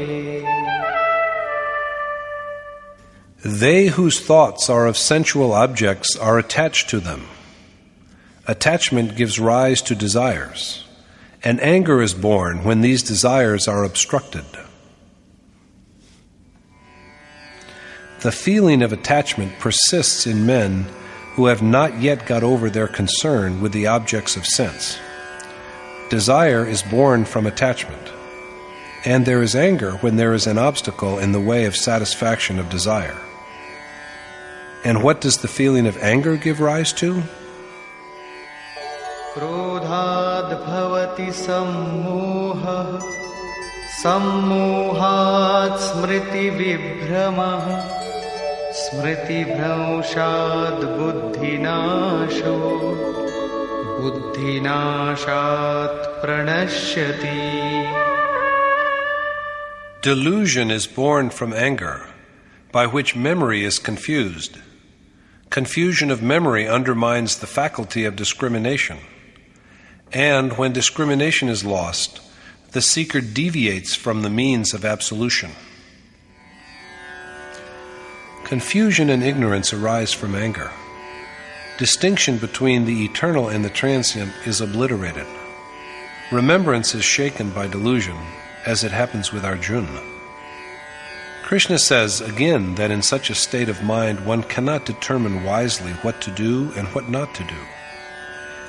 They whose thoughts are of sensual objects are attached to them. Attachment gives rise to desires, and anger is born when these desires are obstructed. The feeling of attachment persists in men who have not yet got over their concern with the objects of sense. Desire is born from attachment, and there is anger when there is an obstacle in the way of satisfaction of desire. And what does the feeling of anger give rise to? क्रोधाद् भवति सम्मोहः सम्मोहात् स्मृतिविभ्रमः स्मृतिभ्रंशात् बुद्धिनाशो बुद्धिनाशात् प्रणश्यति. Delusion is born from anger, by which memory is confused. Confusion of memory undermines the faculty of discrimination. And when discrimination is lost, the seeker deviates from the means of absolution. Confusion and ignorance arise from anger. Distinction between the eternal and the transient is obliterated. Remembrance is shaken by delusion, as it happens with Arjuna. Krishna says again that in such a state of mind one cannot determine wisely what to do and what not to do.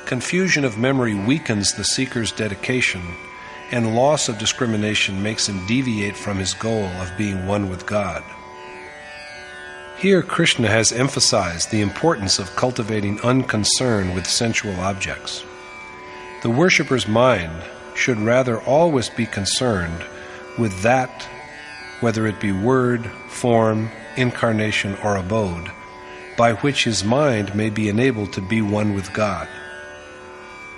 Confusion of memory weakens the seeker's dedication, and loss of discrimination makes him deviate from his goal of being one with God. Here Krishna has emphasized the importance of cultivating unconcern with sensual objects. The worshipper's mind should rather always be concerned with that, whether it be word, form, incarnation, or abode, by which his mind may be enabled to be one with God.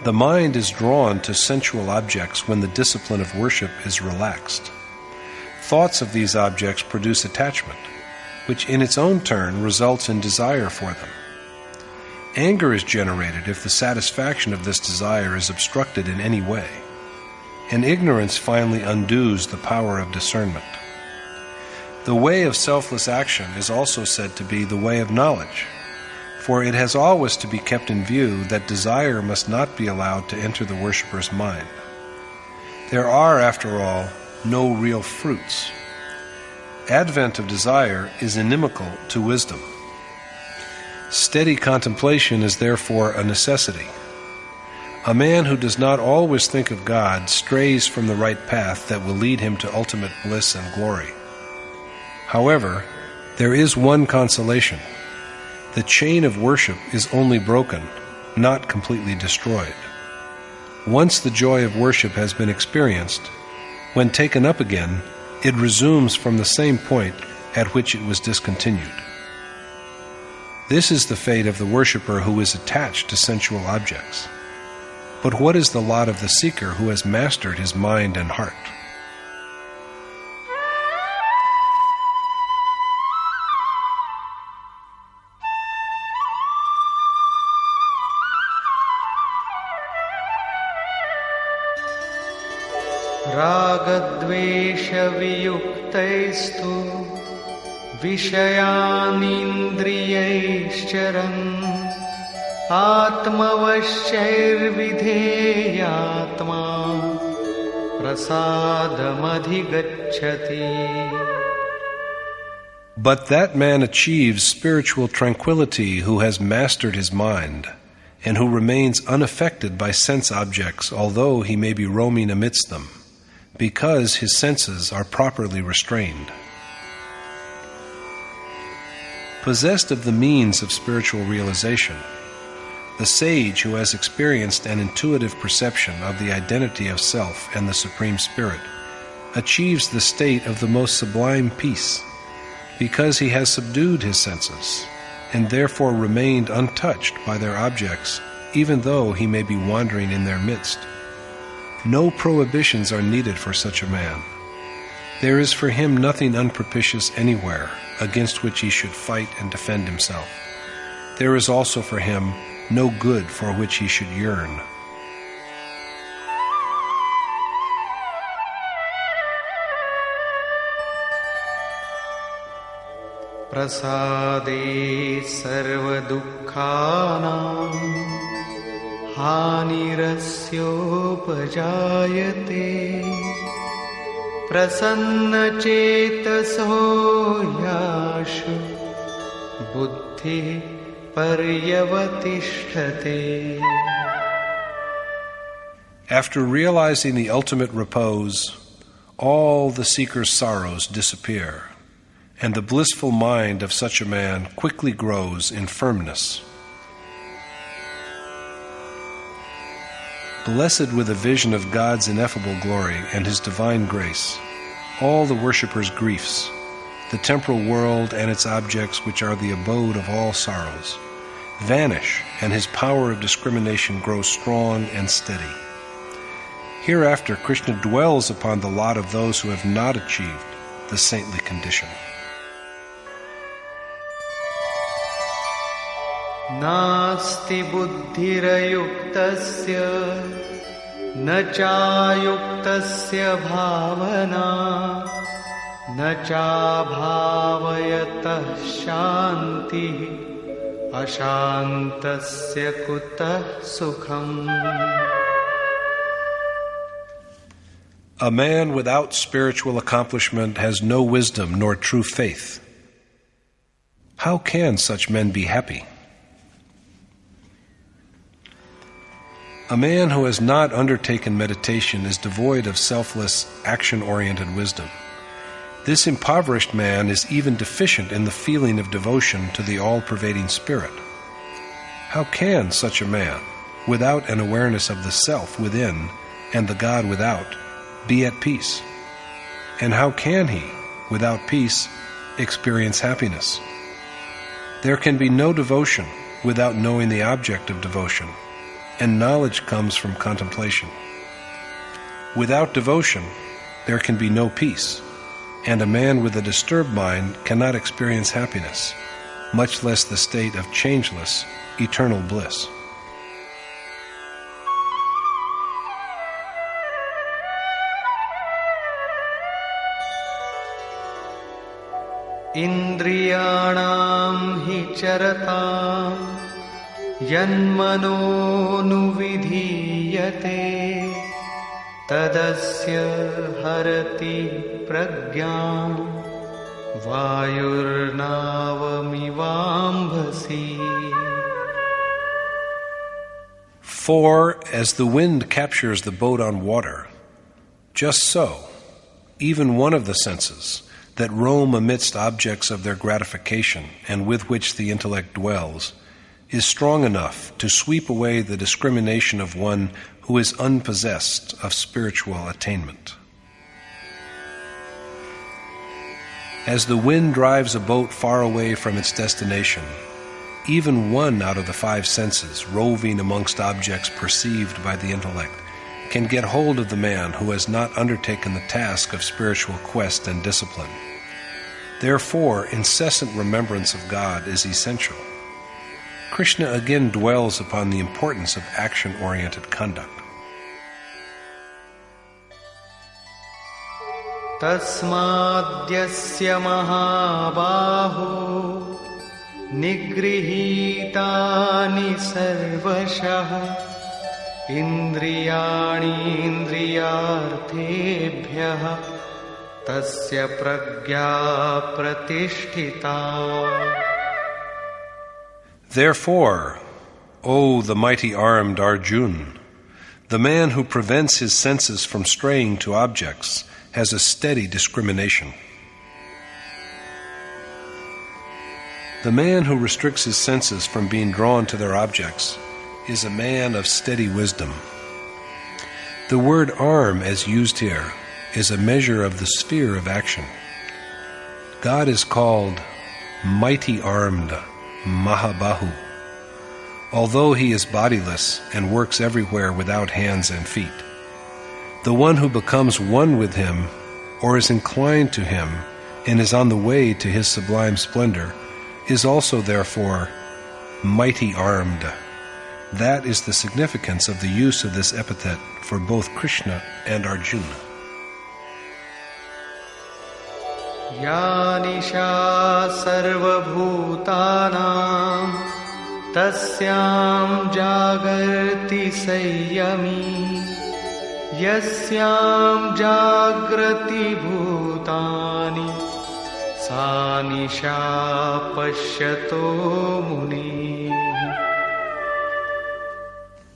The mind is drawn to sensual objects when the discipline of worship is relaxed. Thoughts of these objects produce attachment, which in its own turn results in desire for them. Anger is generated if the satisfaction of this desire is obstructed in any way, and ignorance finally undoes the power of discernment. The way of selfless action is also said to be the way of knowledge, for it has always to be kept in view that desire must not be allowed to enter the worshipper's mind. There are, after all, no real fruits. Advent of desire is inimical to wisdom. Steady contemplation is therefore a necessity. A man who does not always think of God strays from the right path that will lead him to ultimate bliss and glory. However, there is one consolation. The chain of worship is only broken, not completely destroyed. Once the joy of worship has been experienced, when taken up again, it resumes from the same point at which it was discontinued. This is the fate of the worshipper who is attached to sensual objects. But what is the lot of the seeker who has mastered his mind and heart? रागद्वेषवियुक्तैस्तु विषयानिन्द्रियैश्चरन् आत्मवश्यैर्विधेयात्मा प्रसादमधिगच्छति. But that man achieves spiritual tranquility who has mastered his mind, and who remains unaffected by sense objects, although he may be roaming amidst them, because his senses are properly restrained. Possessed of the means of spiritual realization, the sage who has experienced an intuitive perception of the identity of self and the Supreme Spirit achieves the state of the most sublime peace, because he has subdued his senses and therefore remained untouched by their objects, even though he may be wandering in their midst. No prohibitions are needed for such a man. There is for him nothing unpropitious anywhere against which he should fight and defend himself. There is also for him no good for which he should yearn. Prasade sarva dukkhanam hanirasyopajayate prasanna chetaso yashu buddhi paryavatishthate. After realizing the ultimate repose, all the seeker's sorrows disappear, and the blissful mind of such a man quickly grows in firmness. Blessed with a vision of God's ineffable glory and His divine grace, all the worshipper's griefs, the temporal world and its objects, which are the abode of all sorrows, vanish, and his power of discrimination grows strong and steady. Hereafter, Krishna dwells upon the lot of those who have not achieved the saintly condition. Nasti buddhirayuktasya na chayuktasya bhavana na chabhavayatah shanti ashantasya kutah sukham. A man without spiritual accomplishment has no wisdom nor true faith. How can such men be happy? A man who has not undertaken meditation is devoid of selfless, action-oriented wisdom. This impoverished man is even deficient in the feeling of devotion to the all-pervading Spirit. How can such a man, without an awareness of the self within and the God without, be at peace? And how can he, without peace, experience happiness? There can be no devotion without knowing the object of devotion, and knowledge comes from contemplation. Without devotion, there can be no peace, and a man with a disturbed mind cannot experience happiness, much less the state of changeless, eternal bliss. Indriyanam hi charatam yanmanonuvidhiyate tadasya harati pragyam vayurnavamivambhasi. For, as the wind captures the boat on water, just so, even one of the senses, that roam amidst objects of their gratification and with which the intellect dwells, is strong enough to sweep away the discrimination of one who is unpossessed of spiritual attainment. As the wind drives a boat far away from its destination, even one out of the five senses, roving amongst objects perceived by the intellect, can get hold of the man who has not undertaken the task of spiritual quest and discipline. Therefore, incessant remembrance of God is essential. Krishna again dwells upon the importance of action-oriented conduct. Tasmadyasya mahabaho nigrihitani sarvashah indriyani indriyarthebhyah tasya pragya pratisthita. Therefore, O the mighty-armed Arjun, the man who prevents his senses from straying to objects has a steady discrimination. The man who restricts his senses from being drawn to their objects is a man of steady wisdom. The word arm, as used here, is a measure of the sphere of action. God is called mighty-armed, Mahabahu, although he is bodiless and works everywhere without hands and feet. The one who becomes one with him, or is inclined to him, and is on the way to his sublime splendor, is also therefore mighty-armed. That is the significance of the use of this epithet for both Krishna and Arjuna. Ya nisha sarvabhutanam tasyam jagarti sayyami yasyam jagrati bhutani sa nisha pashyato muni.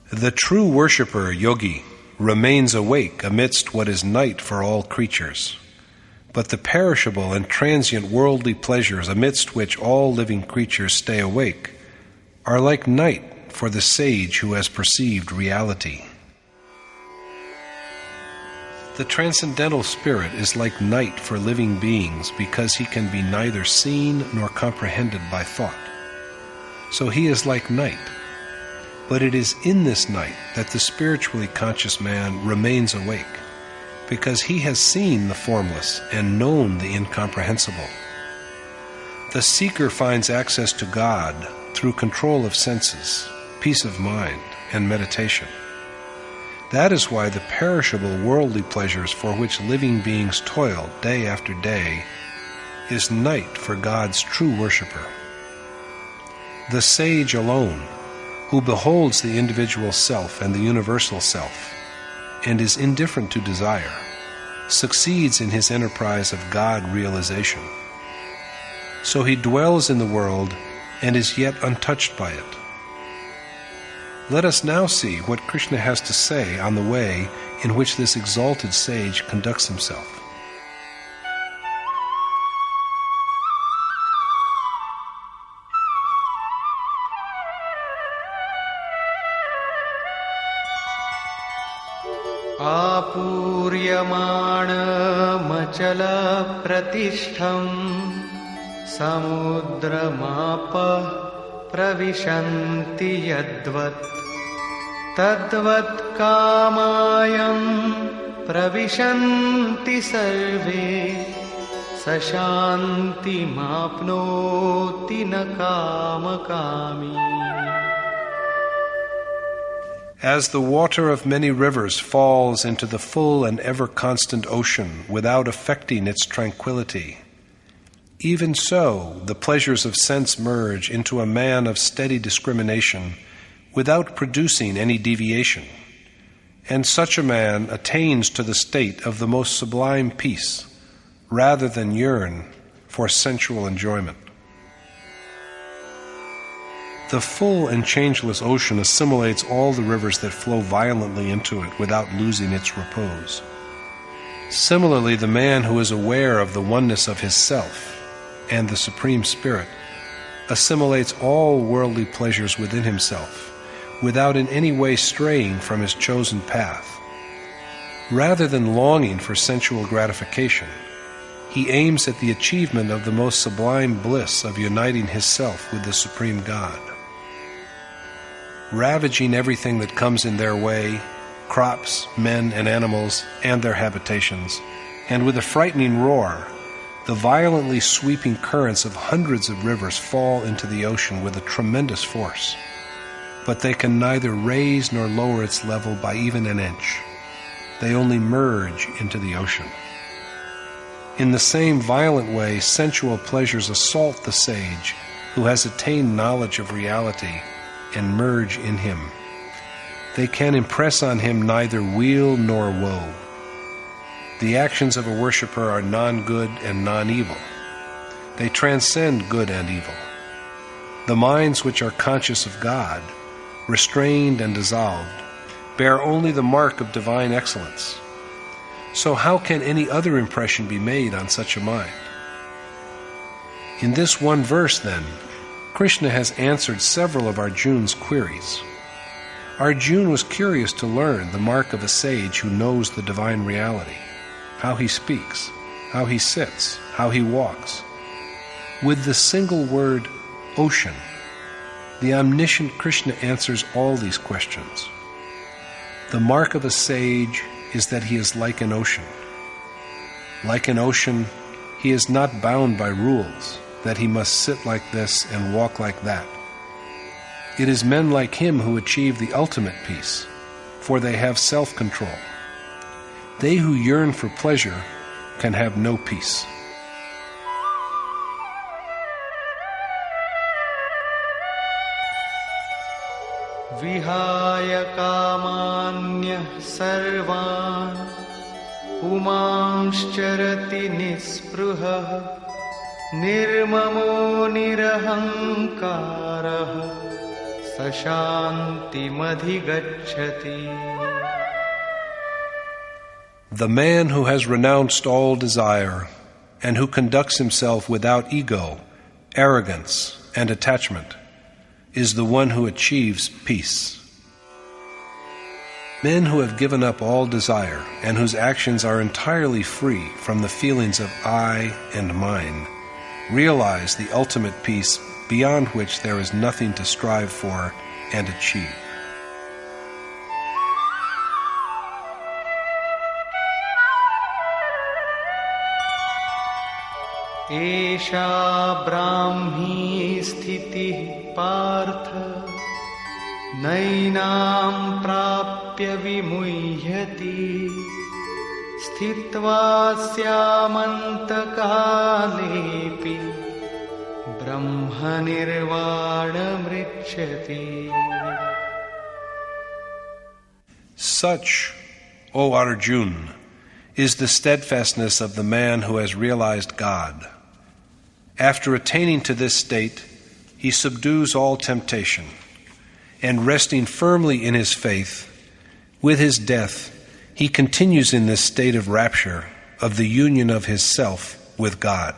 The true worshipper, yogi, remains awake amidst what is night for all creatures. But the perishable and transient worldly pleasures amidst which all living creatures stay awake are like night for the sage who has perceived reality. The transcendental spirit is like night for living beings because he can be neither seen nor comprehended by thought. So he is like night. But it is in this night that the spiritually conscious man remains awake, because he has seen the formless and known the incomprehensible. The seeker finds access to God through control of senses, peace of mind, and meditation. That is why the perishable worldly pleasures for which living beings toil day after day is night for God's true worshipper. The sage alone, who beholds the individual self and the universal self, and is indifferent to desire, succeeds in his enterprise of God realization. So he dwells in the world and is yet untouched by it. Let us now see what Krishna has to say on the way in which this exalted sage conducts himself. आपूर्यमाणमचलप्रतिष्ठम् समुद्रमापः प्रविशन्ति यद्वत् तद्वत् कामायं प्रविशन्ति सर्वे स शान्तिमाप्नोति न कामकामी. As the water of many rivers falls into the full and ever-constant ocean without affecting its tranquility, even so the pleasures of sense merge into a man of steady discrimination without producing any deviation, and such a man attains to the state of the most sublime peace rather than yearn for sensual enjoyment. The full and changeless ocean assimilates all the rivers that flow violently into it without losing its repose. Similarly, the man who is aware of the oneness of his self and the Supreme Spirit assimilates all worldly pleasures within himself without in any way straying from his chosen path. Rather than longing for sensual gratification, he aims at the achievement of the most sublime bliss of uniting his self with the Supreme God. Ravaging everything that comes in their way, crops, men, and animals, and their habitations, and with a frightening roar, the violently sweeping currents of hundreds of rivers fall into the ocean with a tremendous force, but they can neither raise nor lower its level by even an inch. They only merge into the ocean. In the same violent way, sensual pleasures assault the sage who has attained knowledge of reality and merge in him. They can impress on him neither weal nor woe. The actions of a worshipper are non-good and non-evil. They transcend good and evil. The minds which are conscious of God, restrained and dissolved, bear only the mark of divine excellence. So how can any other impression be made on such a mind? In this one verse, then, Krishna has answered several of Arjuna's queries. Arjuna was curious to learn the mark of a sage who knows the divine reality, how he speaks, how he sits, how he walks. With the single word, ocean, the omniscient Krishna answers all these questions. The mark of a sage is that he is like an ocean. Like an ocean, he is not bound by rules, that he must sit like this and walk like that. It is men like him who achieve the ultimate peace, for they have self-control. They who yearn for pleasure can have no peace. Vihaya kamanyah sarvan pumanscharati nispruhah nirmamo nirahankarah sashantimadhigacchati. The man who has renounced all desire and who conducts himself without ego, arrogance, and attachment is the one who achieves peace. Men who have given up all desire and whose actions are entirely free from the feelings of I and mine realize the ultimate peace beyond which there is nothing to strive for and achieve. Esha brahmi sthiti partha nainam prapya vimuhyati sthitva syamantakaalepi brahma nirvana mrichyati. Such, O Arjuna, is the steadfastness of the man who has realized God. After attaining to this state, he subdues all temptation, and resting firmly in his faith, with his death, he continues in this state of rapture of the union of his self with God.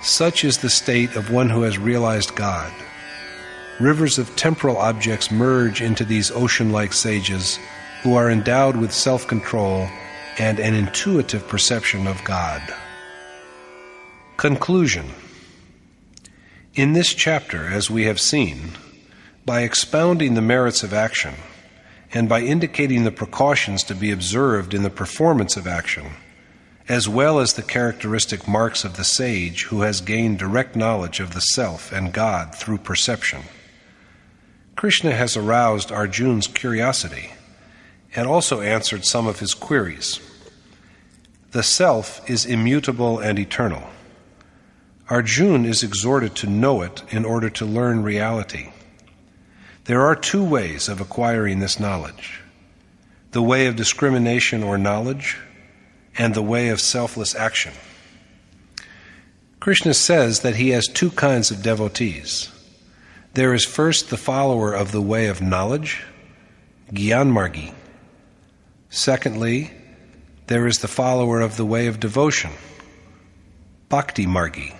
Such is the state of one who has realized God. Rivers of temporal objects merge into these ocean-like sages who are endowed with self-control and an intuitive perception of God. Conclusion. In this chapter, as we have seen, by expounding the merits of action and by indicating the precautions to be observed in the performance of action, as well as the characteristic marks of the sage who has gained direct knowledge of the self and God through perception, Krishna has aroused Arjuna's curiosity and also answered some of his queries. The self is immutable and eternal. Arjuna is exhorted to know it in order to learn reality. There are two ways of acquiring this knowledge: the way of discrimination or knowledge, and the way of selfless action. Krishna says that he has two kinds of devotees. There is first the follower of the way of knowledge, Gyanmargi. Secondly, there is the follower of the way of devotion, Bhakti Margi.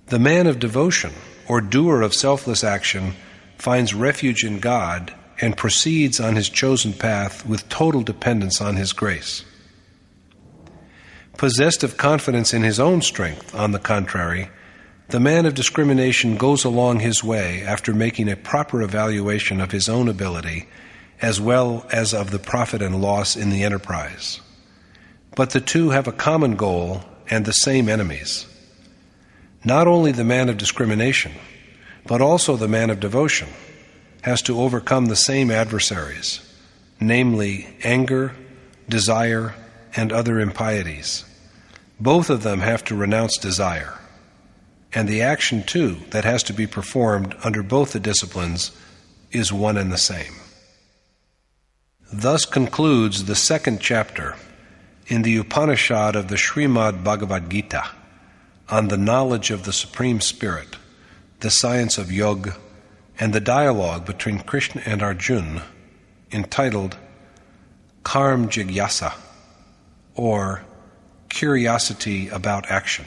The man of devotion, or doer of selfless action, finds refuge in God and proceeds on his chosen path with total dependence on his grace. Possessed of confidence in his own strength, on the contrary, the man of discrimination goes along his way after making a proper evaluation of his own ability as well as of the profit and loss in the enterprise. But the two have a common goal and the same enemies. Not only the man of discrimination, but also the man of devotion has to overcome the same adversaries, namely anger, desire, and other impieties. Both of them have to renounce desire, and the action, too, that has to be performed under both the disciplines is one and the same. Thus concludes the second chapter in the Upanishad of the Srimad Bhagavad Gita on the knowledge of the Supreme Spirit, the science of yoga, and the dialogue between Krishna and Arjuna, entitled Karma Jigyasa, or Curiosity about Action.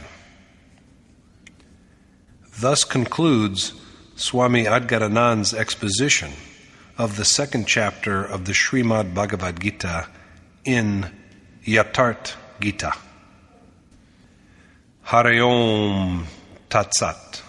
Thus concludes Swami Adgaranand's exposition of the second chapter of the Srimad Bhagavad Gita in Yatharth Gita. Hare Om Tat Sat.